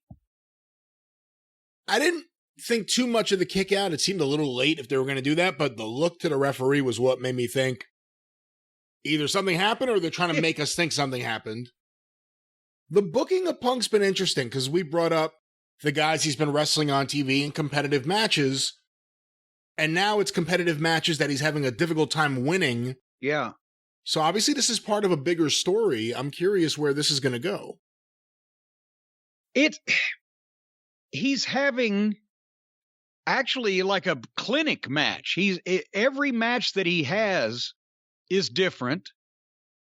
I didn't think too much of the kick out. It seemed a little late if they were going to do that, but the look to the referee was what made me think either something happened or they're trying to make us think something happened. The booking of Punk's been interesting because we brought up the guys he's been wrestling on TV in competitive matches, and now it's competitive matches that he's having a difficult time winning. Yeah. So obviously this is part of a bigger story. I'm curious where this is going to go. He's having actually like a clinic match. Every match that he has is different.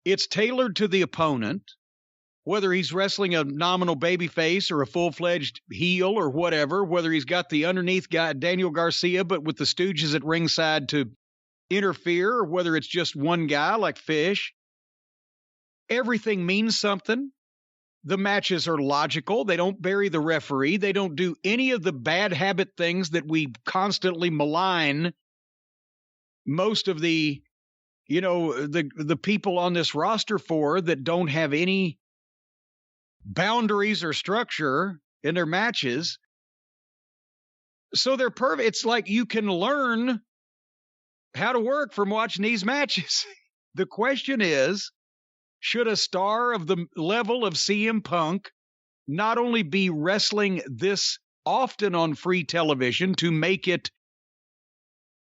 It's tailored to the opponent, whether he's wrestling a nominal babyface or a full-fledged heel or whatever, whether he's got the underneath guy, Daniel Garcia, but with the Stooges at ringside to interfere, or whether it's just one guy like Fish. Everything means something. The matches are logical. They don't bury the referee. They don't do any of the bad habit things that we constantly malign most of the people on this roster for that don't have any boundaries or structure in their matches. So they're perfect. It's like you can learn how to work from watching these matches. The question is, should a star of the level of CM Punk not only be wrestling this often on free television to make it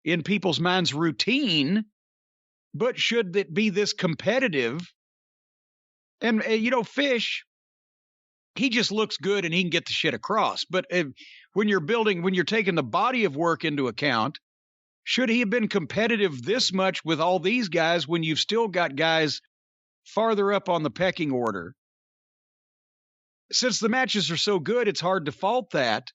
in people's minds routine, but should it be this competitive? And, Fish, he just looks good and he can get the shit across. But when you're taking the body of work into account, should he have been competitive this much with all these guys when you've still got guys farther up on the pecking order? Since the matches are so good, it's hard to fault that.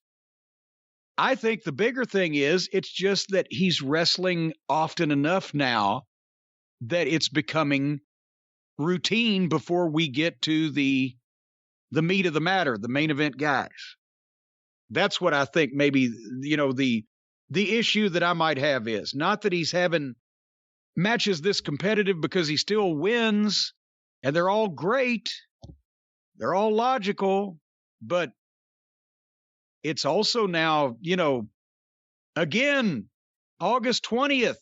I think the bigger thing is it's just that he's wrestling often enough now that it's becoming routine before we get to the meat of the matter, the main event guys. That's what I think maybe, the issue that I might have is not that he's having matches this competitive, because he still wins and they're all great. They're all logical, but it's also now, again, August 20th.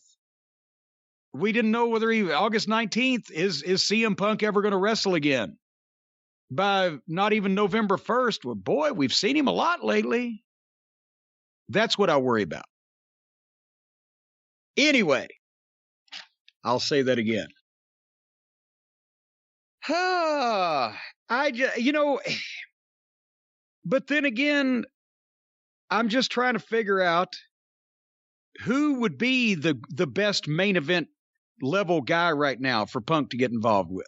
We didn't know whether August 19th, is CM Punk ever going to wrestle again? By not even November 1st, well, boy, we've seen him a lot lately. That's what I worry about. Anyway, I'll say that again. But then again, I'm just trying to figure out who would be the best main event level guy right now for Punk to get involved with.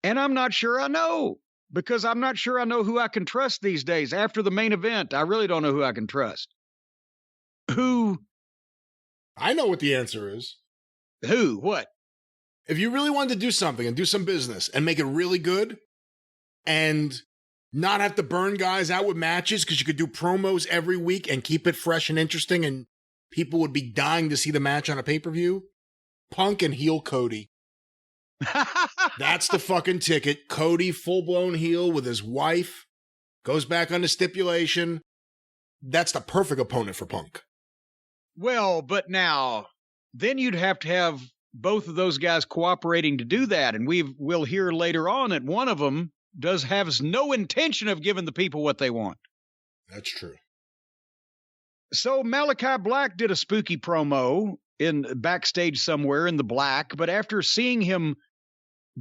And I'm not sure I know, because I'm not sure I know who I can trust these days. After the main event, I really don't know who I can trust. Who? I know what the answer is. Who? What? If you really wanted to do something and do some business and make it really good and not have to burn guys out with matches, because you could do promos every week and keep it fresh and interesting and people would be dying to see the match on a pay-per-view, Punk and heel Cody. That's the fucking ticket. Cody, full-blown heel with his wife, goes back on the stipulation. That's the perfect opponent for Punk. Well, but now, then you'd have to have both of those guys cooperating to do that. And we'll hear later on that one of them has no intention of giving the people what they want. That's true. So Malachi Black did a spooky promo in backstage somewhere in the black, but after seeing him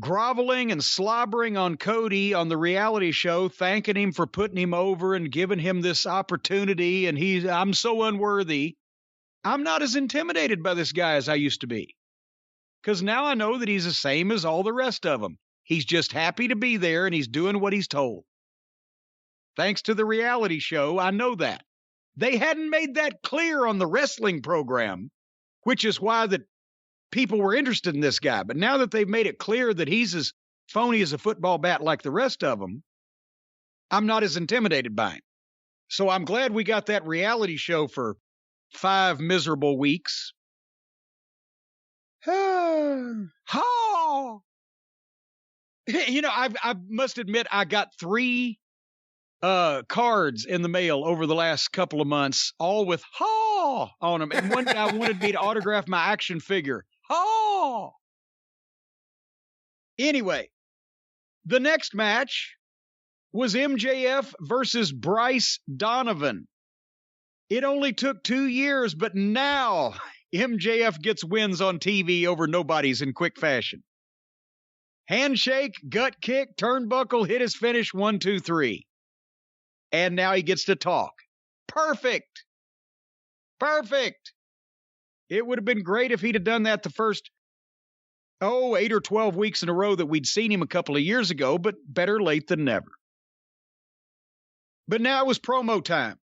groveling and slobbering on Cody on the reality show, thanking him for putting him over and giving him this opportunity, and I'm so unworthy, I'm not as intimidated by this guy as I used to be. Because now I know that he's the same as all the rest of them. He's just happy to be there, and he's doing what he's told. Thanks to the reality show, I know that. They hadn't made that clear on the wrestling program, which is why that people were interested in this guy. But now that they've made it clear that he's as phony as a football bat like the rest of them, I'm not as intimidated by him. So I'm glad we got that reality show for 5 miserable weeks. I must admit, I got 3 cards in the mail over the last couple of months, all with "ha" on them. And one guy wanted me to autograph my action figure. Ha! Anyway, the next match was MJF versus Bryce Donovan. It only took 2 years, but now MJF gets wins on TV over nobodies in quick fashion. Handshake, gut kick, turnbuckle, hit his finish, 1, 2, 3. And now he gets to talk. Perfect. Perfect. It would have been great if he'd have done that the first, 8 or 12 weeks in a row that we'd seen him a couple of years ago, but better late than never. But now it was promo time.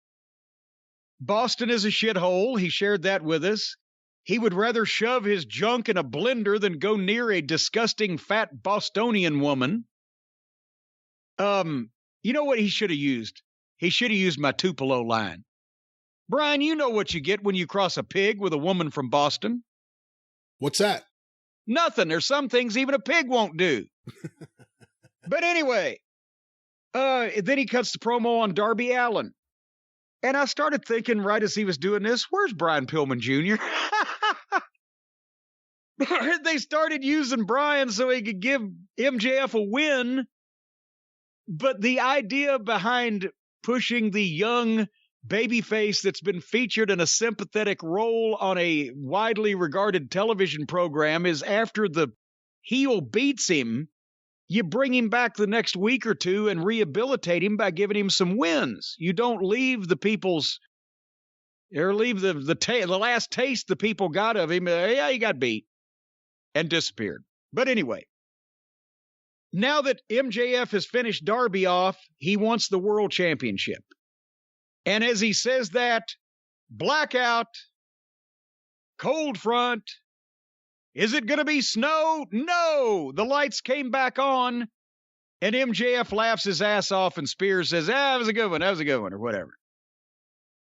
Boston is a shithole. He shared that with us. He would rather shove his junk in a blender than go near a disgusting fat Bostonian woman. You know what he should have used? He should have used my Tupelo line. Brian, you know what you get when you cross a pig with a woman from Boston. What's that? Nothing. There's some things even a pig won't do. But anyway, then he cuts the promo on Darby Allin. And I started thinking right as he was doing this, where's Brian Pillman Jr.? They started using Brian so he could give MJF a win. But the idea behind pushing the young babyface that's been featured in a sympathetic role on a widely regarded television program is after the heel beats him, you bring him back the next week or two and rehabilitate him by giving him some wins. You don't leave the people's, or leave the last taste the people got of him. Yeah, he got beat and disappeared. But anyway, now that MJF has finished Darby off, he wants the world championship. And as he says that, blackout, cold front, is it going to be snow? No! The lights came back on, and MJF laughs his ass off, and Spears says, that was a good one, or whatever.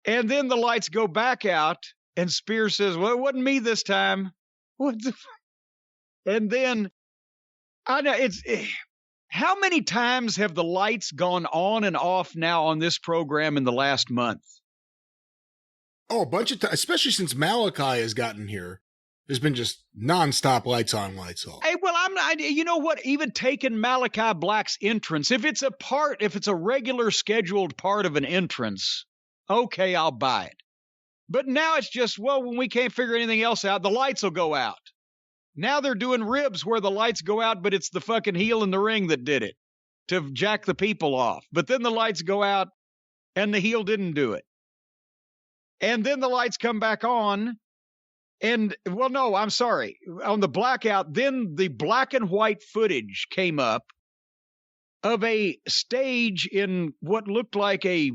And then the lights go back out, and Spears says, well, it wasn't me this time. What the fuck? And then, I know, how many times have the lights gone on and off now on this program in the last month? Oh, a bunch of times, especially since Malachi has gotten here. There's been just nonstop lights on, lights off. Hey, well, you know what? Even taking Malachi Black's entrance, if it's a regular scheduled part of an entrance, okay, I'll buy it. But now it's just, well, when we can't figure anything else out, the lights will go out. Now they're doing ribs where the lights go out, but it's the fucking heel in the ring that did it to jack the people off. But then the lights go out and the heel didn't do it. And then the lights come back on. And, well, no, I'm sorry. On the blackout, then the black and white footage came up of a stage in what looked like a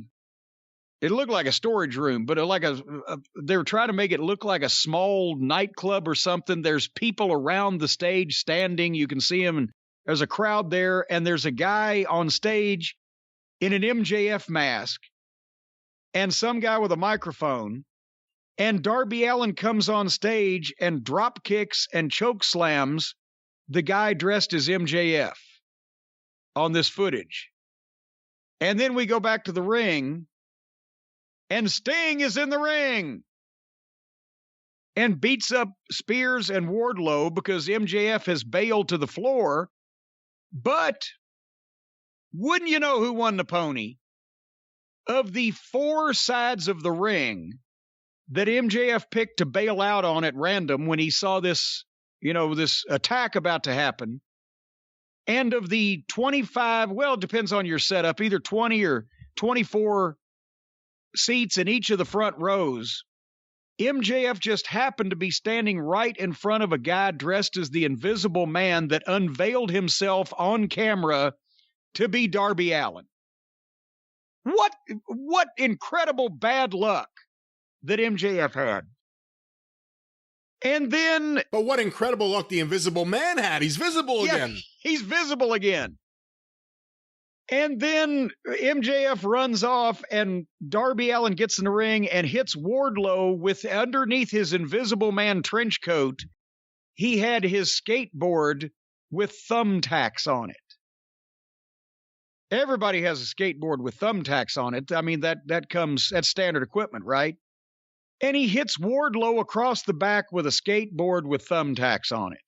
storage room, but they were trying to make it look like a small nightclub or something. There's people around the stage standing. You can see them. And there's a crowd there, and there's a guy on stage in an MJF mask and some guy with a microphone. And Darby Allin comes on stage and drop kicks and choke slams the guy dressed as MJF on this footage. And then we go back to the ring, and Sting is in the ring and beats up Spears and Wardlow because MJF has bailed to the floor. But wouldn't you know who won the pony? Of the four sides of the ring that MJF picked to bail out on at random when he saw this, this attack about to happen, and of the 25, well, it depends on your setup, either 20 or 24 seats in each of the front rows, MJF just happened to be standing right in front of a guy dressed as the Invisible Man that unveiled himself on camera to be Darby Allin. What incredible bad luck that MJF had. And then... But what incredible luck the Invisible Man had. He's visible again. He's visible again. And then MJF runs off, and Darby Allin gets in the ring and hits Wardlow with, underneath his Invisible Man trench coat, he had his skateboard with thumbtacks on it. Everybody has a skateboard with thumbtacks on it. I mean, that's standard equipment, right? And he hits Wardlow across the back with a skateboard with thumbtacks on it.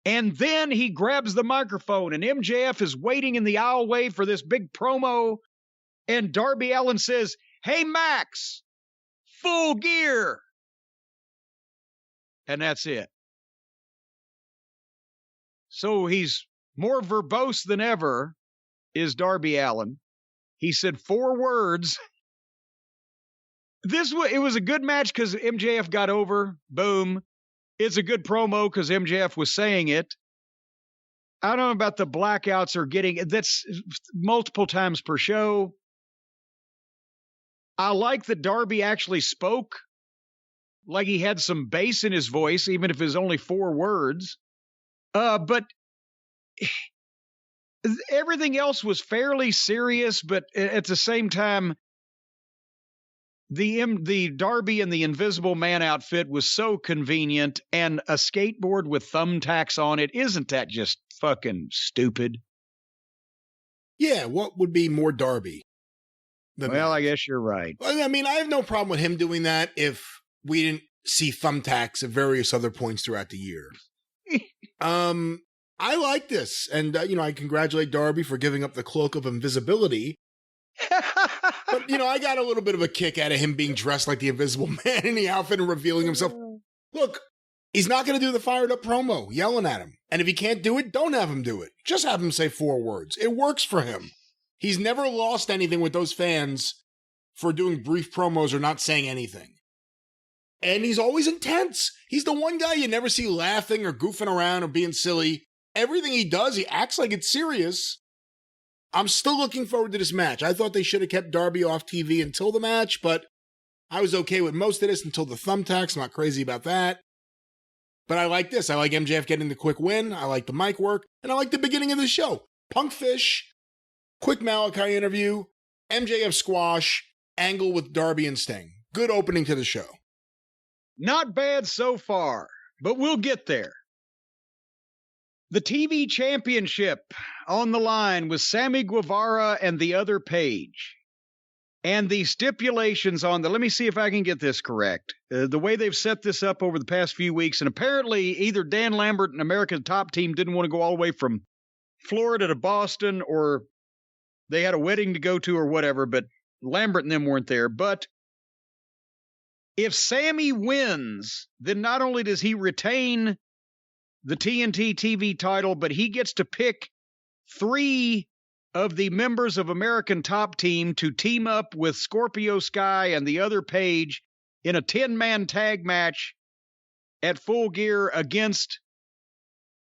And then he grabs the microphone, and MJF is waiting in the aisleway for this big promo. And Darby Allin says, "Hey, Max, full gear." And that's it. So he's more verbose than ever, is Darby Allin. He said 4 words. It was a good match because MJF got over. Boom. It's a good promo because MJF was saying it. I don't know about the blackouts or that's multiple times per show. I like that Darby actually spoke like he had some bass in his voice, even if it's only 4 words. But everything else was fairly serious, but at the same time, the Darby and the Invisible Man outfit was so convenient, and a skateboard with thumbtacks on it, isn't that just fucking stupid? Yeah, what would be more Darby than Well, that? I guess you're right. I mean, I have no problem with him doing that if we didn't see thumbtacks at various other points throughout the year. I like this, and I congratulate Darby for giving up the cloak of invisibility. But I got a little bit of a kick out of him being dressed like the Invisible Man in the outfit and revealing himself. Look, he's not going to do the fired up promo yelling at him, and if he can't do it, don't have him do it. Just have him say 4 words. It works for him. He's never lost anything with those fans for doing brief promos or not saying anything. And he's always intense. He's the one guy you never see laughing or goofing around or being silly. Everything he does, he acts like it's serious. I'm still looking forward to this match. I thought they should have kept Darby off TV until the match, but I was okay with most of this until the thumbtacks. I'm not crazy about that. But I like this. I like MJF getting the quick win. I like the mic work. And I like the beginning of the show. Punkfish, quick Malachi interview, MJF squash, angle with Darby and Sting. Good opening to the show. Not bad so far, but we'll get there. The TV championship on the line with Sammy Guevara and the other Page. And the stipulations on let me see if I can get this correct. The way they've set this up over the past few weeks, and apparently either Dan Lambert and America's Top Team didn't want to go all the way from Florida to Boston, or they had a wedding to go to or whatever, but Lambert and them weren't there. But if Sammy wins, then not only does he retain the TNT TV title, but he gets to pick 3 of the members of American Top Team to team up with Scorpio Sky and the other Page in a 10-man tag match at Full Gear against,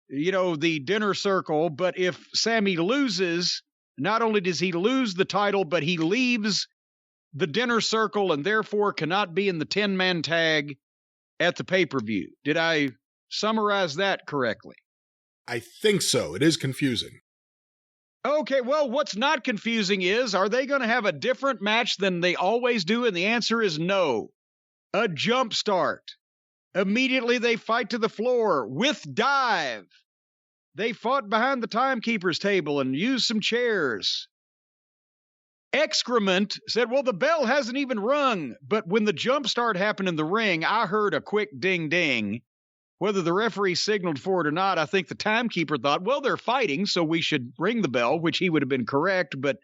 the Dinner Circle. But if Sammy loses, not only does he lose the title, but he leaves the Dinner Circle and therefore cannot be in the 10-man tag at the pay-per-view. Did I summarize that correctly? I think so. It is confusing. Okay, well, what's not confusing is, are they going to have a different match than they always do? And the answer is no. A jump start. Immediately they fight to the floor with dive. They fought behind the timekeeper's table and used some chairs. Excrement said, well, the bell hasn't even rung. But when the jump start happened in the ring, I heard a quick ding ding. Whether the referee signaled for it or not, I think the timekeeper thought, well, they're fighting, so we should ring the bell, which he would have been correct, but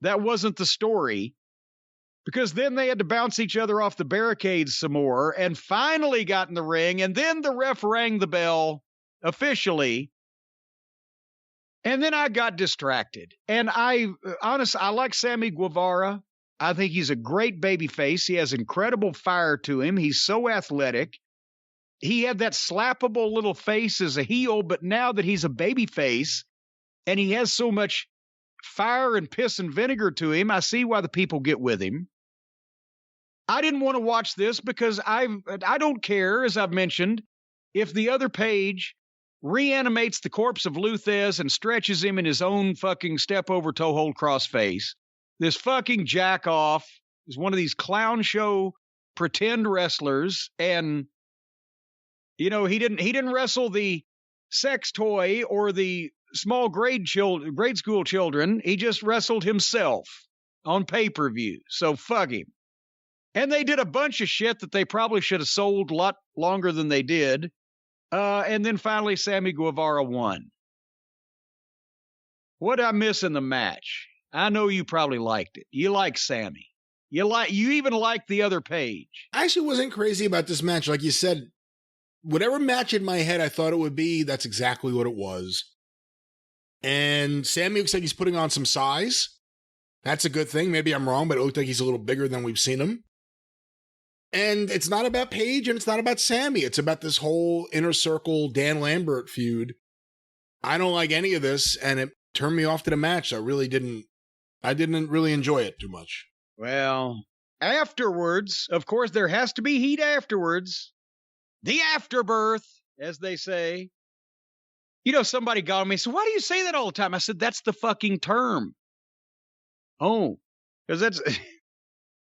that wasn't the story. Because then they had to bounce each other off the barricades some more and finally got in the ring, and then the ref rang the bell officially. And then I got distracted. And I like Sammy Guevara. I think he's a great babyface. He has incredible fire to him. He's so athletic. He had that slappable little face as a heel, but now that he's a babyface and he has so much fire and piss and vinegar to him, I see why the people get with him. I didn't want to watch this because I don't care, as I've mentioned, if the other Page reanimates the corpse of Luthez and stretches him in his own fucking step over toe hold crossface. This fucking jack off is one of these clown show pretend wrestlers, and he didn't wrestle the sex toy or the small grade school children. He just wrestled himself on pay-per-view. So fuck him. And they did a bunch of shit that they probably should have sold a lot longer than they did. And then finally, Sammy Guevara won. What did I miss in the match? I know you probably liked it. You like Sammy. You even like the other Page. I actually wasn't crazy about this match. Like you said, whatever match in my head I thought it would be, that's exactly what it was. And Sammy looks like he's putting on some size. That's a good thing. Maybe I'm wrong, but it looked like he's a little bigger than we've seen him. And it's not about Paige and it's not about Sammy. It's about this whole Inner Circle Dan Lambert feud. I don't like any of this, and it turned me off to the match. I didn't really enjoy it too much. Well, afterwards, of course, there has to be heat afterwards. The afterbirth, as they say. Somebody got on me and said, why do you say that all the time? I said, that's the fucking term. Oh, because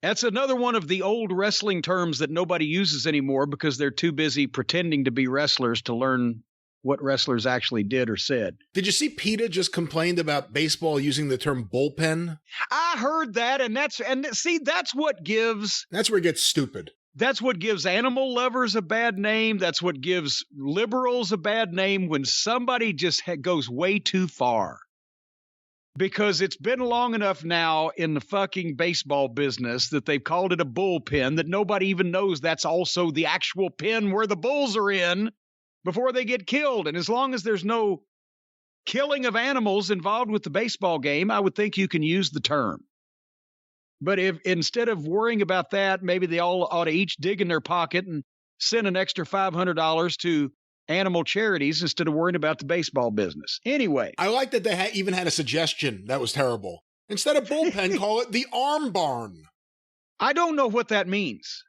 That's another one of the old wrestling terms that nobody uses anymore because they're too busy pretending to be wrestlers to learn what wrestlers actually did or said. Did you see PETA just complained about baseball using the term bullpen? I heard that, that's what gives... That's where it gets stupid. That's what gives animal lovers a bad name. That's what gives liberals a bad name when somebody just goes way too far. Because it's been long enough now in the fucking baseball business that they've called it a bullpen that nobody even knows that's also the actual pen where the bulls are in before they get killed. And as long as there's no killing of animals involved with the baseball game, I would think you can use the term. But if instead of worrying about that, maybe they all ought to each dig in their pocket and send an extra $500 to animal charities instead of worrying about the baseball business. Anyway. I like that they even had a suggestion that was terrible. Instead of bullpen, call it the arm barn. I don't know what that means.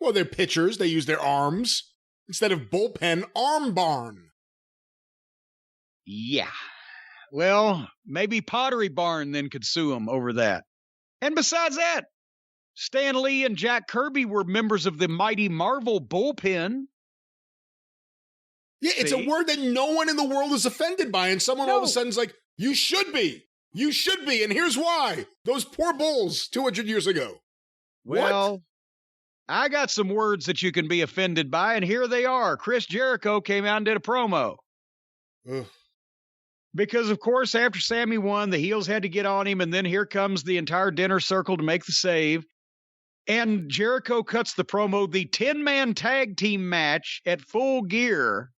Well, they're pitchers. They use their arms. Instead of bullpen, arm barn. Yeah. Well, maybe Pottery Barn then could sue them over that. And besides that, Stan Lee and Jack Kirby were members of the Mighty Marvel bullpen. Yeah, it's a word that no one in the world is offended by, and someone all of a sudden is like, you should be. You should be, and here's why. Those poor bulls 200 years ago. Well, what? I got some words that you can be offended by, and here they are. Chris Jericho came out and did a promo. Ugh. Because, of course, after Sammy won, the heels had to get on him, and then here comes the entire dinner circle to make the save. And Jericho cuts the promo, the 10-man tag team match at Full Gear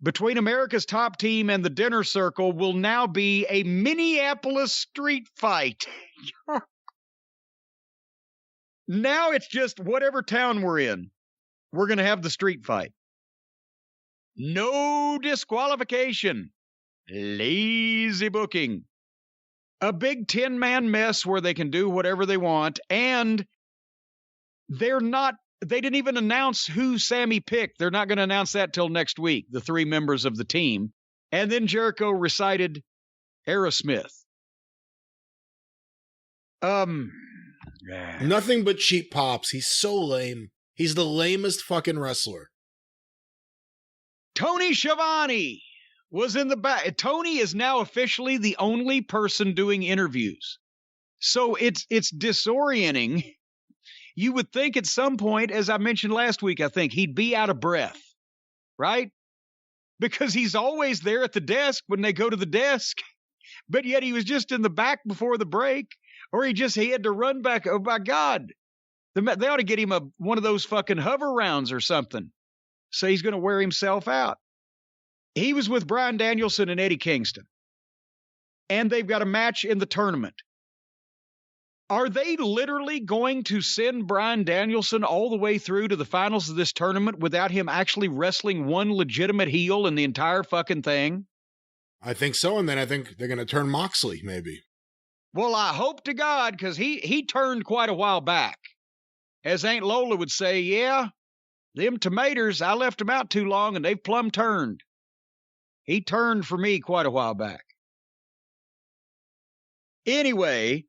between America's Top Team and the Dinner Circle will now be a Minneapolis street fight. Now it's just whatever town we're in, we're going to have the street fight. No disqualification. Lazy booking. A big 10-man mess where they can do whatever they want, and they didn't even announce who Sammy picked. They're not going to announce that till next week, the three members of the team. And then Jericho recited Aerosmith. Nothing but cheap pops. He's so lame. He's the lamest fucking wrestler. Tony Schiavone was in the back. Tony is now officially the only person doing interviews. So it's disorienting. You would think at some point, as I mentioned last week, I think he'd be out of breath, right? Because he's always there at the desk when they go to the desk, but yet he was just in the back before the break, or he had to run back. Oh my God. They ought to get him one of those fucking hover rounds or something. So he's going to wear himself out. He was with Bryan Danielson and Eddie Kingston, and they've got a match in the tournament. Are they literally going to send Bryan Danielson all the way through to the finals of this tournament without him actually wrestling one legitimate heel in the entire fucking thing? I think so, and then I think they're going to turn Moxley, maybe. Well, I hope to God, because he turned quite a while back. As Aunt Lola would say, yeah, them tomatoes, I left them out too long, and they've plumb turned. He turned for me quite a while back. Anyway,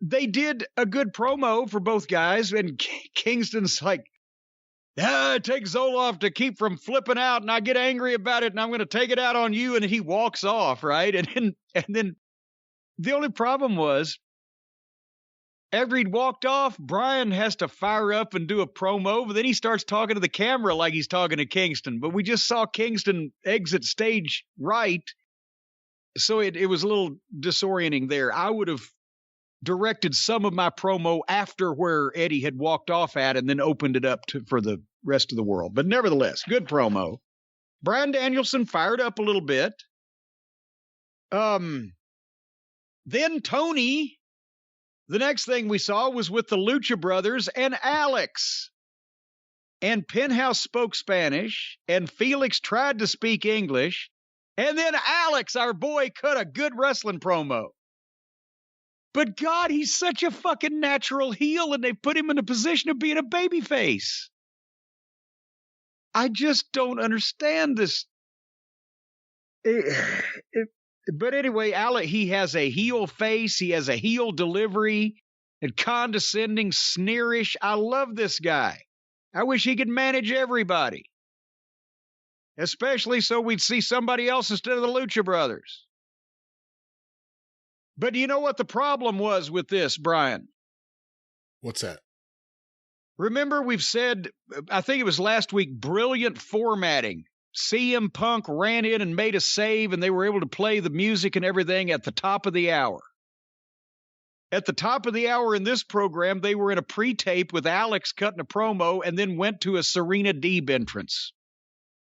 they did a good promo for both guys, and Kingston's like, it takes Zoloff to keep from flipping out, and I get angry about it, and I'm going to take it out on you, and he walks off, right? And then the only problem was, after he'd walked off, Bryan has to fire up and do a promo, but then he starts talking to the camera like he's talking to Kingston. But we just saw Kingston exit stage right, so it was a little disorienting there. I would have directed some of my promo after where Eddie had walked off at and then opened it up for the rest of the world. But nevertheless, good promo. Bryan Danielson fired up a little bit. Then Tony... The next thing we saw was with the Lucha Brothers and Alex. And Penthouse spoke Spanish, and Felix tried to speak English, and then Alex, our boy, cut a good wrestling promo. But God, he's such a fucking natural heel, and they put him in a position of being a babyface. I just don't understand this. But anyway, Alec, he has a heel face. He has a heel delivery. and condescending, sneerish. I love this guy. I wish he could manage everybody. Especially so we'd see somebody else instead of the Lucha Brothers. But do you know what the problem was with this, Brian? What's that? Remember, we've said, I think it was last week, brilliant formatting. CM Punk ran in and made a save, and they were able to play the music and everything at the top of the hour. At the top of the hour in this program, they were in a pre-tape with Alex cutting a promo and then went to a Serena Deeb entrance.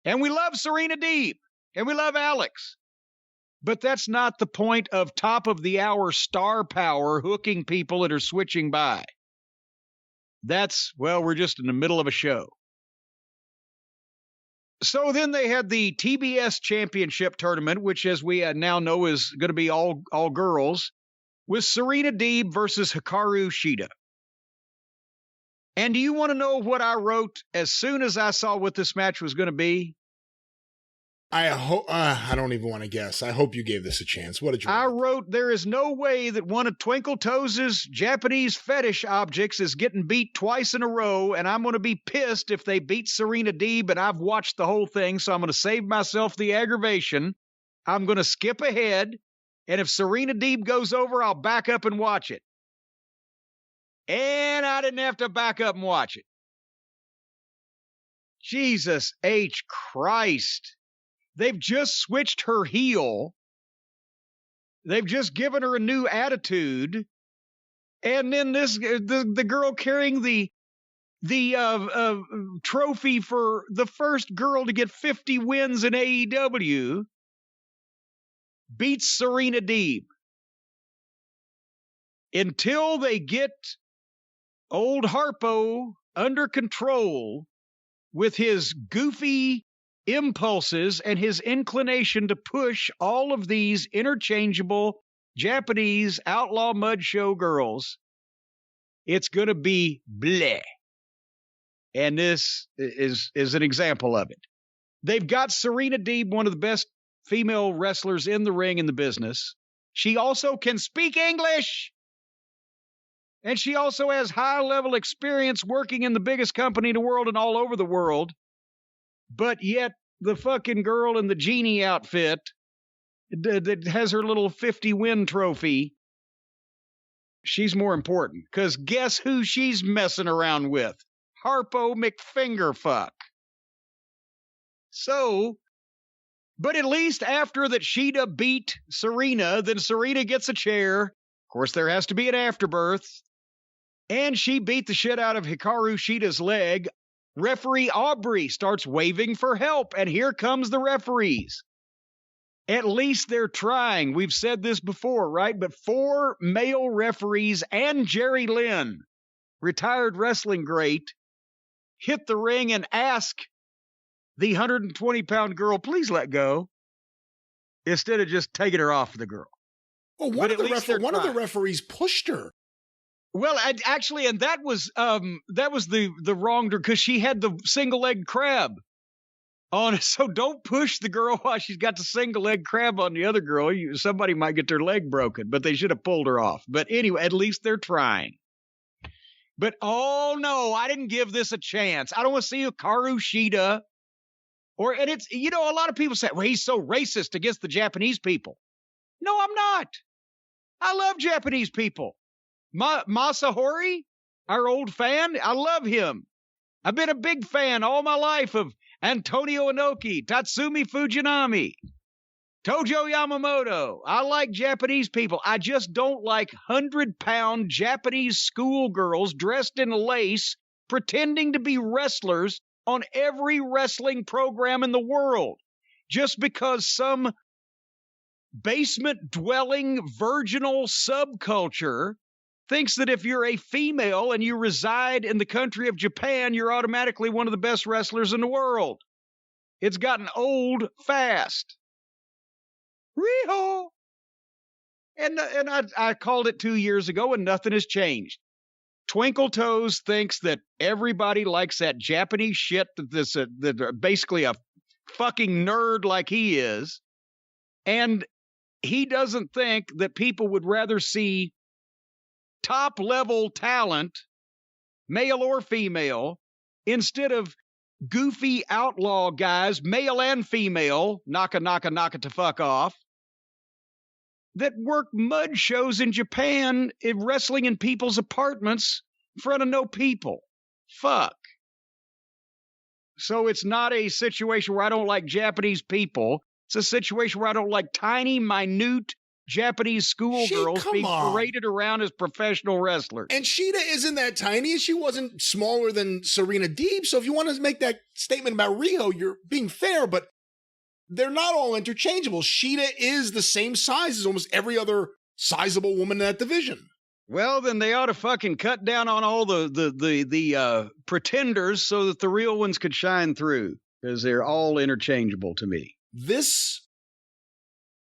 And we love Serena Deeb, and we love Alex. But that's not the point of top of the hour star power hooking people that are switching by. That's, well, we're just in the middle of a show. So then they had the TBS Championship Tournament, which, as we now know, is going to be all girls, with Serena Deeb versus Hikaru Shida. And do you want to know what I wrote as soon as I saw what this match was going to be? I don't even want to guess. I hope you gave this a chance. What did you write? I wrote, there is no way that one of Twinkle Toes' Japanese fetish objects is getting beat twice in a row, and I'm going to be pissed if they beat Serena Deeb, and I've watched the whole thing, so I'm going to save myself the aggravation. I'm going to skip ahead, and if Serena Deeb goes over, I'll back up and watch it. And I didn't have to back up and watch it. Jesus H. Christ. They've just switched her heel. They've just given her a new attitude. And then the girl carrying the trophy for the first girl to get 50 wins in AEW beats Serena Deeb. Until they get old Harpo under control with his goofy impulses and his inclination to push all of these interchangeable Japanese outlaw mud show girls, it's going to be bleh. And this is an example of it. They've got Serena Deeb, one of the best female wrestlers in the ring in the business. She also can speak English. And she also has high-level experience working in the biggest company in the world and all over the world. But yet, the fucking girl in the genie outfit that has her little 50-win trophy, she's more important. Because guess who she's messing around with? Harpo McFingerfuck. So, but at least after that Shida beat Serena, then Serena gets a chair. Of course, there has to be an afterbirth. And she beat the shit out of Hikaru Shida's leg. Referee Aubrey starts waving for help, and here comes the referees. At least they're trying. We've said this before, right? But 4 male referees and Jerry Lynn, retired wrestling great, hit the ring and ask the 120-pound girl, please let go, instead of just taking her off the girl. Well, one of the referees pushed her. Well, actually, and that was the wrong, because she had the single leg crab on. So don't push the girl while she's got the single leg crab on the other girl. Somebody might get their leg broken, but they should have pulled her off. But anyway, at least they're trying. But oh no, I didn't give this a chance. I don't want to see Hikaru Shida. And it's, a lot of people say, well, he's so racist against the Japanese people. No, I'm not. I love Japanese people. Masahori, our old fan, I love him. I've been a big fan all my life of Antonio Inoki, Tatsumi Fujinami, Tojo Yamamoto. I like Japanese people. I just don't like 100-pound Japanese schoolgirls dressed in lace pretending to be wrestlers on every wrestling program in the world. Just because some basement-dwelling virginal subculture thinks that if you're a female and you reside in the country of Japan, you're automatically one of the best wrestlers in the world. It's gotten old fast. Riho! And I called it 2 years ago, and nothing has changed. Twinkle Toes thinks that everybody likes that Japanese shit, that basically a fucking nerd like he is. And he doesn't think that people would rather see top-level talent, male or female, instead of goofy outlaw guys, male and female, knock it to fuck off, that work mud shows in Japan, wrestling in people's apartments in front of no people. Fuck. So it's not a situation where I don't like Japanese people. It's a situation where I don't like tiny, minute Japanese schoolgirls being paraded around as professional wrestlers. And Shida isn't that tiny, and she wasn't smaller than Serena Deeb. So if you want to make that statement about Riho, you're being fair, but they're not all interchangeable. Shida is the same size as almost every other sizable woman in that division. Well, then they ought to fucking cut down on all the pretenders so that the real ones could shine through, because they're all interchangeable to me.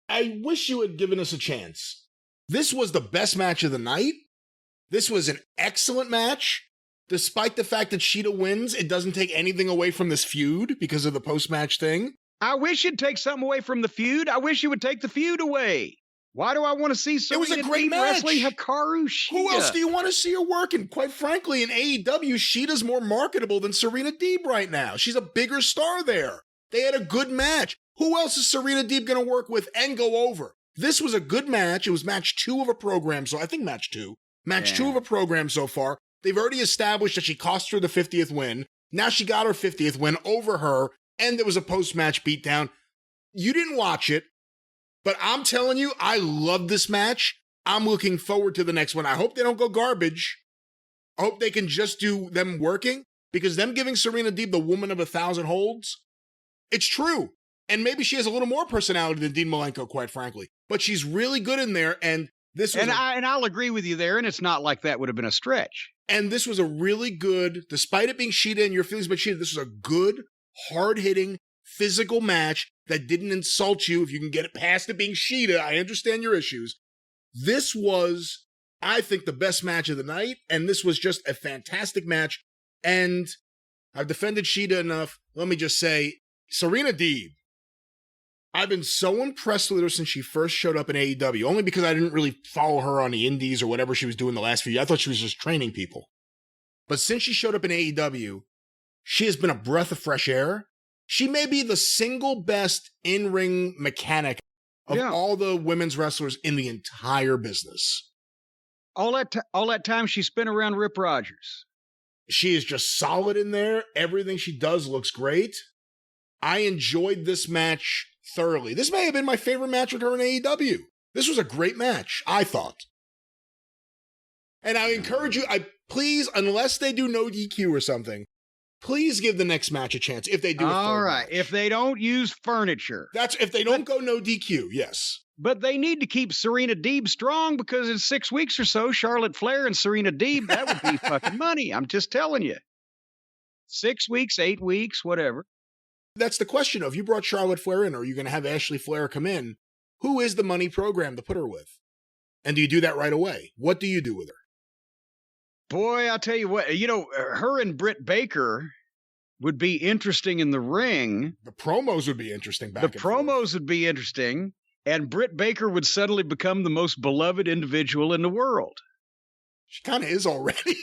I wish you had given us a chance. This was the best match of the night. This was an excellent match. Despite the fact that Shida wins, it doesn't take anything away from this feud because of the post-match thing. I wish it'd take something away from the feud. I wish it would take the feud away. Why do I want to see Serena Deeb wrestling Hikaru Shida? Who else do you want to see her working? Quite frankly, in AEW, Shida's more marketable than Serena Deeb right now. She's a bigger star there. They had a good match. Who else is Serena Deeb going to work with and go over? This was a good match. It was match 2 of a program, so I think match 2. Match 2 of a program so far. They've already established that she cost her the 50th win. Now she got her 50th win over her, and there was a post-match beatdown. You didn't watch it, but I'm telling you, I love this match. I'm looking forward to the next one. I hope they don't go garbage. I hope they can just do them working, because them giving Serena Deeb the woman of 1,000 holds, it's true. And maybe she has a little more personality than Dean Malenko, quite frankly. But she's really good in there, and this was I'll agree with you there, and it's not like that would have been a stretch. And this was a really good, despite it being Shida and your feelings about Shida, this was a good, hard-hitting, physical match that didn't insult you. If you can get it past it being Shida, I understand your issues. This was, I think, the best match of the night, and this was just a fantastic match. And I've defended Shida enough. Let me just say, Serena Deeb, I've been so impressed with her since she first showed up in AEW, only because I didn't really follow her on the indies or whatever she was doing the last few years. I thought she was just training people. But since she showed up in AEW, she has been a breath of fresh air. She may be the single best in-ring mechanic of all the women's wrestlers in the entire business. All that time she spent around Rip Rogers. She is just solid in there. Everything she does looks great. I enjoyed this match thoroughly. This may have been my favorite match with her in AEW. This was a great match, I thought. And I encourage you, please, unless they do no DQ or something, please give the next match a chance if they do a third match. If they don't use furniture. That's if they don't go no DQ, yes. But they need to keep Serena Deeb strong, because in 6 weeks or so, Charlotte Flair and Serena Deeb, that would be fucking money. I'm just telling you. 6 weeks, 8 weeks, whatever. That's the question. If you brought Charlotte Flair in, or are you going to have Ashley Flair come in, who is the money program to put her with? And do you do that right away? What do you do with her? Boy, I'll tell you what, her and Britt Baker would be interesting in the ring. The promos would be interesting The promos would be interesting, and Britt Baker would suddenly become the most beloved individual in the world. She kind of is already.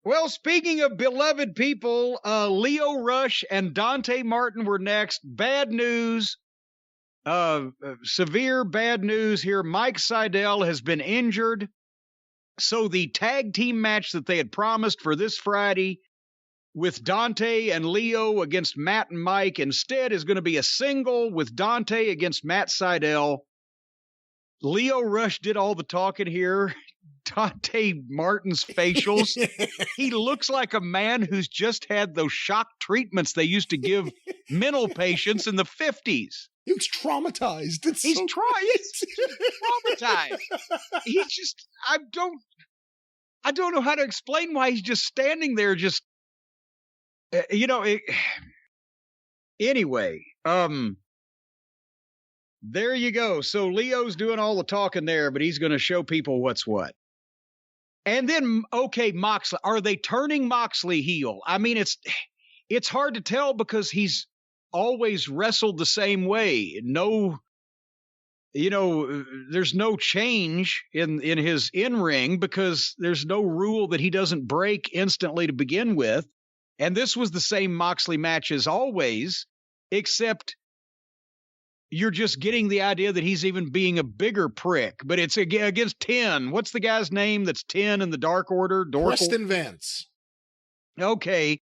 Well, speaking of beloved people, Lio Rush and Dante Martin were next. Bad news. Severe bad news here. Mike Seidel has been injured. So the tag team match that they had promised for this Friday with Dante and Leo against Matt and Mike instead is going to be a single with Dante against Matt Seidel. Lio Rush did all the talking here. Dante Martin's facials. He looks like a man who's just had those shock treatments they used to give mental patients in the 50s. He was traumatized. He's traumatized. He just, I don't know how to explain why he's just standing there just, anyway, there you go. So Leo's doing all the talking there, but he's going to show people what's what. And then, okay, Moxley. Are they turning Moxley heel? I mean, it's hard to tell because he's always wrestled the same way. No, there's no change in his in-ring because there's no rule that he doesn't break instantly to begin with. And this was the same Moxley match as always, except you're just getting the idea that he's even being a bigger prick. But it's against 10. What's the guy's name that's 10 in the Dark Order? Preston Vance. Okay.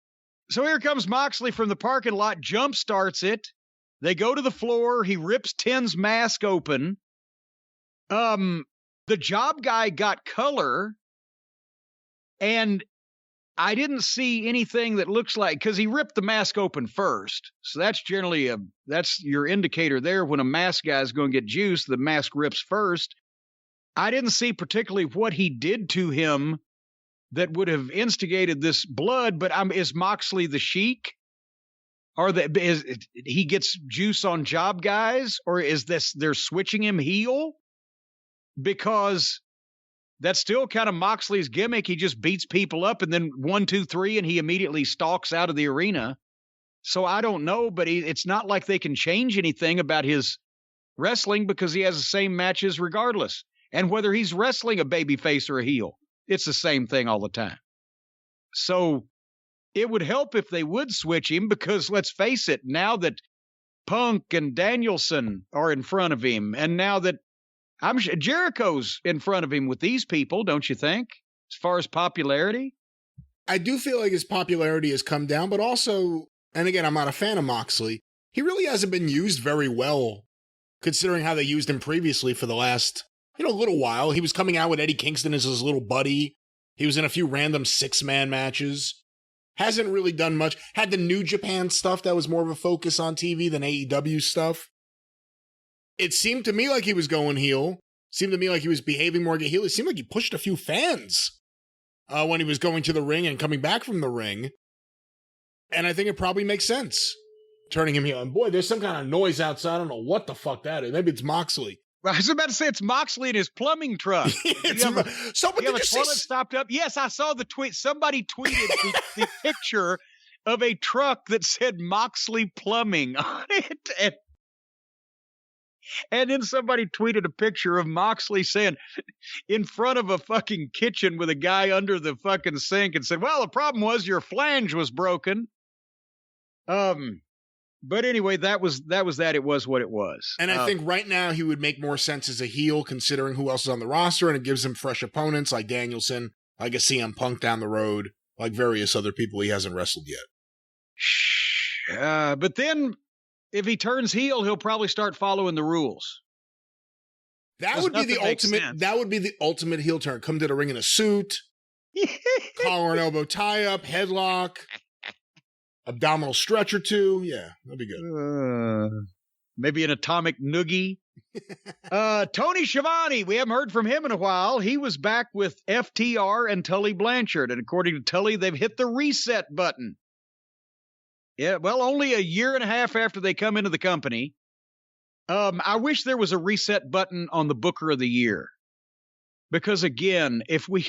So here comes Moxley from the parking lot, jump starts it. They go to the floor. He rips 10's mask open. The job guy got color, and I didn't see anything that looks like, because he ripped the mask open first. So that's generally that's your indicator there. When a mask guy is going to get juice, the mask rips first. I didn't see particularly what he did to him that would have instigated this blood, but is Moxley the Sheik? Or he gets juice on job guys? Or is they're switching him heel? Because that's still kind of Moxley's gimmick. He just beats people up and then 1, 2, 3, and he immediately stalks out of the arena. So I don't know, but it's not like they can change anything about his wrestling because he has the same matches regardless. And whether he's wrestling a babyface or a heel, it's the same thing all the time. So it would help if they would switch him because, let's face it, now that Punk and Danielson are in front of him, and now that I'm sure Jericho's in front of him with these people, don't you think, as far as popularity? I do feel like his popularity has come down, but also, and again, I'm not a fan of Moxley, he really hasn't been used very well, considering how they used him previously for the last, little while. He was coming out with Eddie Kingston as his little buddy. He was in a few random 6-man matches. Hasn't really done much. Had the New Japan stuff that was more of a focus on TV than AEW stuff. It seemed to me like he was going heel. Seemed to me like he was behaving more like a heel. It seemed like he pushed a few fans when he was going to the ring and coming back from the ring. And I think it probably makes sense, turning him heel. And boy, there's some kind of noise outside. I don't know what the fuck that is. Maybe it's Moxley. I was about to say it's Moxley in his plumbing truck. Toilet stopped up? Yes, I saw the tweet. Somebody tweeted the picture of a truck that said Moxley Plumbing on it. And then somebody tweeted a picture of Moxley saying in front of a fucking kitchen with a guy under the fucking sink and said, well, the problem was your flange was broken. But anyway, that was that. It was what it was. And I think right now he would make more sense as a heel considering who else is on the roster, and it gives him fresh opponents like Danielson, like a CM Punk down the road, like various other people he hasn't wrestled yet. But then if he turns heel, he'll probably start following the rules. That would be the ultimate. Sense. That would be the ultimate heel turn. Come to the ring in a suit, collar and elbow tie up, headlock. Abdominal stretch or two. Yeah, that'd be good. Maybe an atomic noogie. Tony Schiavone, we haven't heard from him in a while. He was back with FTR and Tully Blanchard. And according to Tully, they've hit the reset button. Yeah, well, only a year and a half after they come into the company. I wish there was a reset button on the Booker of the Year. Because again, if we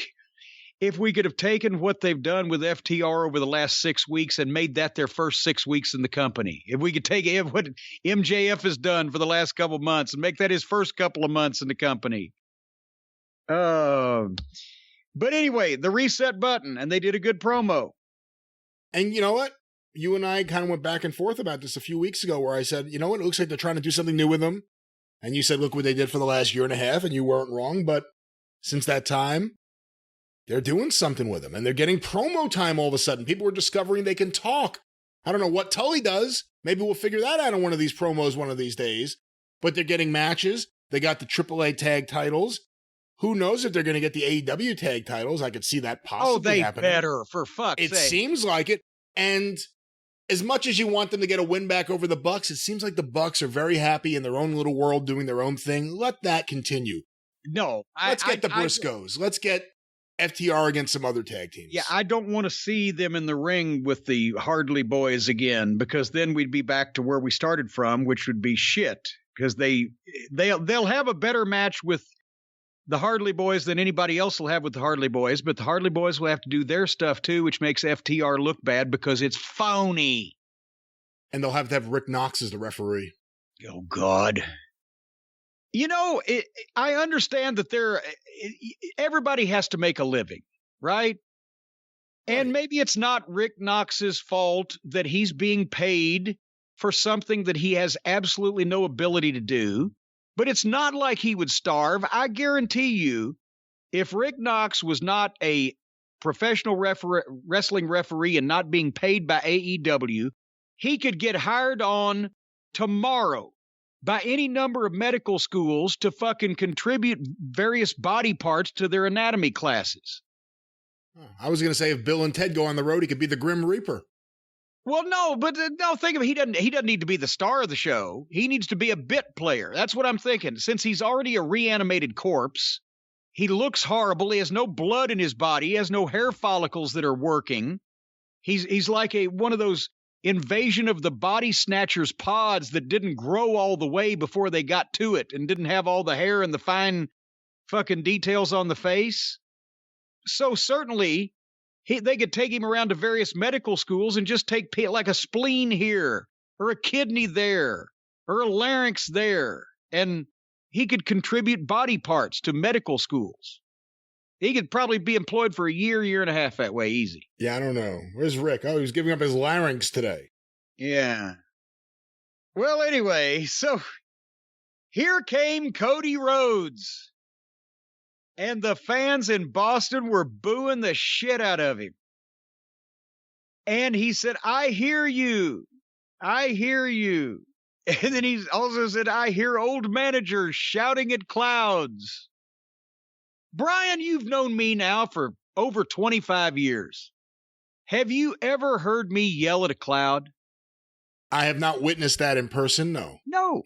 could have taken what they've done with FTR over the last 6 weeks and made that their first 6 weeks in the company, if we could take what MJF has done for the last couple of months and make that his first couple of months in the company. But anyway, the reset button, and they did a good promo. And you know what? You and I kind of went back and forth about this a few weeks ago where I said, you know what? It looks like they're trying to do something new with them. And you said, look what they did for the last year and a half, and you weren't wrong. But since that time, they're doing something with them, and they're getting promo time all of a sudden. People are discovering they can talk. I don't know what Tully does. Maybe we'll figure that out in one of these promos one of these days. But they're getting matches. They got the AAA tag titles. Who knows if they're going to get the AEW tag titles? I could see that possibly happening. Oh, they better, for fuck's sake. It seems like it. And as much as you want them to get a win back over the Bucks, it seems like the Bucks are very happy in their own little world doing their own thing. Let that continue. No. Let's get the Briscoes. Let's get FTR against some other tag teams. Yeah, I don't want to see them in the ring with the Hardley Boys again, because then we'd be back to where we started from, which would be shit. Because they'll have a better match with the Hardley Boys than anybody else will have with the Hardley Boys, but the Hardley Boys will have to do their stuff too, which makes FTR look bad because it's phony. And they'll have to have Rick Knox as the referee. Oh, God. I understand that everybody has to make a living, right? And maybe it's not Rick Knox's fault that he's being paid for something that he has absolutely no ability to do, but it's not like he would starve. I guarantee you, if Rick Knox was not a professional wrestling referee and not being paid by AEW, he could get hired on tomorrow by any number of medical schools to fucking contribute various body parts to their anatomy classes. I was going to say if Bill and Ted go on the road, he could be the Grim Reaper. Well, no, but think of it. He doesn't need to be the star of the show. He needs to be a bit player. That's what I'm thinking. Since he's already a reanimated corpse, he looks horrible. He has no blood in his body. He has no hair follicles that are working. He's like one of those Invasion of the Body Snatchers pods that didn't grow all the way before they got to it and didn't have all the hair and the fine fucking details on the face. So certainly they could take him around to various medical schools and just take like a spleen here or a kidney there or a larynx there. And he could contribute body parts to medical schools. He could probably be employed for a year and a half that way, easy. Yeah, I don't know. Where's Rick? Oh, he was giving up his larynx today. Yeah. Well, anyway, so here came Cody Rhodes. And the fans in Boston were booing the shit out of him. And he said, I hear you. I hear you. And then he also said, I hear old managers shouting at clouds. Brian, you've known me now for over 25 years. Have you ever heard me yell at a cloud? I have not witnessed that in person, no. No.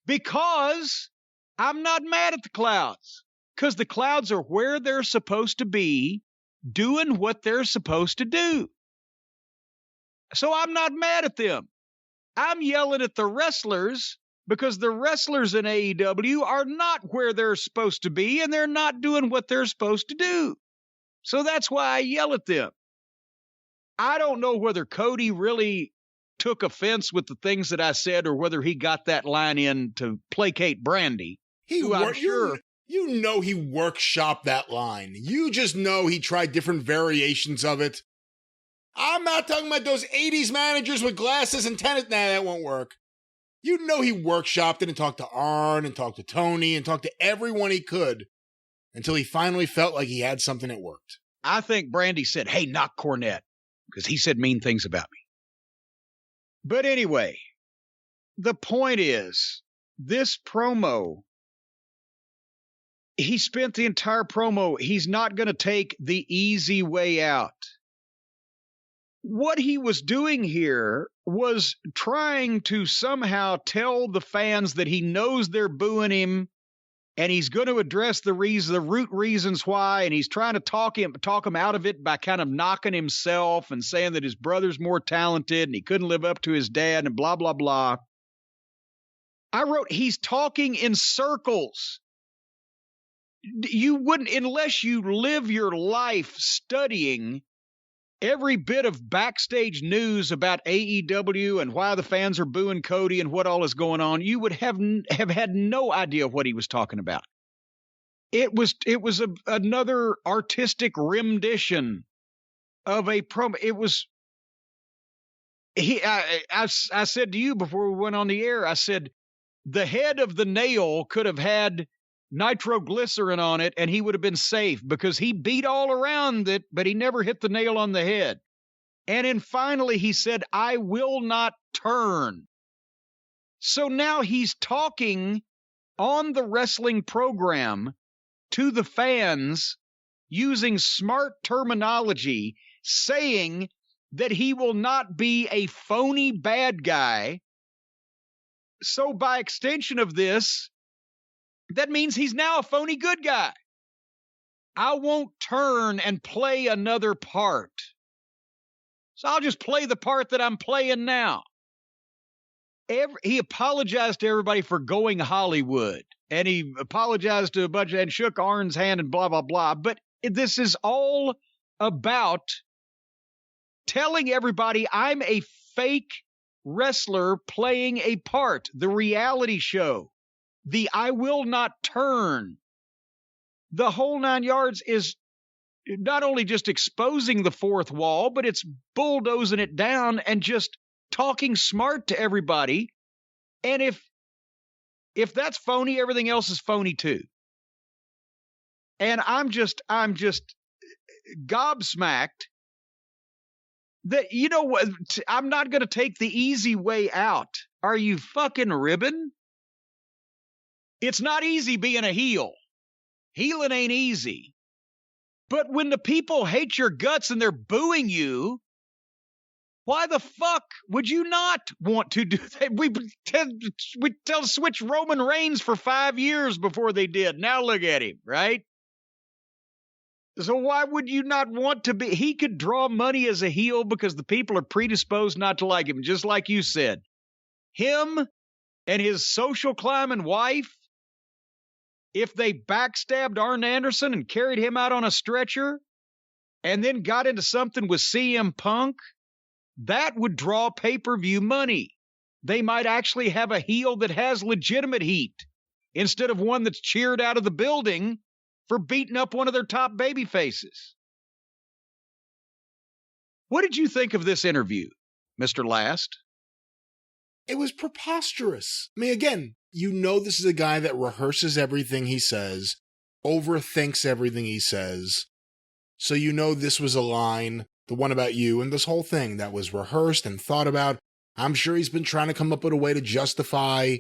Because I'm not mad at the clouds. Because the clouds are where they're supposed to be, doing what they're supposed to do. So I'm not mad at them. I'm yelling at the wrestlers because the wrestlers in AEW are not where they're supposed to be and they're not doing what they're supposed to do. So that's why I yell at them. I don't know whether Cody really took offense with the things that I said or whether he got that line in to placate Brandy. I'm sure. You know he workshopped that line. You just know he tried different variations of it. I'm not talking about those 80s managers with glasses and tennis. Nah, that won't work. You know he workshopped it and talked to Arn and talked to Tony and talked to everyone he could until he finally felt like he had something that worked. I think Brandy said, hey, knock Cornette, because he said mean things about me. But anyway, the point is, this promo, he spent the entire promo, he's not going to take the easy way out. What he was doing here was trying to somehow tell the fans that he knows they're booing him and he's going to address the root reasons why, and he's trying to talk him out of it by kind of knocking himself and saying that his brother's more talented and he couldn't live up to his dad and blah, blah, blah. I wrote, he's talking in circles. You wouldn't, unless you live your life studying every bit of backstage news about AEW and why the fans are booing Cody and what all is going on, you would have had no idea what he was talking about. It was another artistic rendition of a promo. It was I said to you before we went on the air, I said the head of the nail could have had nitroglycerin on it and he would have been safe because he beat all around it, but he never hit the nail on the head. And then finally he said, I will not turn. So now he's talking on the wrestling program to the fans using smart terminology, saying that he will not be a phony bad guy. So by extension of this, that means he's now a phony good guy. I won't turn and play another part. So I'll just play the part that I'm playing now. He apologized to everybody for going Hollywood. And he apologized to a bunch and shook Arn's hand and blah, blah, blah. But this is all about telling everybody I'm a fake wrestler playing a part, the reality show. the I will not turn, the whole 9 yards is not only just exposing the fourth wall, but it's bulldozing it down and just talking smart to everybody. And if that's phony, everything else is phony too. And I'm just gobsmacked that, you know what, I'm not going to take the easy way out. Are you fucking ribbon? It's not easy being a heel. Healing ain't easy. But when the people hate your guts and they're booing you, why the fuck would you not want to do that? We tell switch Roman Reigns for 5 years before they did. Now look at him, right? So why would you not want to be? He could draw money as a heel because the people are predisposed not to like him, just like you said. Him and his social climbing wife, if they backstabbed Arn Anderson and carried him out on a stretcher and then got into something with CM Punk, that would draw pay-per-view money. They might actually have a heel that has legitimate heat instead of one that's cheered out of the building for beating up one of their top baby faces. What did you think of this interview, Mr. Last? It was preposterous. I mean, again, you know this is a guy that rehearses everything he says, overthinks everything he says. So you know this was a line, the one about you, and this whole thing that was rehearsed and thought about. I'm sure he's been trying to come up with a way to justify.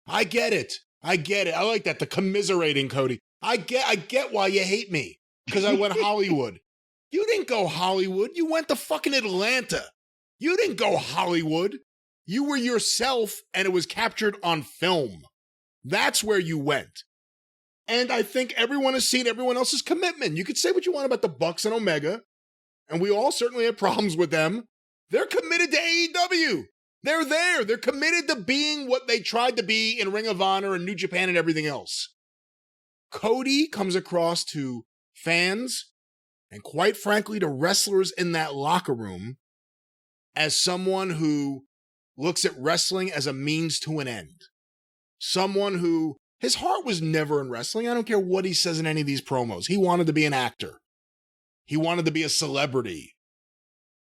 I get it. I like that. The commiserating, Cody. I get why you hate me. Because I went Hollywood. You didn't go Hollywood. You went to fucking Atlanta. You didn't go Hollywood. You were yourself, and it was captured on film. That's where you went. And I think everyone has seen everyone else's commitment. You could say what you want about the Bucks and Omega, and we all certainly have problems with them. They're committed to AEW. They're there. They're committed to being what they tried to be in Ring of Honor and New Japan and everything else. Cody comes across to fans, and quite frankly, to wrestlers in that locker room, as someone who looks at wrestling as a means to an end. Someone who, his heart was never in wrestling. I don't care what he says in any of these promos. He wanted to be an actor. He wanted to be a celebrity.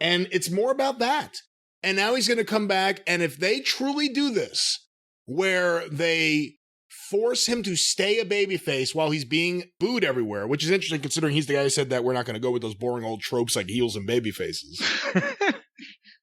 And it's more about that. And now he's going to come back, and if they truly do this, where they force him to stay a babyface while he's being booed everywhere, which is interesting considering he's the guy who said that we're not going to go with those boring old tropes like heels and babyfaces.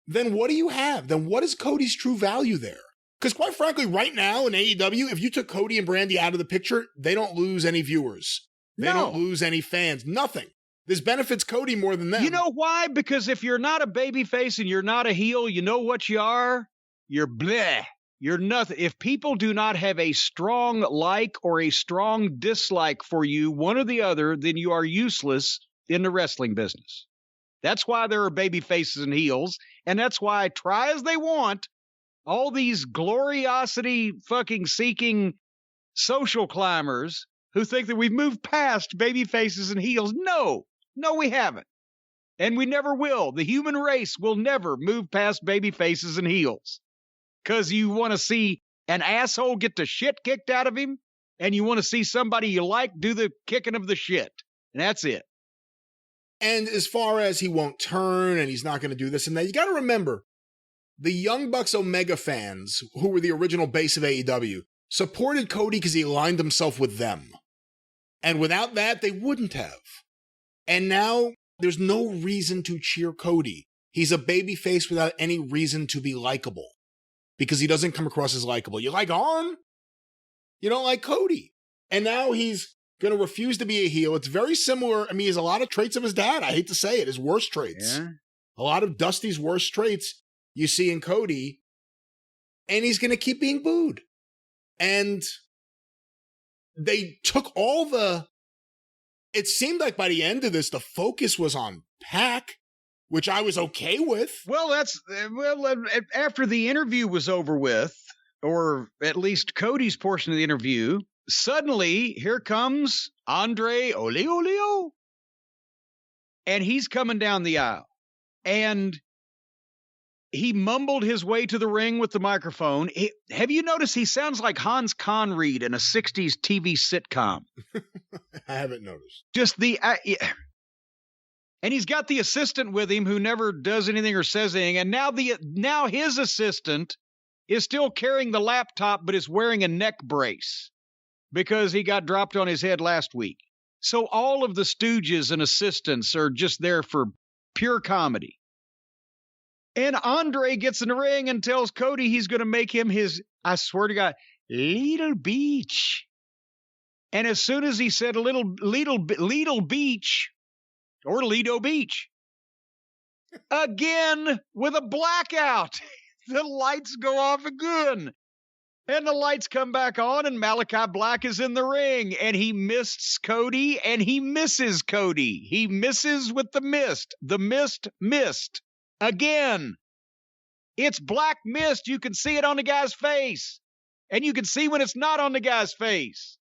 Then what do you have? Then what is Cody's true value there? Because quite frankly, right now in AEW, if you took Cody and Brandy out of the picture, they don't lose any viewers. They don't lose any fans. Nothing. This benefits Cody more than them. You know why? Because if you're not a babyface and you're not a heel, you know what you are? You're bleh. You're nothing. If people do not have a strong like or a strong dislike for you, one or the other, then you are useless in the wrestling business. That's why there are baby faces and heels, and that's why, try as they want, all these gloriosity fucking seeking social climbers who think that we've moved past baby faces and heels. No, we haven't. And we never will. The human race will never move past baby faces and heels. Because you want to see an asshole get the shit kicked out of him, and you want to see somebody you like do the kicking of the shit. And that's it. And as far as he won't turn and he's not going to do this and that, you got to remember, the Young Bucks Omega fans, who were the original base of AEW, supported Cody because he aligned himself with them. And without that, they wouldn't have. And now, there's no reason to cheer Cody. He's a babyface without any reason to be likable. Because he doesn't come across as likable. You like Arn? You don't like Cody. And now he's going to refuse to be a heel. It's very similar. I mean, he has a lot of traits of his dad. I hate to say it. His worst traits. Yeah. A lot of Dusty's worst traits you see in Cody. And he's going to keep being booed. And they took all the... It seemed like by the end of this, the focus was on Pac, which I was okay with. Well, after the interview was over with, or at least Cody's portion of the interview, suddenly here comes Andre Olio. And he's coming down the aisle. And he mumbled his way to the ring with the microphone. Have you noticed he sounds like Hans Conried in a 60s TV sitcom? I haven't noticed. Just and he's got the assistant with him who never does anything or says anything. And now his assistant is still carrying the laptop, but is wearing a neck brace because he got dropped on his head last week. So all of the stooges and assistants are just there for pure comedy. And Andre gets in the ring and tells Cody he's going to make him his, I swear to God, little beach. And as soon as he said little beach, or Lido Beach, again with a blackout, the lights go off again. And the lights come back on, and Malachi Black is in the ring, and he mists Cody, and he misses Cody. He misses with the mist. The mist missed. Again. It's black mist. You can see it on the guy's face. And you can see when it's not on the guy's face.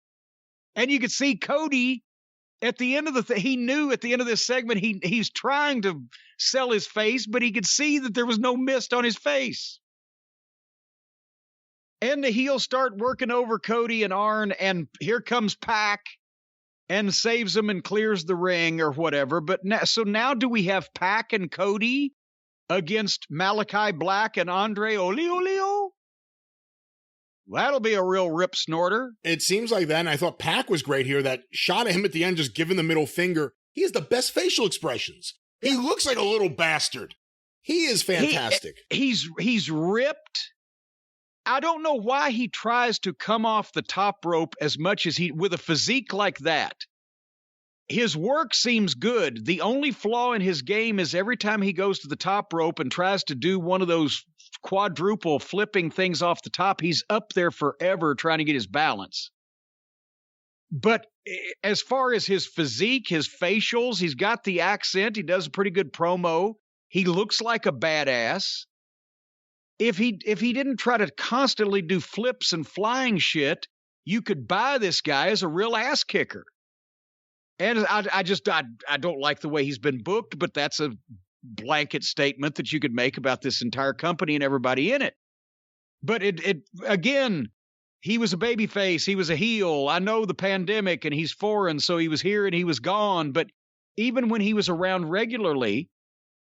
And you can see Cody at the end of he knew at the end of this segment, he's trying to sell his face, but he could see that there was no mist on his face. And the heels start working over Cody and Arn, and here comes Pac and saves them and clears the ring or whatever. But now do we have Pac and Cody against Malachi Black and Andre Olio? That'll be a real rip snorter. It seems like that, and I thought Pac was great here. That shot of him at the end, just giving the middle finger. He has the best facial expressions. He looks like a little bastard. He is fantastic. He's ripped. I don't know why he tries to come off the top rope as much as with a physique like that. His work seems good. The only flaw in his game is every time he goes to the top rope and tries to do one of those quadruple flipping things off the top, he's up there forever trying to get his balance. But as far as his physique, his facials, he's got the accent. He does a pretty good promo. He looks like a badass. If he didn't try to constantly do flips and flying shit, you could buy this guy as a real ass kicker. And I don't like the way he's been booked, but that's a blanket statement that you could make about this entire company and everybody in it. But again, he was a babyface. He was a heel. I know the pandemic and he's foreign, so he was here and he was gone. But even when he was around regularly,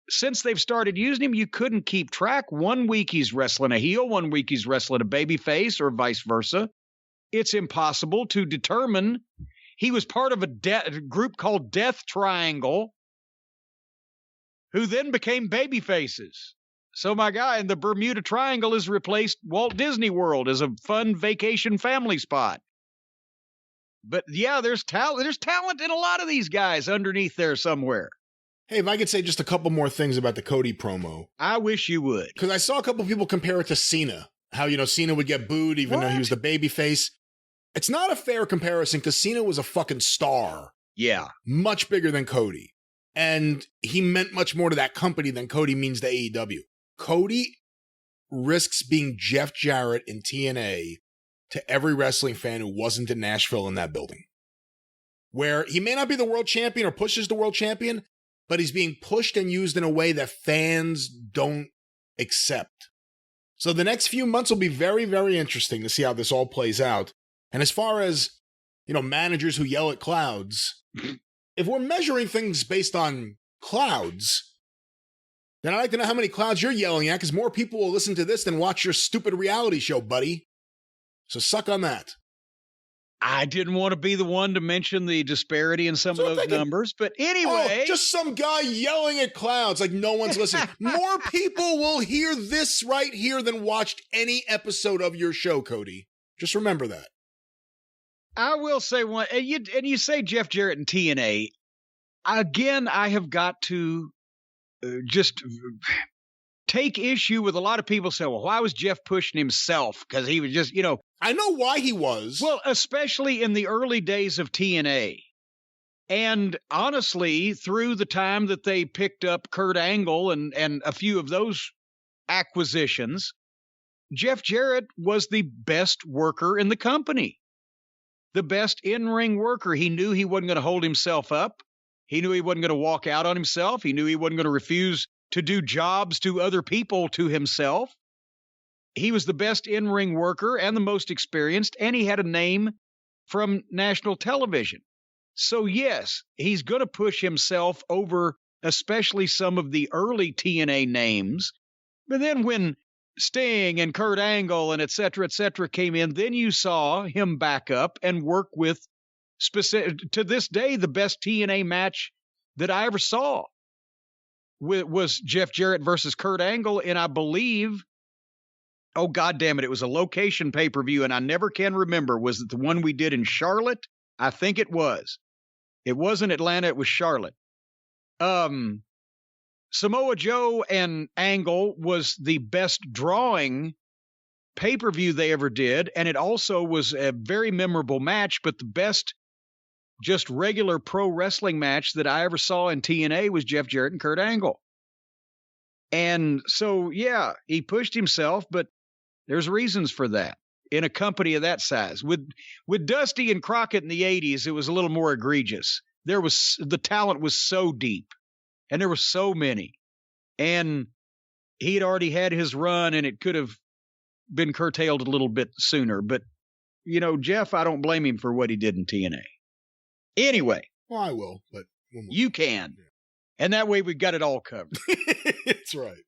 since they've started using him, you couldn't keep track. 1 week he's wrestling a heel, 1 week he's wrestling a babyface, or vice versa. It's impossible to determine. He was part of a group called Death Triangle, who then became babyfaces. So my guy, in the Bermuda Triangle has replaced Walt Disney World as a fun vacation family spot. But yeah, there's talent in a lot of these guys underneath there somewhere. Hey, if I could say just a couple more things about the Cody promo. I wish you would. Because I saw a couple people compare it to Cena. How, Cena would get booed even though he was the babyface. It's not a fair comparison because Cena was a fucking star. Yeah. Much bigger than Cody. And he meant much more to that company than Cody means to AEW. Cody risks being Jeff Jarrett in TNA to every wrestling fan who wasn't in Nashville in that building. Where he may not be the world champion or pushes the world champion, but he's being pushed and used in a way that fans don't accept. So the next few months will be very, very interesting to see how this all plays out. And as far as, managers who yell at clouds, if we're measuring things based on clouds, then I'd like to know how many clouds you're yelling at, because more people will listen to this than watch your stupid reality show, buddy. So suck on that. I didn't want to be the one to mention the disparity in some of those numbers, but anyway. Just some guy yelling at clouds like no one's listening. More people will hear this right here than watched any episode of your show, Cody. Just remember that. I will say one, and you say Jeff Jarrett and TNA. Again, I have got to just take issue with a lot of people say, well, why was Jeff pushing himself? Because he was just, I know why he was. Well, especially in the early days of TNA. And honestly, through the time that they picked up Kurt Angle and a few of those acquisitions, Jeff Jarrett was the best worker in the company. The best in-ring worker. He knew he wasn't going to hold himself up. He knew he wasn't going to walk out on himself. He knew he wasn't going to refuse to do jobs to other people to himself. He was the best in-ring worker and the most experienced, and he had a name from national television. So yes, he's going to push himself over, especially some of the early TNA names. But then when Sting and Kurt Angle and et cetera, came in, then you saw him back up and work with, to this day, the best TNA match that I ever saw was Jeff Jarrett versus Kurt Angle, and I believe, oh, God damn it, it was a location pay-per-view, and I never can remember. Was it the one we did in Charlotte? I think it was. It wasn't Atlanta, it was Charlotte. Samoa Joe and Angle was the best drawing pay-per-view they ever did, and it also was a very memorable match, but the best just regular pro wrestling match that I ever saw in TNA was Jeff Jarrett and Kurt Angle. And so, yeah, he pushed himself, but there's reasons for that in a company of that size. With Dusty and Crockett in the 80s, it was a little more egregious. The talent was so deep, and there were so many. And he'd already had his run, and it could have been curtailed a little bit sooner. But, Jeff, I don't blame him for what he did in TNA. Anyway. Well, I will, but you can. Yeah. And that way we've got it all covered. That's right.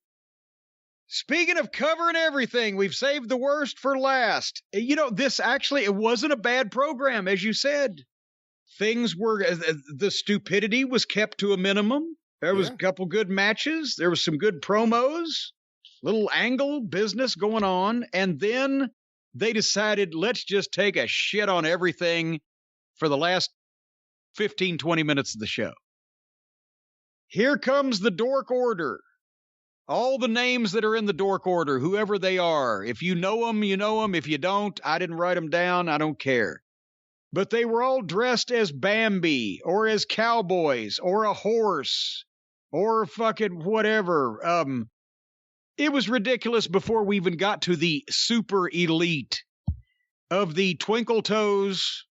Speaking of covering everything, we've saved the worst for last. This actually, it wasn't a bad program, as you said. Things were, the stupidity was kept to a minimum. There was a couple good matches. There was some good promos, little angle business going on. And then they decided, let's just take a shit on everything for the last 15, 20 minutes of the show. Here comes the Dork Order. All the names that are in the Dork Order, whoever they are. If you know them, you know them. If you don't, I didn't write them down. I don't care. But they were all dressed as Bambi or as cowboys or a horse or fucking whatever. It was ridiculous before we even got to the super elite of the Twinkle Toes,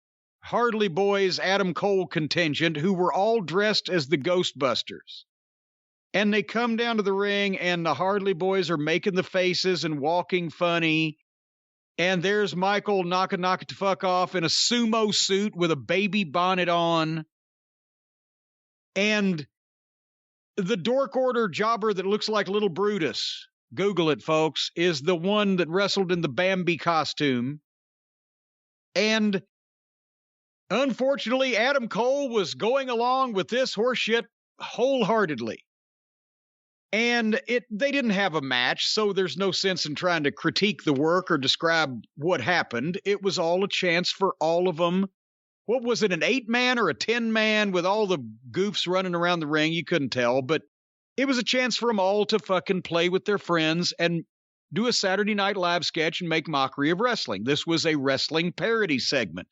Hardly Boys, Adam Cole contingent, who were all dressed as the Ghostbusters. And they come down to the ring, and the Hardly Boys are making the faces and walking funny. And there's Michael knock it the fuck off in a sumo suit with a baby bonnet on. And the Dork Order jobber that looks like Little Brutus, Google it, folks, is the one that wrestled in the Bambi costume. And unfortunately, Adam Cole was going along with this horseshit wholeheartedly. And they didn't have a match, so there's no sense in trying to critique the work or describe what happened. It was all a chance for all of them. What was it, an 8-man or a 10-man with all the goofs running around the ring? You couldn't tell, but it was a chance for them all to fucking play with their friends and do a Saturday Night Live sketch and make mockery of wrestling. This was a wrestling parody segment.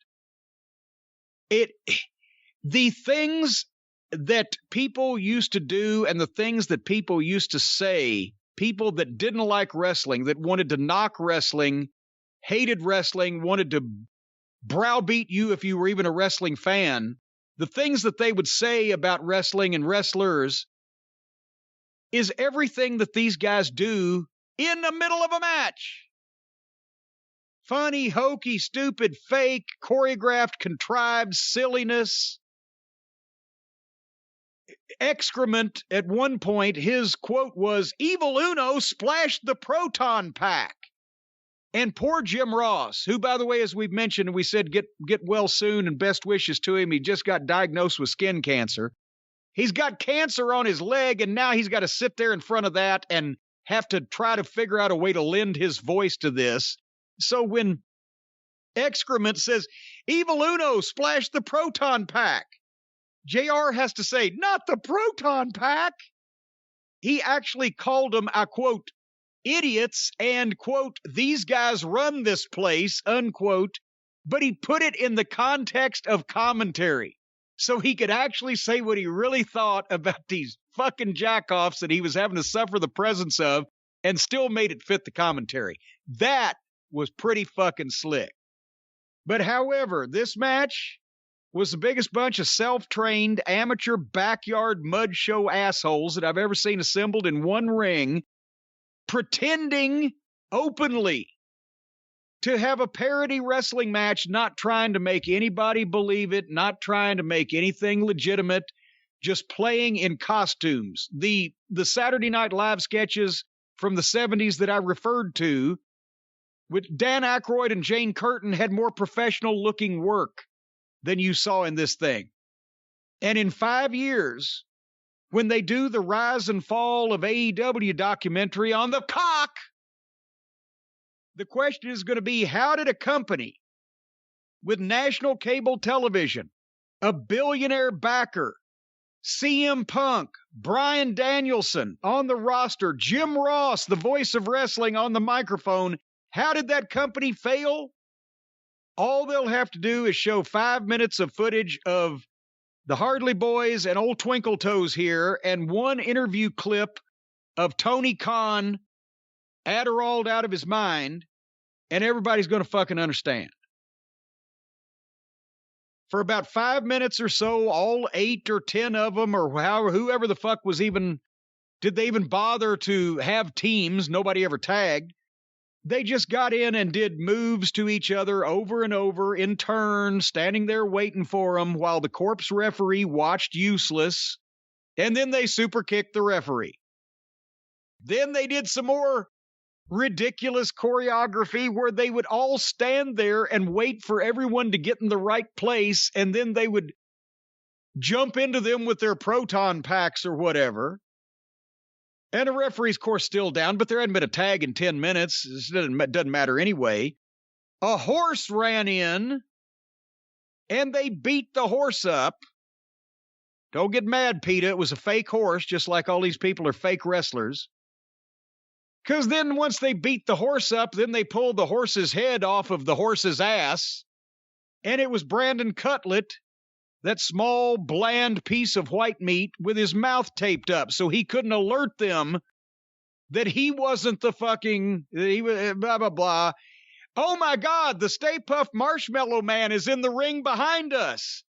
The things that people used to do and the things that people used to say, people that didn't like wrestling, that wanted to knock wrestling, hated wrestling, wanted to browbeat you if you were even a wrestling fan, the things that they would say about wrestling and wrestlers is everything that these guys do in the middle of a match. Funny, hokey, stupid, fake, choreographed, contrived silliness. Excrement. At one point, his quote was, "Evil Uno splashed the proton pack." And poor Jim Ross, who, by the way, as we've mentioned, and we said get well soon and best wishes to him. He just got diagnosed with skin cancer. He's got cancer on his leg, and now he's got to sit there in front of that and have to try to figure out a way to lend his voice to this. So when Excrement says, "Evil Uno splashed the proton pack," JR has to say, "Not the proton pack." He actually called them, I quote, "idiots," and quote, "these guys run this place," unquote, but he put it in the context of commentary. So he could actually say what he really thought about these fucking jackoffs that he was having to suffer the presence of and still made it fit the commentary. That was pretty fucking slick. But however, this match, was the biggest bunch of self-trained amateur backyard mud show assholes that I've ever seen assembled in one ring, pretending openly to have a parody wrestling match, not trying to make anybody believe it, not trying to make anything legitimate, just playing in costumes. The Saturday Night Live sketches from the 70s that I referred to with Dan Aykroyd and Jane Curtin had more professional-looking work than you saw in this thing. And in 5 years, when they do the rise and fall of AEW documentary on the cock, the question is going to be, how did a company with national cable television, a billionaire backer, CM Punk, Bryan Danielson on the roster, Jim Ross, the voice of wrestling, on the microphone, how did that company fail? All they'll have to do is show 5 minutes of footage of the Hardley Boys and old Twinkle Toes here and one interview clip of Tony Khan Adderalled out of his mind, and everybody's going to fucking understand. For about 5 minutes or so, all 8 or 10 of them, or whoever the fuck was even, did they even bother to have teams? Nobody ever tagged. They just got in and did moves to each other over and over in turn, standing there waiting for them while the corpse referee watched useless. And then they super kicked the referee. Then they did some more ridiculous choreography where they would all stand there and wait for everyone to get in the right place. And then they would jump into them with their proton packs or whatever. And the referee's, of course, still down, but there hadn't been a tag in 10 minutes. It doesn't matter anyway. A horse ran in, and they beat the horse up. Don't get mad, Peter. It was a fake horse, just like all these people are fake wrestlers. Because then once they beat the horse up, then they pulled the horse's head off of the horse's ass, and it was Brandon Cutlet, that small, bland piece of white meat, with his mouth taped up so he couldn't alert them that he wasn't the fucking, he was blah, blah, blah. Oh my God, the Stay Puft Marshmallow Man is in the ring behind us.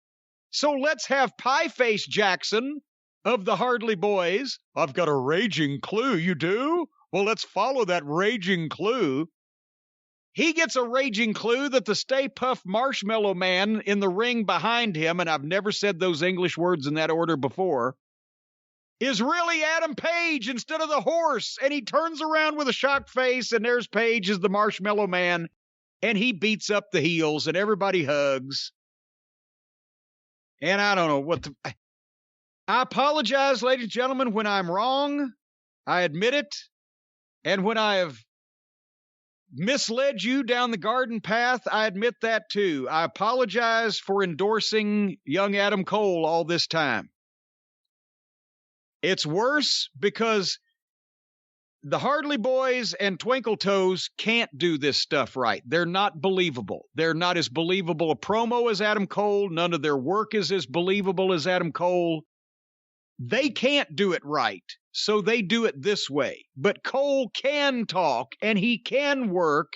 So let's have Pie Face Jackson of the Hardley Boys. I've got a raging clue, you do? Well, let's follow that raging clue. He gets a raging clue that the Stay Puft Marshmallow Man in the ring behind him, and I've never said those English words in that order before, is really Adam Page instead of the horse. And he turns around with a shocked face, and there's Page as the Marshmallow Man, and he beats up the heels, and everybody hugs. And I don't know what the... I apologize, ladies and gentlemen, when I'm wrong. I admit it. And when I have misled you down the garden path, I admit that too. I apologize for endorsing young Adam Cole all this time. It's worse because the Hardley Boys and Twinkle Toes can't do this stuff right. They're not believable. They're not as believable a promo as Adam Cole. None of their work is as believable as Adam Cole. They can't do it right, so they do it this way. But Cole can talk, and he can work,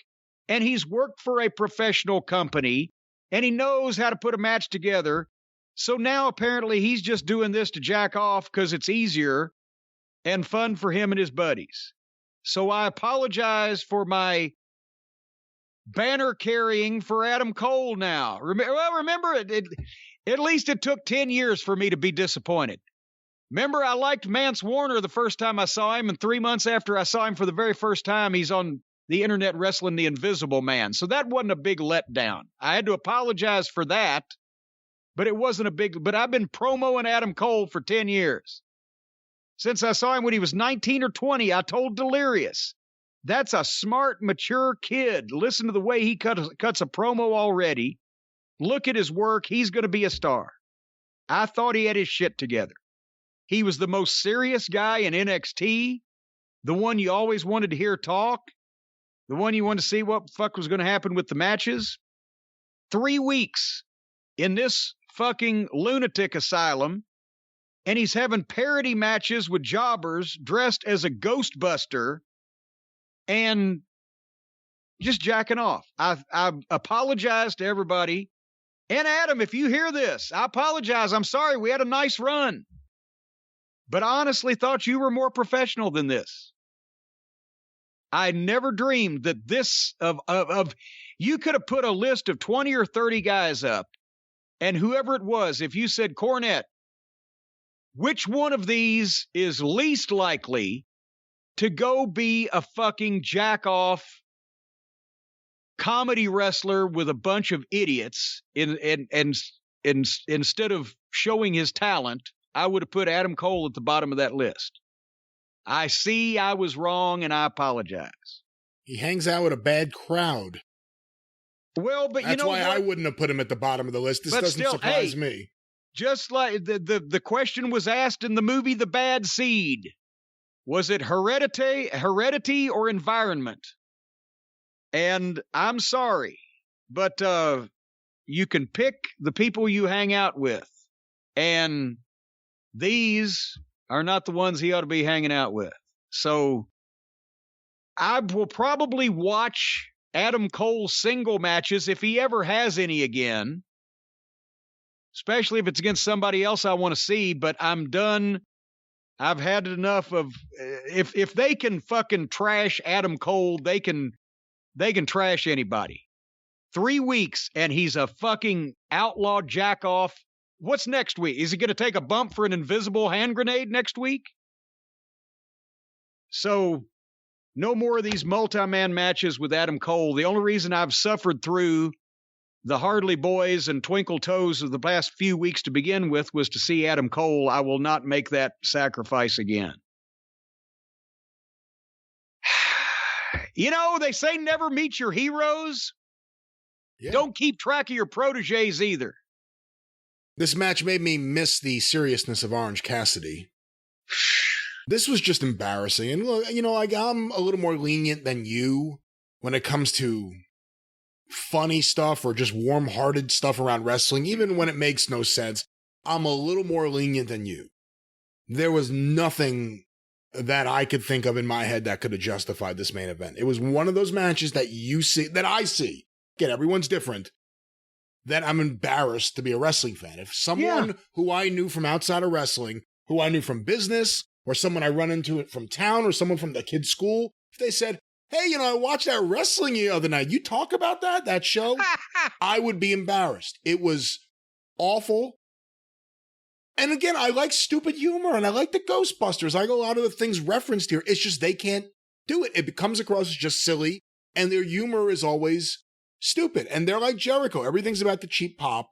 and he's worked for a professional company, and he knows how to put a match together. So now apparently he's just doing this to jack off because it's easier and fun for him and his buddies. So I apologize for my banner carrying for Adam Cole now. Remember, at least it took 10 years for me to be disappointed. Remember, I liked Mance Warner the first time I saw him, and 3 months after I saw him for the very first time, he's on the internet wrestling the Invisible Man. So that wasn't a big letdown. I had to apologize for that, but it wasn't a big... But I've been promoing Adam Cole for 10 years. Since I saw him when he was 19 or 20, I told Delirious, that's a smart, mature kid. Listen to the way he cuts a promo already. Look at his work. He's going to be a star. I thought he had his shit together. He was the most serious guy in NXT, the one you always wanted to hear talk, the one you wanted to see what the fuck was going to happen with the matches. 3 weeks in this fucking lunatic asylum, and he's having parody matches with jobbers dressed as a Ghostbuster and just jacking off. I apologize to everybody And Adam, if you hear this, I apologize. I'm sorry. We had a nice run. But I honestly thought you were more professional than this. I never dreamed that this you could have put a list of 20 or 30 guys up, and whoever it was, if you said, Cornette, which one of these is least likely to go be a fucking jack-off comedy wrestler with a bunch of idiots instead of showing his talent, I would have put Adam Cole at the bottom of that list. I see I was wrong, and I apologize. He hangs out with a bad crowd. Well, but that's why I wouldn't have put him at the bottom of the list. This doesn't surprise me. Just like the question was asked in the movie The Bad Seed. Was it heredity or environment? And I'm sorry, but you can pick the people you hang out with. And these are not the ones he ought to be hanging out with. So I will probably watch Adam Cole's single matches if he ever has any again, especially if it's against somebody else I want to see, but I'm done. I've had enough of if they can fucking trash Adam Cole, they can trash anybody. 3 weeks and he's a fucking outlaw jack off. What's next week? Is he going to take a bump for an invisible hand grenade next week? So no more of these multi-man matches with Adam Cole. The only reason I've suffered through the Hardley Boys and Twinkle Toes of the past few weeks to begin with was to see Adam Cole. I will not make that sacrifice again. You know, they say never meet your heroes. Yeah. Don't keep track of your proteges either. This match made me miss the seriousness of Orange Cassidy. This was just embarrassing. And look, you know, I'm a little more lenient than you when it comes to funny stuff or just warm-hearted stuff around wrestling. Even when it makes no sense, I'm a little more lenient than you. There was nothing that I could think of in my head that could have justified this main event. It was one of those matches that you see, that I see. Again, everyone's different. That I'm embarrassed to be a wrestling fan. If someone who I knew from outside of wrestling, who I knew from business, or someone I run into it from town, or someone from the kid's school, if they said, hey, you know, I watched that wrestling the other night. You talk about that show? I would be embarrassed. It was awful. And again, I like stupid humor, and I like the Ghostbusters. I like a lot of the things referenced here. It's just they can't do it. It comes across as just silly, and their humor is always stupid. And they're like Jericho. Everything's about the cheap pop.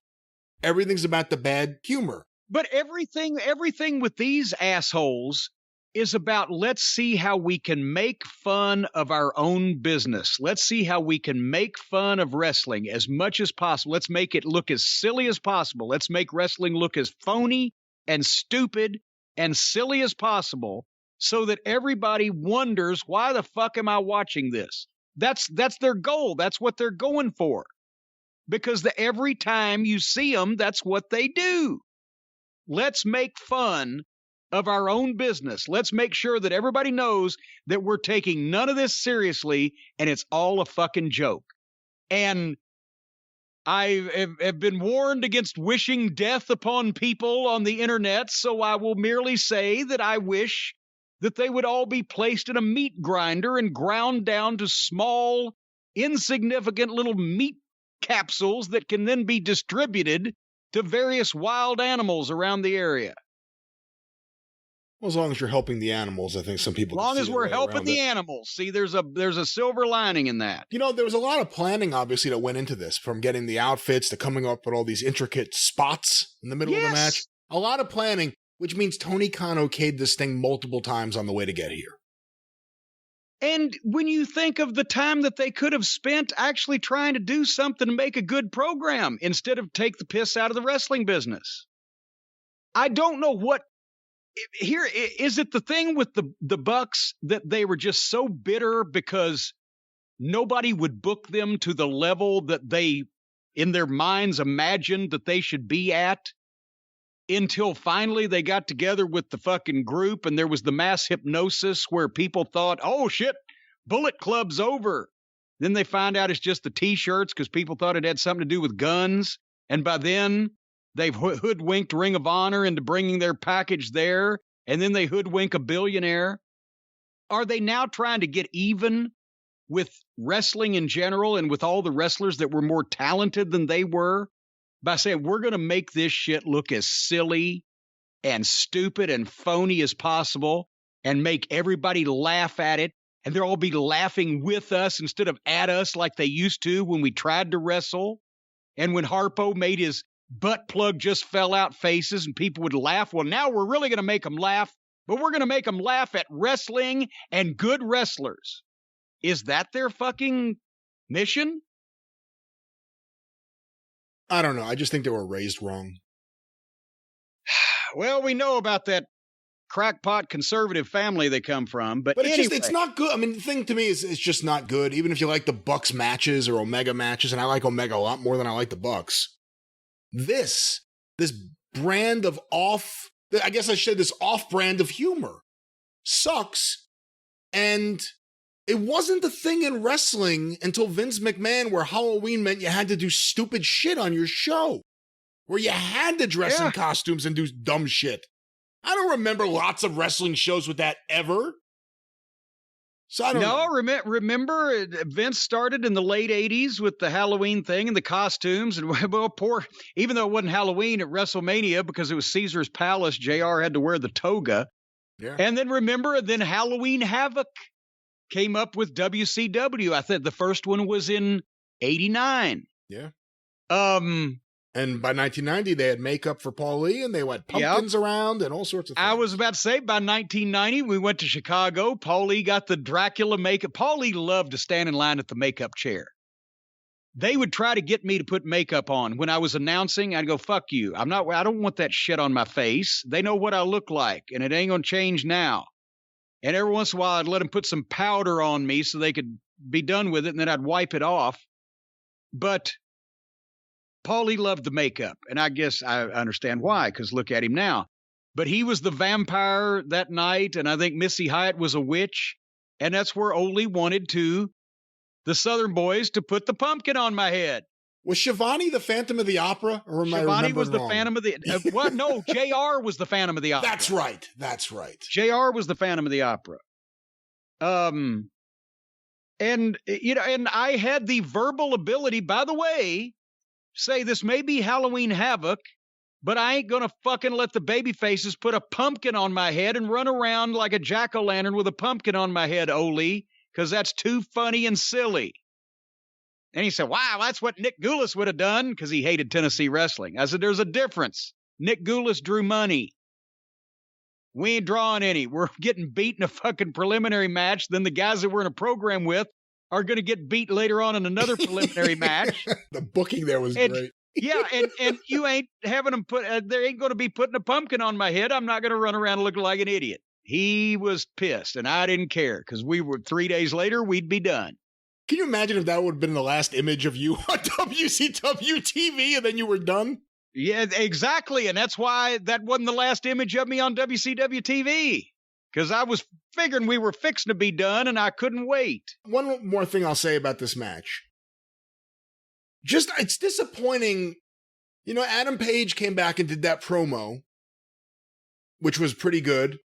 Everything's about the bad humor. But everything with these assholes is about, let's see how we can make fun of our own business. Let's see how we can make fun of wrestling as much as possible. Let's make it look as silly as possible. Let's make wrestling look as phony and stupid and silly as possible so that everybody wonders, why the fuck am I watching this? That's their goal. That's what they're going for. Because every time you see them, that's what they do. Let's make fun of our own business. Let's make sure that everybody knows that we're taking none of this seriously and it's all a fucking joke. And I have been warned against wishing death upon people on the internet, so I will merely say that I wish that they would all be placed in a meat grinder and ground down to small, insignificant little meat capsules that can then be distributed to various wild animals around the area. Well, as long as you're helping the animals, I think some people. As long as we're helping the animals. See, there's a silver lining in that. You know, there was a lot of planning, obviously, that went into this, from getting the outfits to coming up with all these intricate spots in the middle of the match. A lot of planning, which means Tony Khan okayed this thing multiple times on the way to get here. And when you think of the time that they could have spent actually trying to do something to make a good program instead of take the piss out of the wrestling business. I don't know what. Here, is it the thing with the Bucks that they were just so bitter because nobody would book them to the level that they, in their minds, imagined that they should be at, until finally they got together with the fucking group and there was the mass hypnosis where people thought, oh shit, Bullet Club's over. Then they find out it's just the t-shirts because people thought it had something to do with guns. And by then, they've hoodwinked Ring of Honor into bringing their package there, and then they hoodwink a billionaire. Are they now trying to get even with wrestling in general and with all the wrestlers that were more talented than they were by saying, we're going to make this shit look as silly and stupid and phony as possible and make everybody laugh at it, and they'll all be laughing with us instead of at us like they used to when we tried to wrestle, and when Harpo made his butt plug just fell out faces and people would laugh. Well, now we're really going to make them laugh, but we're going to make them laugh at wrestling and good wrestlers. Is that their fucking mission? I don't know. I just think they were raised wrong. Well, we know about that crackpot conservative family they come from, but it's anyway. It's not good. I mean, the thing to me is it's just not good. Even if you like the Bucks matches or Omega matches, and I like Omega a lot more than I like the Bucks. This brand of I guess I should say this off brand of humor sucks. And it wasn't the thing in wrestling until Vince McMahon where Halloween meant you had to do stupid shit on your show, where you had to dress in costumes and do dumb shit. I don't remember lots of wrestling shows with that ever. So I don't know. Remember Vince started in the late 80s with the Halloween thing and the costumes. And well, even though it wasn't Halloween at WrestleMania because it was Caesar's Palace, JR had to wear the toga. Yeah. And then Halloween Havoc came up with WCW. I think the first one was in 89. Yeah. And by 1990, they had makeup for Paul Lee, and they went pumpkins around and all sorts of things. I was about to say, by 1990, we went to Chicago. Paul Lee got the Dracula makeup. Paul Lee loved to stand in line at the makeup chair. They would try to get me to put makeup on. When I was announcing, I'd go, fuck you. I don't want that shit on my face. They know what I look like, and it ain't going to change now. And every once in a while, I'd let them put some powder on me so they could be done with it, and then I'd wipe it off. But Paulie loved the makeup, and I guess I understand why, because look at him now. But he was the vampire that night, and I think Missy Hyatt was a witch, and that's where Ole wanted the Southern boys to put the pumpkin on my head. Was Shivani the Phantom of the Opera? Or am I Shivani was the wrong? Phantom of the... what? No, JR was the Phantom of the Opera. That's right. JR was the Phantom of the Opera. And, and I had the verbal ability, by the way, say this may be Halloween Havoc, but I ain't going to fucking let the baby faces put a pumpkin on my head and run around like a jack-o'-lantern with a pumpkin on my head, Ole, because that's too funny and silly. And he said, wow, that's what Nick Goulas would have done, because he hated Tennessee wrestling. I said, there's a difference. Nick Goulas drew money. We ain't drawing any. We're getting beat in a fucking preliminary match. Then the guys that we're in a program with are going to get beat later on in another preliminary match. The booking there was great. Yeah, and you ain't having them they ain't going to be putting a pumpkin on my head. I'm not going to run around looking like an idiot. He was pissed, and I didn't care, because 3 days later, we'd be done. Can you imagine if that would have been the last image of you on WCW TV and then you were done? Yeah, exactly, and that's why that wasn't the last image of me on WCW TV, because I was figuring we were fixing to be done, and I couldn't wait. One more thing I'll say about this match. It's disappointing. You know, Adam Page came back and did that promo, which was pretty good.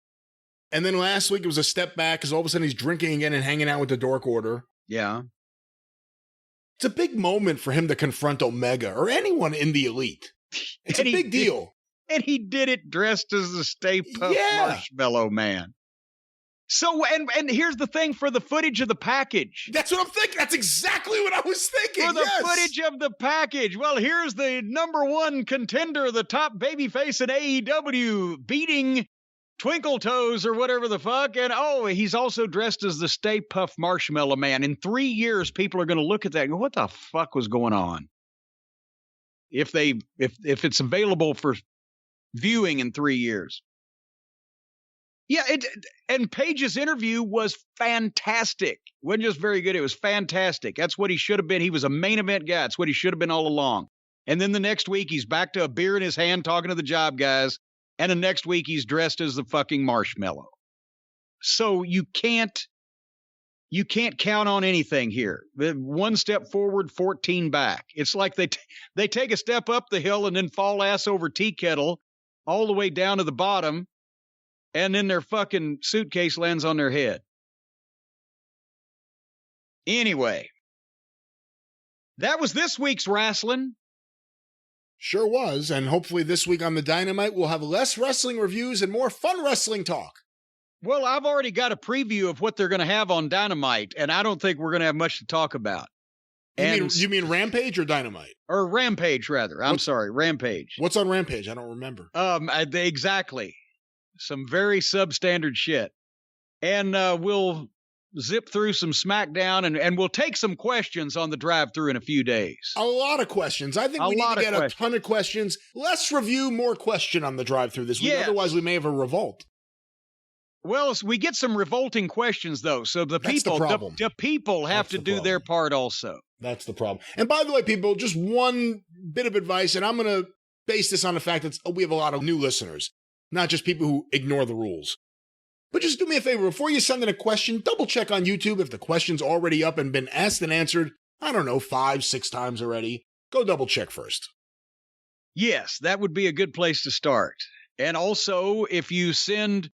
And then last week it was a step back because all of a sudden he's drinking again and hanging out with the Dork Order. Yeah. It's a big moment for him to confront Omega or anyone in the Elite. It's a big deal. And he did it dressed as the Stay Puft Marshmallow Man. So, and here's the thing for the footage of the package. That's what I'm thinking. That's exactly what I was thinking. For the footage of the package. Well, here's the number one contender, the top babyface in AEW, beating Twinkle Toes or whatever the fuck. And he's also dressed as the Stay Puft Marshmallow Man. In 3 years, people are going to look at that and go, what the fuck was going on? If it's available for viewing in 3 years. Yeah, and Page's interview was fantastic. It wasn't just very good, it was fantastic. That's what he should have been. He was a main event guy. That's what he should have been all along. And then the next week, he's back to a beer in his hand talking to the job guys. And the next week, he's dressed as the fucking marshmallow. So you can't you can't count on anything here. One step forward, 14 back. It's like they take a step up the hill and then fall ass over tea kettle all the way down to the bottom, and then their fucking suitcase lands on their head. Anyway, that was this week's wrestling. Sure was, and hopefully this week on the Dynamite we'll have less wrestling reviews and more fun wrestling talk. Well, I've already got a preview of what they're going to have on Dynamite, and I don't think we're going to have much to talk about. You mean Rampage or Dynamite? Or Rampage, rather. I'm sorry, Rampage. What's on Rampage? I don't remember. Exactly. Some very substandard shit. And we'll zip through some SmackDown, and we'll take some questions on the drive-through in a few days. A lot of questions. I think we need to get a ton of questions. Less review, more question on the drive-through this week. Yes. Otherwise, we may have a revolt. Well, we get some revolting questions, though. So the people have to do their part also. That's the problem. And by the way, people, just one bit of advice, and I'm going to base this on the fact that we have a lot of new listeners, not just people who ignore the rules. But just do me a favor, before you send in a question, double check on YouTube if the question's already up and been asked and answered, 5-6 times already. Go double check first. Yes, that would be a good place to start. And also, if you send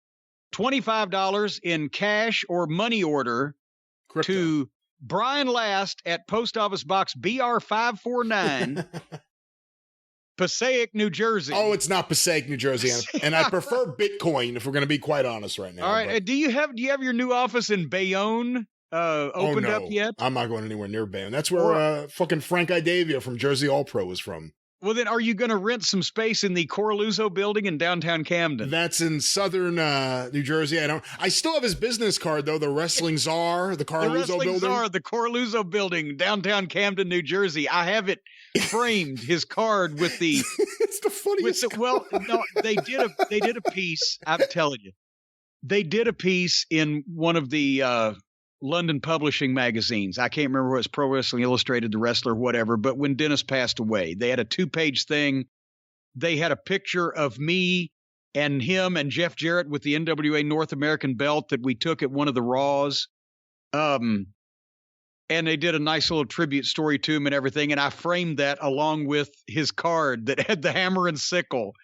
$25 in cash or money order to Brian Last at Post Office Box BR 549, Passaic, New Jersey. Oh, it's not Passaic, New Jersey, and I prefer Bitcoin if we're going to be quite honest right now. All right, but do you have your new office in Bayonne opened up yet? I'm not going anywhere near Bayonne. That's where fucking Frank Idavia from Jersey All Pro was from. Well, then, are you going to rent some space in the Corluzzo building in downtown Camden? That's in southern New Jersey. I still have his business card, though, the Wrestling Czar, the Corluzzo building. The Corluzzo building, downtown Camden, New Jersey. I have it framed, his card with the... It's the funniest Well, no, they did a piece, I'm telling you. They did a piece in one of the... London publishing magazines. I can't remember what it's Pro Wrestling Illustrated, The Wrestler, whatever. But when Dennis passed away, they had a 2-page thing. They had a picture of me and him and Jeff Jarrett with the NWA North American belt that we took at one of the Raws. And they did a nice little tribute story to him and everything. And I framed that along with his card that had the hammer and sickle.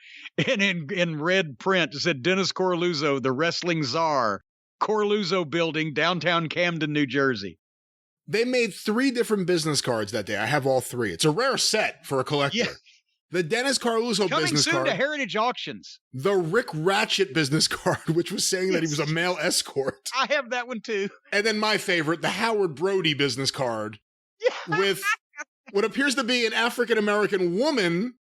And in red print, it said Dennis Corluzzo, the Wrestling Czar. Corluzzo building, downtown Camden, New Jersey. They made 3 different business cards that day. I have all 3. It's a rare set for a collector. Yeah. The Dennis Corluzzo business card. Coming soon to Heritage Auctions. The Rick Ratchet business card, which was saying that he was a male escort. I have that one too. And then my favorite, the Howard Brody business card with what appears to be an African-American woman.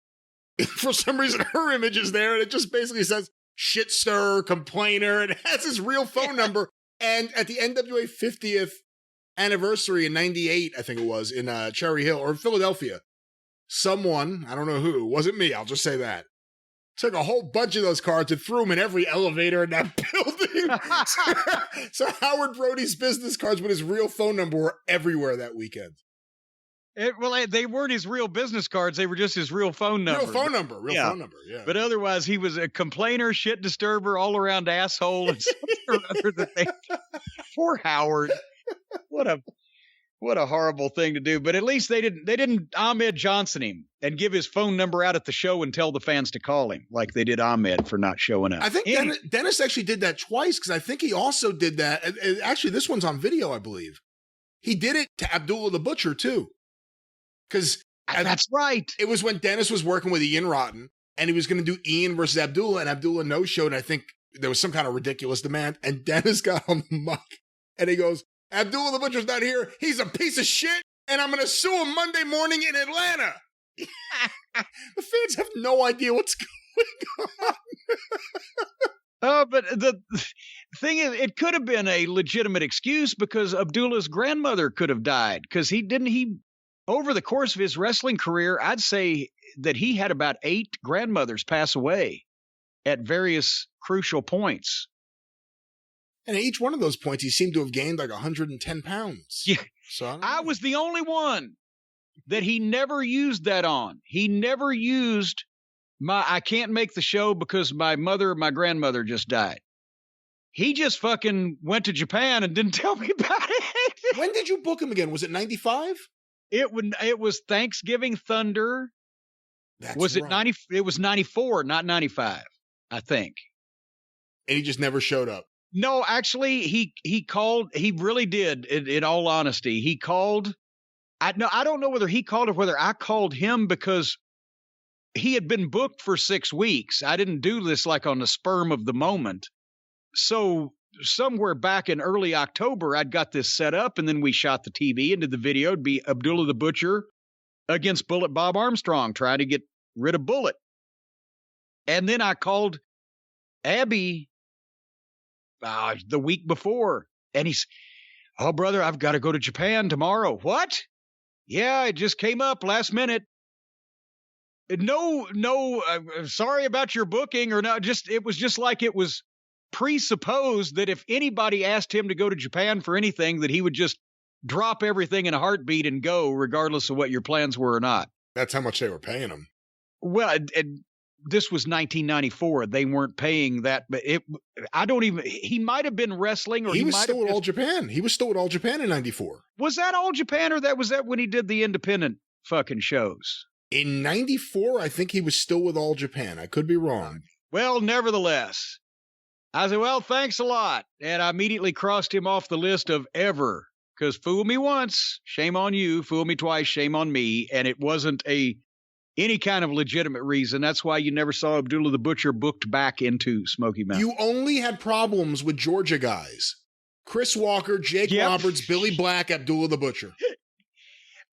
For some reason, her image is there, and it just basically says, shit stirrer, complainer, and it has his real phone number. And at the NWA 50th anniversary in 98, I think it was, in Cherry Hill, or Philadelphia, someone, I don't know who, wasn't me, I'll just say that, took a whole bunch of those cards and threw them in every elevator in that building. So Howard Brody's business cards with his real phone number were everywhere that weekend. They weren't his real business cards. They were just his real phone number. Real phone number, yeah. But otherwise, he was a complainer, shit disturber, all-around asshole, and something or other that they... Poor Howard. What a horrible thing to do. But at least they didn't Ahmed Johnson him and give his phone number out at the show and tell the fans to call him like they did Ahmed for not showing up. I think Dennis actually did that twice, because I think he also did that. Actually, this one's on video, I believe. He did it to Abdullah the Butcher, too. Because that's right. It was when Dennis was working with Ian Rotten, and he was going to do Ian versus Abdullah, and Abdullah no-showed, and I think there was some kind of ridiculous demand, and Dennis got on the mic, and he goes, Abdullah the Butcher's not here, he's a piece of shit, and I'm going to sue him Monday morning in Atlanta. The fans have no idea what's going on. But the thing is, it could have been a legitimate excuse, because Abdullah's grandmother could have died, because he over the course of his wrestling career, I'd say that he had about 8 grandmothers pass away at various crucial points. And at each one of those points, he seemed to have gained like 110 pounds. Yeah. So I was the only one that he never used that on. He never used I can't make the show because my grandmother just died. He just fucking went to Japan and didn't tell me about it. When did you book him again? Was it 95? It was Thanksgiving Thunder. That's right. 90? It was 94, not 95, I think. And he just never showed up. No, actually, he called. He really did. In all honesty, he called. I don't know whether he called or whether I called him, because he had been booked for 6 weeks. I didn't do this like on the sperm of the moment. So somewhere back in early October, I'd got this set up, and then we shot the TV and did the video. It'd be Abdullah the Butcher against Bullet Bob Armstrong, trying to get rid of Bullet. And then I called Abby the week before, and he's, "Oh, brother, I've got to go to Japan tomorrow." "What?" "Yeah, it just came up last minute." No, sorry about your booking, or no, it was just like it was presupposed that if anybody asked him to go to Japan for anything, that he would just drop everything in a heartbeat and go, regardless of what your plans were or not. That's how much they were paying him. Well, this was 1994. They weren't paying that, but he might have been wrestling, or he was still at All Japan. He was still at All Japan in 94. Was that All Japan, or was that when he did the independent fucking shows? In 94, I think he was still with All Japan. I could be wrong. Well, nevertheless, I said, "Well, thanks a lot." And I immediately crossed him off the list of ever, because fool me once, shame on you. Fool me twice, shame on me. And it wasn't any kind of legitimate reason. That's why you never saw Abdullah the Butcher booked back into Smoky Mountain. You only had problems with Georgia guys. Chris Walker, Jake Roberts, Billy Black, Abdullah the Butcher.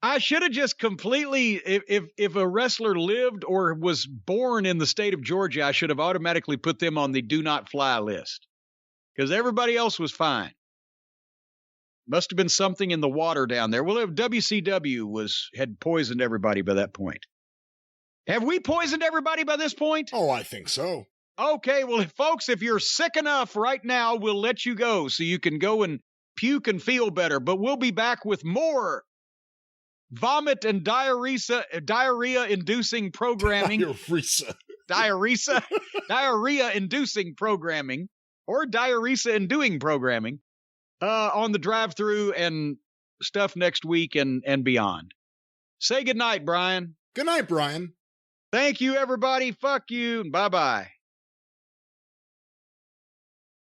I should have just completely, if a wrestler lived or was born in the state of Georgia, I should have automatically put them on the do not fly list, because everybody else was fine. Must have been something in the water down there. Well, WCW had poisoned everybody by that point. Have we poisoned everybody by this point? Oh, I think so. Okay, well, folks, if you're sick enough right now, we'll let you go so you can go and puke and feel better. But we'll be back with more vomit and diarrhea-inducing programming. Diarrhea-inducing programming, or diarrhea-inducing programming on the drive-through and stuff next week and beyond. Say goodnight, Brian. Good night, Brian. Thank you, everybody. Fuck you. Bye-bye.